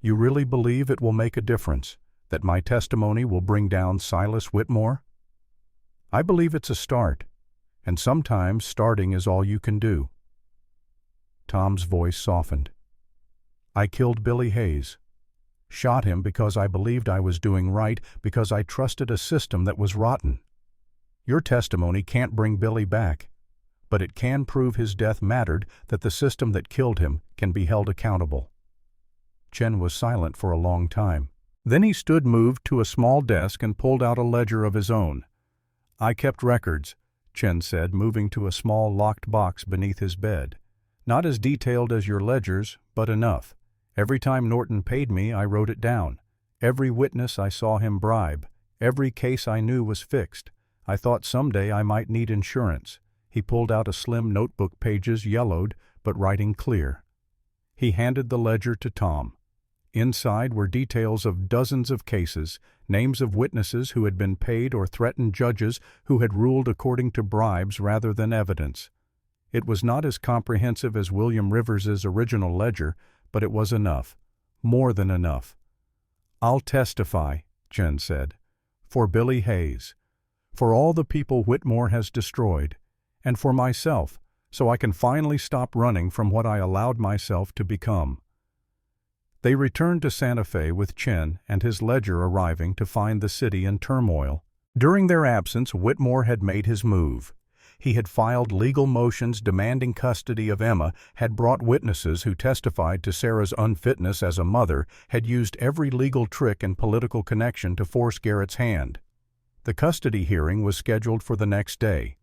"You really believe it will make a difference, that my testimony will bring down Silas Whitmore?" "I believe it's a start, and sometimes starting is all you can do." Tom's voice softened. "I killed Billy Hayes. Shot him because I believed I was doing right, because I trusted a system that was rotten. Your testimony can't bring Billy back, but it can prove his death mattered, that the system that killed him can be held accountable." Chen was silent for a long time. Then he stood, moved to a small desk, and pulled out a ledger of his own. "I kept records," Chen said, moving to a small locked box beneath his bed. "Not as detailed as your ledgers, but enough. Every time Norton paid me, I wrote it down. Every witness I saw him bribe. Every case I knew was fixed. I thought someday I might need insurance." He pulled out a slim notebook, pages yellowed, but writing clear. He handed the ledger to Tom. Inside were details of dozens of cases, names of witnesses who had been paid or threatened, judges who had ruled according to bribes rather than evidence. It was not as comprehensive as William Rivers's original ledger, but it was enough. More than enough. "I'll testify," Chen said, "for Billy Hayes, for all the people Whitmore has destroyed, and for myself, so I can finally stop running from what I allowed myself to become." They returned to Santa Fe with Chen and his ledger arriving to find the city in turmoil. During their absence, Whitmore had made his move. He had filed legal motions demanding custody of Emma, had brought witnesses who testified to Sarah's unfitness as a mother, had used every legal trick and political connection to force Garrett's hand. The custody hearing was scheduled for the next day.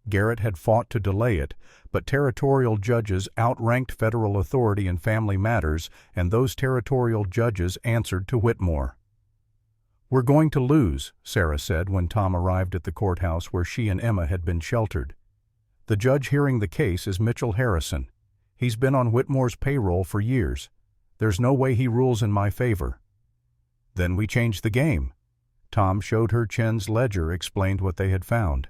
Garrett had fought to delay it, but territorial judges outranked federal authority in family matters, and those territorial judges answered to Whitmore. "We're going to lose," Sarah said when Tom arrived at the courthouse where she and Emma had been sheltered. "The judge hearing the case is Mitchell Harrison. He's been on Whitmore's payroll for years. There's no way he rules in my favor." "Then we change the game." Tom showed her Chen's ledger, explained what they had found.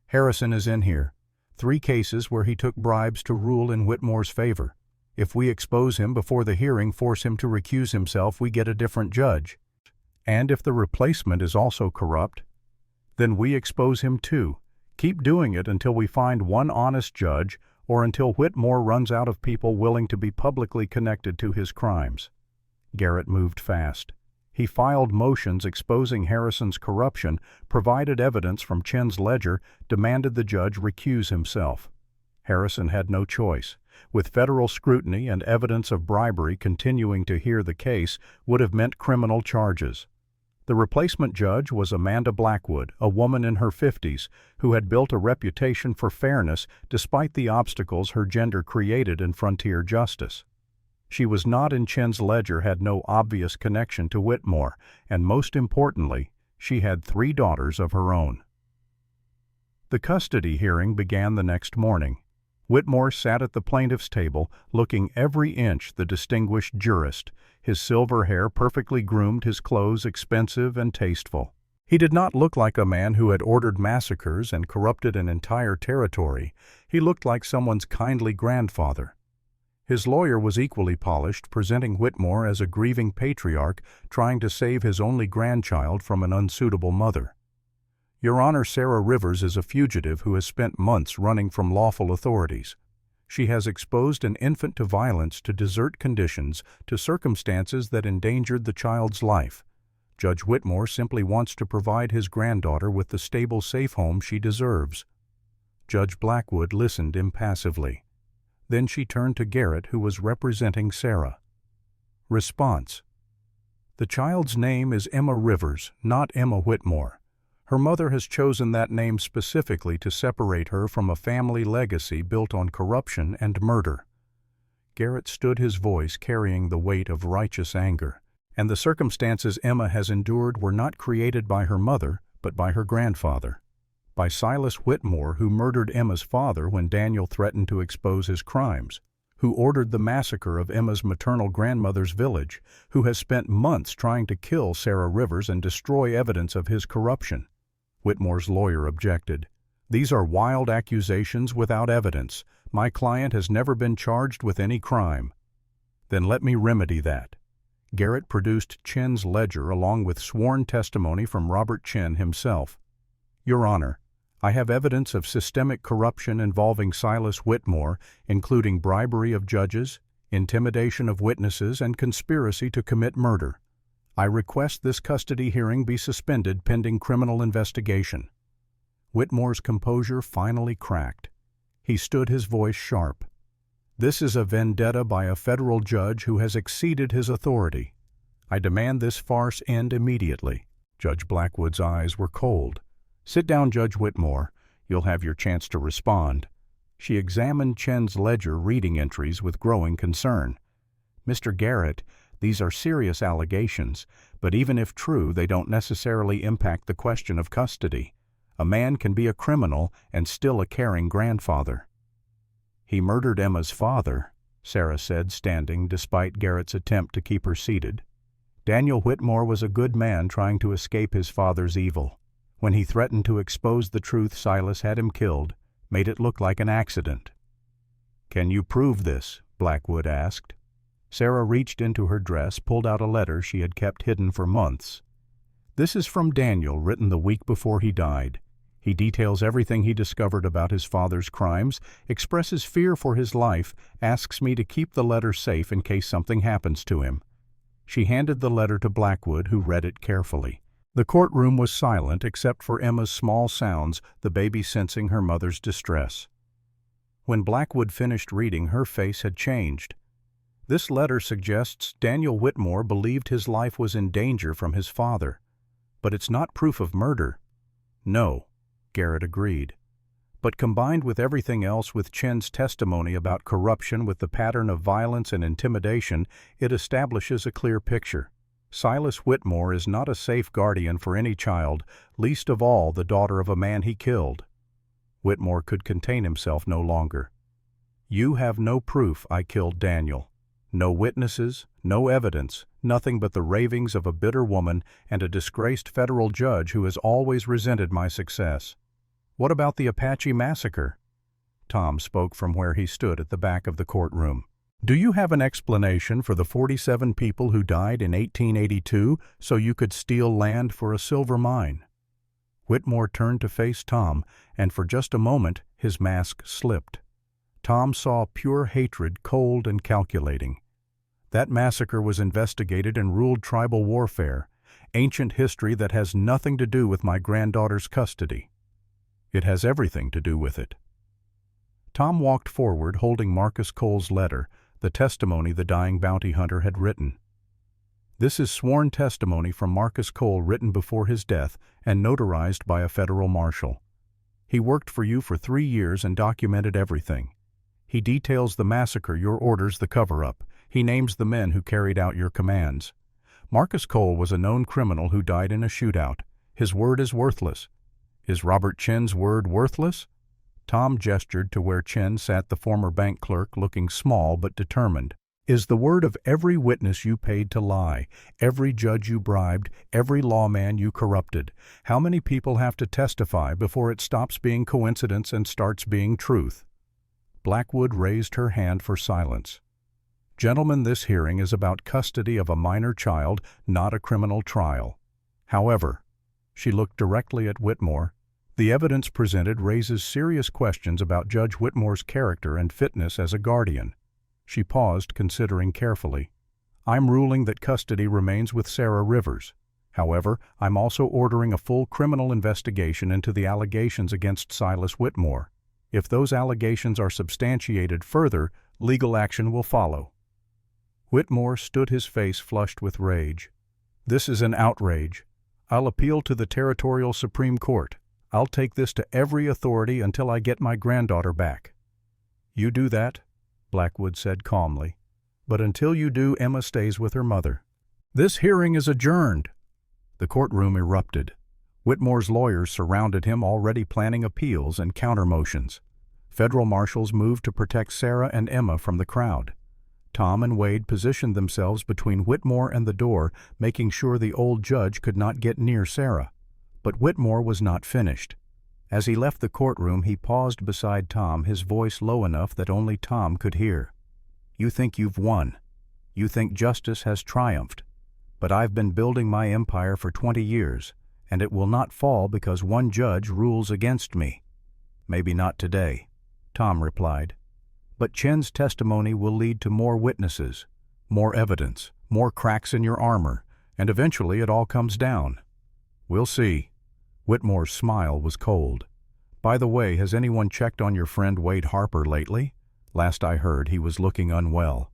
"Harrison is in here. 3 cases where he took bribes to rule in Whitmore's favor. If we expose him before the hearing, force him to recuse himself, we get a different judge. And if the replacement is also corrupt, then we expose him too. Keep doing it until we find one honest judge or until Whitmore runs out of people willing to be publicly connected to his crimes." Garrett moved fast. He filed motions exposing Harrison's corruption, provided evidence from Chen's ledger, demanded the judge recuse himself. Harrison had no choice. With federal scrutiny and evidence of bribery continuing to hear the case would have meant criminal charges. The replacement judge was Amanda Blackwood, a woman in her 50s, who had built a reputation for fairness despite the obstacles her gender created in frontier justice. She was not in Chen's ledger, had no obvious connection to Whitmore, and most importantly, she had 3 daughters of her own. The custody hearing began the next morning. Whitmore sat at the plaintiff's table, looking every inch the distinguished jurist, his silver hair perfectly groomed, his clothes expensive and tasteful. He did not look like a man who had ordered massacres and corrupted an entire territory. He looked like someone's kindly grandfather. His lawyer was equally polished, presenting Whitmore as a grieving patriarch trying to save his only grandchild from an unsuitable mother. "Your Honor, Sarah Rivers is a fugitive who has spent months running from lawful authorities. She has exposed an infant to violence, to desert conditions, to circumstances that endangered the child's life. Judge Whitmore simply wants to provide his granddaughter with the stable, safe home she deserves." Judge Blackwood listened impassively. Then she turned to Garrett, who was representing Sarah. Response: "The child's name is Emma Rivers, not Emma Whitmore. Her mother has chosen that name specifically to separate her from a family legacy built on corruption and murder." Garrett stood, his voice carrying the weight of righteous anger. "And the circumstances Emma has endured were not created by her mother, but by her grandfather. By Silas Whitmore, who murdered Emma's father when Daniel threatened to expose his crimes, who ordered the massacre of Emma's maternal grandmother's village, who has spent months trying to kill Sarah Rivers and destroy evidence of his corruption." Whitmore's lawyer objected. "These are wild accusations without evidence. My client has never been charged with any crime." "Then let me remedy that." Garrett produced Chen's ledger along with sworn testimony from Robert Chen himself. "Your Honor, I have evidence of systemic corruption involving Silas Whitmore, including bribery of judges, intimidation of witnesses, and conspiracy to commit murder. I request this custody hearing be suspended pending criminal investigation." Whitmore's composure finally cracked. He stood, his voice sharp. "This is a vendetta by a federal judge who has exceeded his authority. I demand this farce end immediately." Judge Blackwood's eyes were cold. "Sit down, Judge Whitmore. You'll have your chance to respond." She examined Chen's ledger reading entries with growing concern. "Mr. Garrett, these are serious allegations, but even if true, they don't necessarily impact the question of custody. A man can be a criminal and still a caring grandfather." "He murdered Emma's father," Sarah said, standing despite Garrett's attempt to keep her seated. "Daniel Whitmore was a good man trying to escape his father's evil. When he threatened to expose the truth, Silas had him killed, made it look like an accident." "Can you prove this?" Blackwood asked. Sarah reached into her dress, pulled out a letter she had kept hidden for months. "This is from Daniel, written the week before he died. He details everything he discovered about his father's crimes, expresses fear for his life, asks me to keep the letter safe in case something happens to him." She handed the letter to Blackwood, who read it carefully. The courtroom was silent except for Emma's small sounds, the baby sensing her mother's distress. When Blackwood finished reading, her face had changed. "This letter suggests Daniel Whitmore believed his life was in danger from his father. But it's not proof of murder." "No," Garrett agreed. But combined with everything else, with Chen's testimony about corruption, with the pattern of violence and intimidation, it establishes a clear picture. Silas Whitmore is not a safe guardian for any child, least of all the daughter of a man he killed. Whitmore could contain himself no longer. "You have no proof I killed Daniel. No witnesses, no evidence, nothing but the ravings of a bitter woman and a disgraced federal judge who has always resented my success. What about the Apache massacre?" Tom spoke from where he stood at the back of the courtroom. "Do you have an explanation for the 47 people who died in 1882 so you could steal land for a silver mine?" Whitmore turned to face Tom, and for just a moment his mask slipped. Tom saw pure hatred, cold and calculating. "That massacre was investigated and ruled tribal warfare, ancient history that has nothing to do with my granddaughter's custody." "It has everything to do with it." Tom walked forward holding Marcus Cole's letter, the testimony the dying bounty hunter had written. "This is sworn testimony from Marcus Cole, written before his death and notarized by a federal marshal. He worked for you for 3 years and documented everything. He details the massacre, your orders, the cover-up. He names the men who carried out your commands. Marcus Cole was a known criminal who died in a shootout. His word is worthless. Is Robert Chen's word worthless?" Tom gestured to where Chen sat, the former bank clerk, looking small but determined. "Is the word of every witness you paid to lie, every judge you bribed, every lawman you corrupted? How many people have to testify before it stops being coincidence and starts being truth?" Blackwood raised her hand for silence. "Gentlemen, this hearing is about custody of a minor child, not a criminal trial. However," she looked directly at Whitmore, "the evidence presented raises serious questions about Judge Whitmore's character and fitness as a guardian." She paused, considering carefully. "I'm ruling that custody remains with Sarah Rivers. However, I'm also ordering a full criminal investigation into the allegations against Silas Whitmore. If those allegations are substantiated further, legal action will follow." Whitmore stood, his face flushed with rage. "This is an outrage. I'll appeal to the Territorial Supreme Court. I'll take this to every authority until I get my granddaughter back." "You do that," Blackwood said calmly. "But until you do, Emma stays with her mother." "This hearing is adjourned." The courtroom erupted. Whitmore's lawyers surrounded him, already planning appeals and counter-motions. Federal marshals moved to protect Sarah and Emma from the crowd. Tom and Wade positioned themselves between Whitmore and the door, making sure the old judge could not get near Sarah. But Whitmore was not finished. As he left the courtroom, he paused beside Tom, his voice low enough that only Tom could hear. "You think you've won. You think justice has triumphed. But I've been building my empire for 20 years, and it will not fall because one judge rules against me." "Maybe not today," Tom replied. "But Chen's testimony will lead to more witnesses, more evidence, more cracks in your armor, and eventually it all comes down. We'll see." Whitmore's smile was cold. "By the way, has anyone checked on your friend Wade Harper lately? Last I heard, he was looking unwell."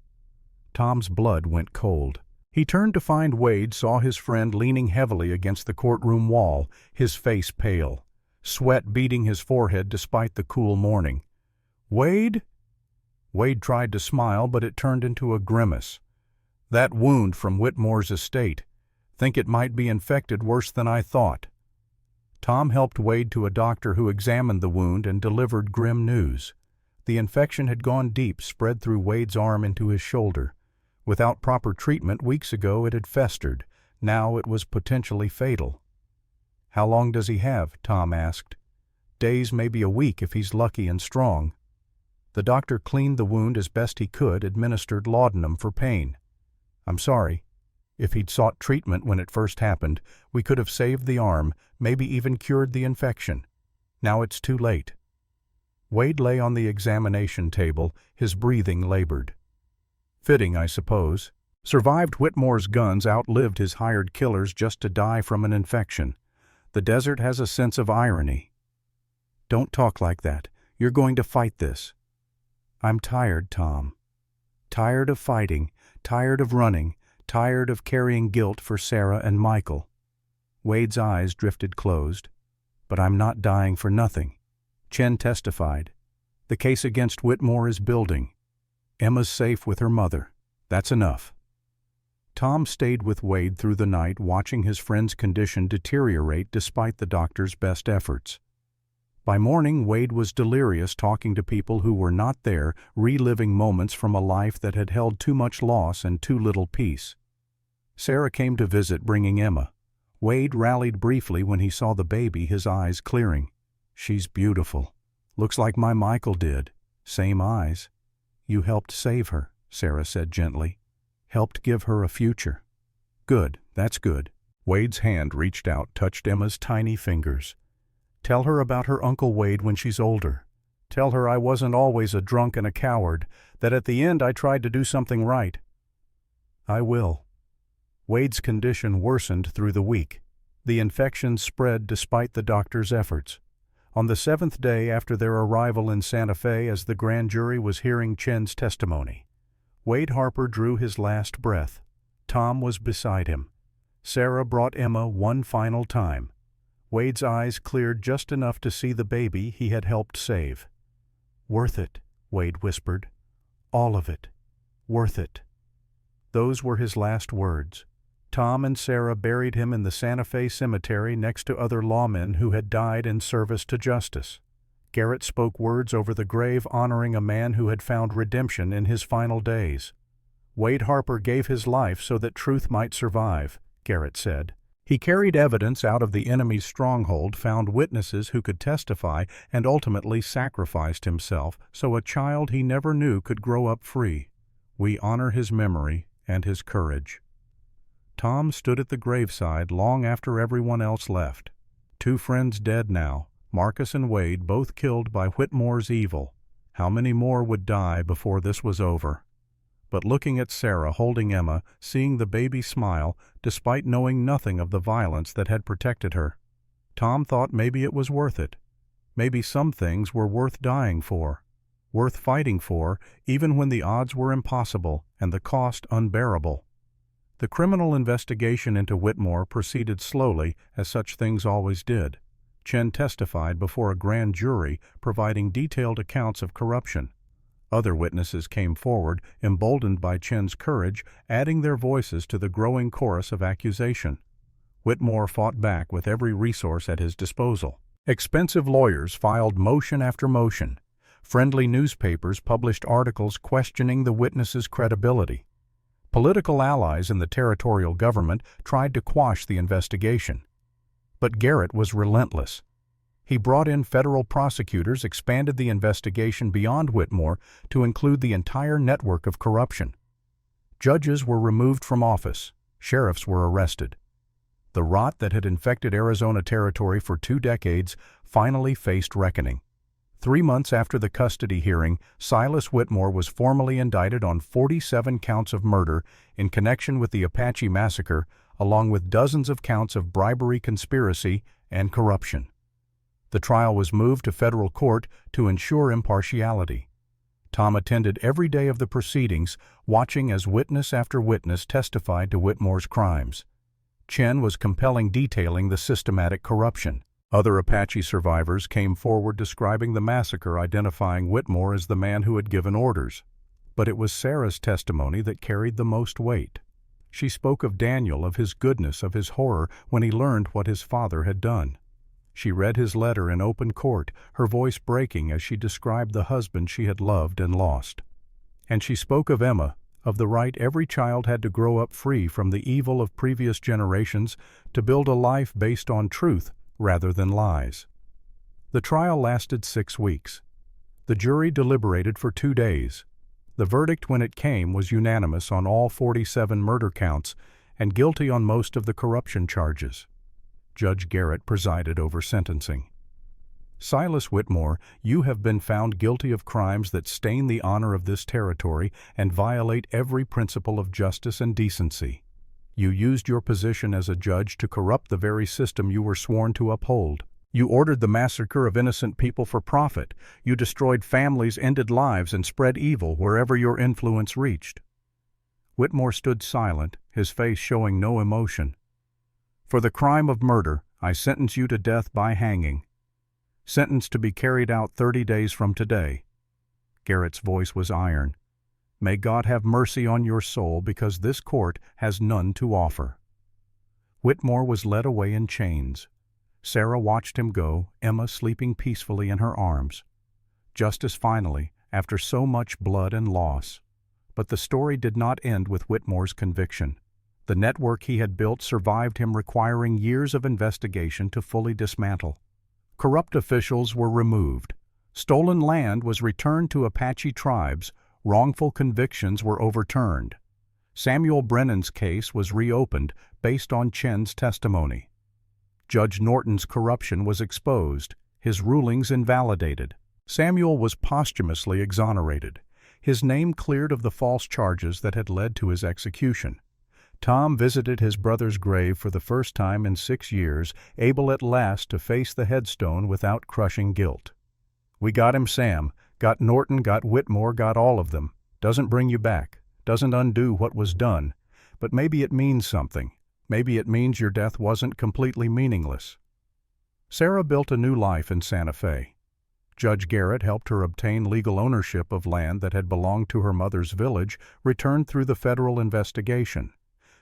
Tom's blood went cold. He turned to find Wade saw his friend leaning heavily against the courtroom wall, his face pale, sweat beading his forehead despite the cool morning. "Wade?" Wade tried to smile, but it turned into a grimace. "That wound from Whitmore's estate. Think it might be infected worse than I thought." Tom helped Wade to a doctor who examined the wound and delivered grim news. The infection had gone deep, spread through Wade's arm into his shoulder. Without proper treatment, weeks ago it had festered. Now it was potentially fatal. "How long does he have?" Tom asked. "Days, maybe a week if he's lucky and strong." The doctor cleaned the wound as best he could, administered laudanum for pain. "I'm sorry. If he'd sought treatment when it first happened, we could have saved the arm, maybe even cured the infection. Now it's too late." Wade lay on the examination table, his breathing labored. "Fitting, I suppose. Survived Whitmore's guns, outlived his hired killers just to die from an infection. The desert has a sense of irony." "Don't talk like that. You're going to fight this." "I'm tired, Tom. Tired of fighting, tired of running, tired of carrying guilt for Sarah and Michael." Wade's eyes drifted closed. "But I'm not dying for nothing. Chen testified. The case against Whitmore is building. Emma's safe with her mother. That's enough. Tom stayed with Wade through the night, watching his friend's condition deteriorate despite the doctor's best efforts. By morning, Wade was delirious, talking to people who were not there, reliving moments from a life that had held too much loss and too little peace. Sarah came to visit, bringing Emma. Wade rallied briefly when he saw the baby, his eyes clearing. She's beautiful. Looks like my Michael did. Same eyes. You helped save her, Sarah said gently. Helped give her a future. Good, that's good. Wade's hand reached out, touched Emma's tiny fingers. Tell her about her Uncle Wade when she's older. Tell her I wasn't always a drunk and a coward, that at the end I tried to do something right. I will. Wade's condition worsened through the week. The infection spread despite the doctor's efforts. On the 7th day after their arrival in Santa Fe, as the grand jury was hearing Chen's testimony, Wade Harper drew his last breath. Tom was beside him. Sarah brought Emma one final time. Wade's eyes cleared just enough to see the baby he had helped save. Worth it, Wade whispered. All of it. Worth it. Those were his last words. Tom and Sarah buried him in the Santa Fe cemetery next to other lawmen who had died in service to justice. Garrett spoke words over the grave honoring a man who had found redemption in his final days. Wade Harper gave his life so that truth might survive, Garrett said. He carried evidence out of the enemy's stronghold, found witnesses who could testify, and ultimately sacrificed himself so a child he never knew could grow up free. We honor his memory and his courage. Tom stood at the graveside long after everyone else left. Two friends dead now, Marcus and Wade, both killed by Whitmore's evil. How many more would die before this was over? But looking at Sarah holding Emma, seeing the baby smile, despite knowing nothing of the violence that had protected her, Tom thought maybe it was worth it. Maybe some things were worth dying for, worth fighting for, even when the odds were impossible and the cost unbearable. The criminal investigation into Whitmore proceeded slowly, as such things always did. Chen testified before a grand jury, providing detailed accounts of corruption. Other witnesses came forward, emboldened by Chen's courage, adding their voices to the growing chorus of accusation. Whitmore fought back with every resource at his disposal. Expensive lawyers filed motion after motion. Friendly newspapers published articles questioning the witnesses' credibility. Political allies in the territorial government tried to quash the investigation. But Garrett was relentless. He brought in federal prosecutors, expanded the investigation beyond Whitmore to include the entire network of corruption. Judges were removed from office. Sheriffs were arrested. The rot that had infected Arizona territory for 2 decades finally faced reckoning. 3 months after the custody hearing, Silas Whitmore was formally indicted on 47 counts of murder in connection with the Apache massacre, along with dozens of counts of bribery, conspiracy, and corruption. The trial was moved to federal court to ensure impartiality. Tom attended every day of the proceedings, watching as witness after witness testified to Whitmore's crimes. Chen was compelling, detailing the systematic corruption. Other Apache survivors came forward describing the massacre, identifying Whitmore as the man who had given orders. But it was Sarah's testimony that carried the most weight. She spoke of Daniel, of his goodness, of his horror when he learned what his father had done. She read his letter in open court, her voice breaking as she described the husband she had loved and lost. And she spoke of Emma, of the right every child had to grow up free from the evil of previous generations to build a life based on truth rather than lies. The trial lasted 6 weeks. The jury deliberated for 2 days. The verdict, when it came, was unanimous on all 47 murder counts and guilty on most of the corruption charges. Judge Garrett presided over sentencing. Silas Whitmore, you have been found guilty of crimes that stain the honor of this territory and violate every principle of justice and decency. You used your position as a judge to corrupt the very system you were sworn to uphold. You ordered the massacre of innocent people for profit. You destroyed families, ended lives, and spread evil wherever your influence reached. Whitmore stood silent, his face showing no emotion. For the crime of murder, I sentence you to death by hanging. sentenced to be carried out 30 days from today." Garrett's voice was iron. "May God have mercy on your soul, because this court has none to offer." Whitmore was led away in chains. Sarah watched him go, Emma sleeping peacefully in her arms. Justice finally, after so much blood and loss. But the story did not end with Whitmore's conviction. The network he had built survived him, requiring years of investigation to fully dismantle. Corrupt officials were removed. Stolen land was returned to Apache tribes. Wrongful convictions were overturned. Samuel Brennan's case was reopened based on Chen's testimony. Judge Norton's corruption was exposed, his rulings invalidated. Samuel was posthumously exonerated, his name cleared of the false charges that had led to his execution. Tom visited his brother's grave for the first time in 6 years, able at last to face the headstone without crushing guilt. "We got him, Sam. Got Norton, got Whitmore, got all of them. Doesn't bring you back. Doesn't undo what was done. But maybe it means something. Maybe it means your death wasn't completely meaningless." Sarah built a new life in Santa Fe. Judge Garrett helped her obtain legal ownership of land that had belonged to her mother's village, returned through the federal investigation.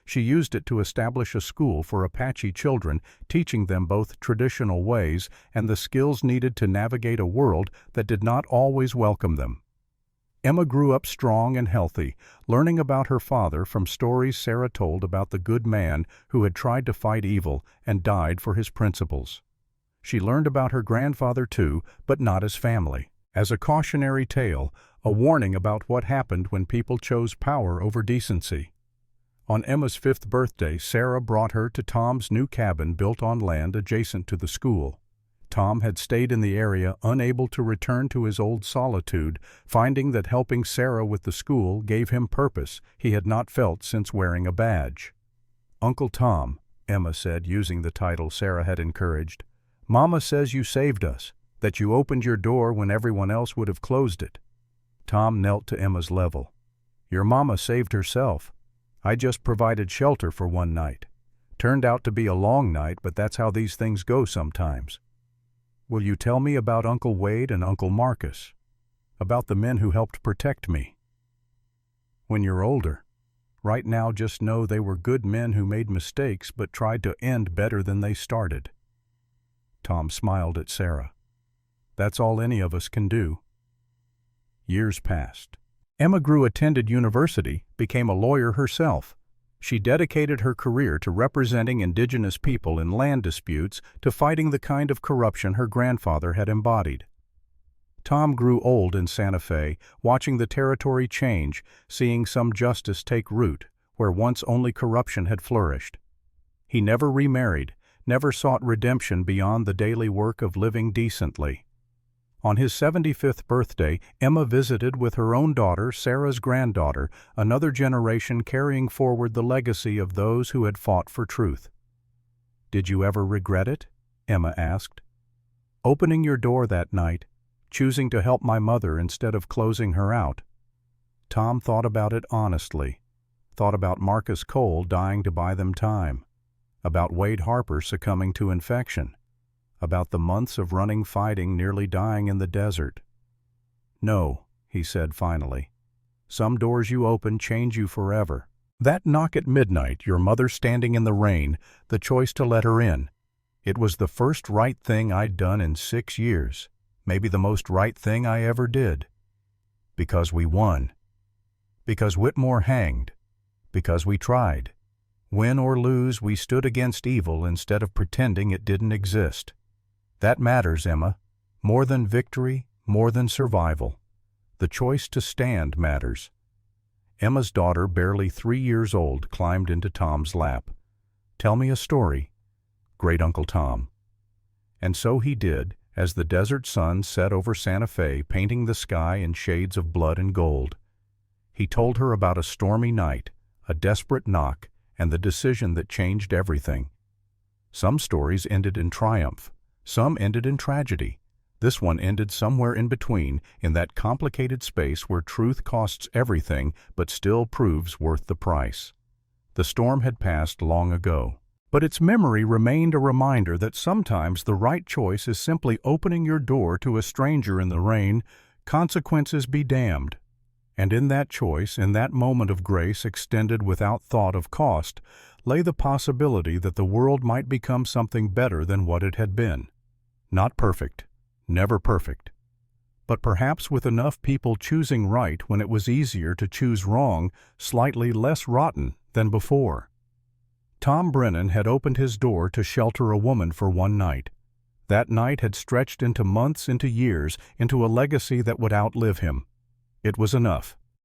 She used it to establish a school for Apache children, teaching them both traditional ways and the skills needed to navigate a world that did not always welcome them. Emma grew up strong and healthy, learning about her father from stories Sarah told about the good man who had tried to fight evil and died for his principles. She learned about her grandfather too, but not as family. As a cautionary tale, a warning about what happened when people chose power over decency. On Emma's 5th birthday, Sarah brought her to Tom's new cabin built on land adjacent to the school. Tom had stayed in the area, unable to return to his old solitude, finding that helping Sarah with the school gave him purpose he had not felt since wearing a badge. "Uncle Tom," Emma said, using the title Sarah had encouraged, "Mama says you saved us, that you opened your door when everyone else would have closed it." Tom knelt to Emma's level. "Your mama saved herself. I just provided shelter for one night. Turned out to be a long night, but that's how these things go sometimes. Will you tell me about Uncle Wade and Uncle Marcus? About the men who helped protect me? When you're older. Right now, just know they were good men who made mistakes but tried to end better than they started." Tom smiled at Sarah. "That's all any of us can do." Years passed. Emma Grew attended university, became a lawyer herself. She dedicated her career to representing indigenous people in land disputes, to fighting the kind of corruption her grandfather had embodied. Tom grew old in Santa Fe, watching the territory change, seeing some justice take root, where once only corruption had flourished. He never remarried, never sought redemption beyond the daily work of living decently. On his 75th birthday, Emma visited with her own daughter, Sarah's granddaughter, another generation carrying forward the legacy of those who had fought for truth. "Did you ever regret it?" Emma asked. "Opening your door that night, choosing to help my mother instead of closing her out?" Tom thought about it honestly, thought about Marcus Cole dying to buy them time, about Wade Harper succumbing to infection, about the months of running fighting nearly dying in the desert. "No," he said finally. "Some doors you open change you forever. That knock at midnight, your mother standing in the rain, the choice to let her in. It was the first right thing I'd done in 6 years, maybe the most right thing I ever did. Because we won. Because Whitmore hanged. Because we tried. Win or lose, we stood against evil instead of pretending it didn't exist. That matters, Emma. More than victory, more than survival. The choice to stand matters." Emma's daughter, barely 3 years old, climbed into Tom's lap. "Tell me a story, great Uncle Tom." And so he did, as the desert sun set over Santa Fe, painting the sky in shades of blood and gold. He told her about a stormy night, a desperate knock, and the decision that changed everything. Some stories ended in triumph. Some ended in tragedy. This one ended somewhere in between, in that complicated space where truth costs everything but still proves worth the price. The storm had passed long ago. But its memory remained a reminder that sometimes the right choice is simply opening your door to a stranger in the rain, consequences be damned. And in that choice, in that moment of grace extended without thought of cost, lay the possibility that the world might become something better than what it had been. Not perfect, never perfect, but perhaps with enough people choosing right when it was easier to choose wrong, slightly less rotten than before. Tom Brennan had opened his door to shelter a woman for one night. That night had stretched into months, into years, into a legacy that would outlive him. It was enough.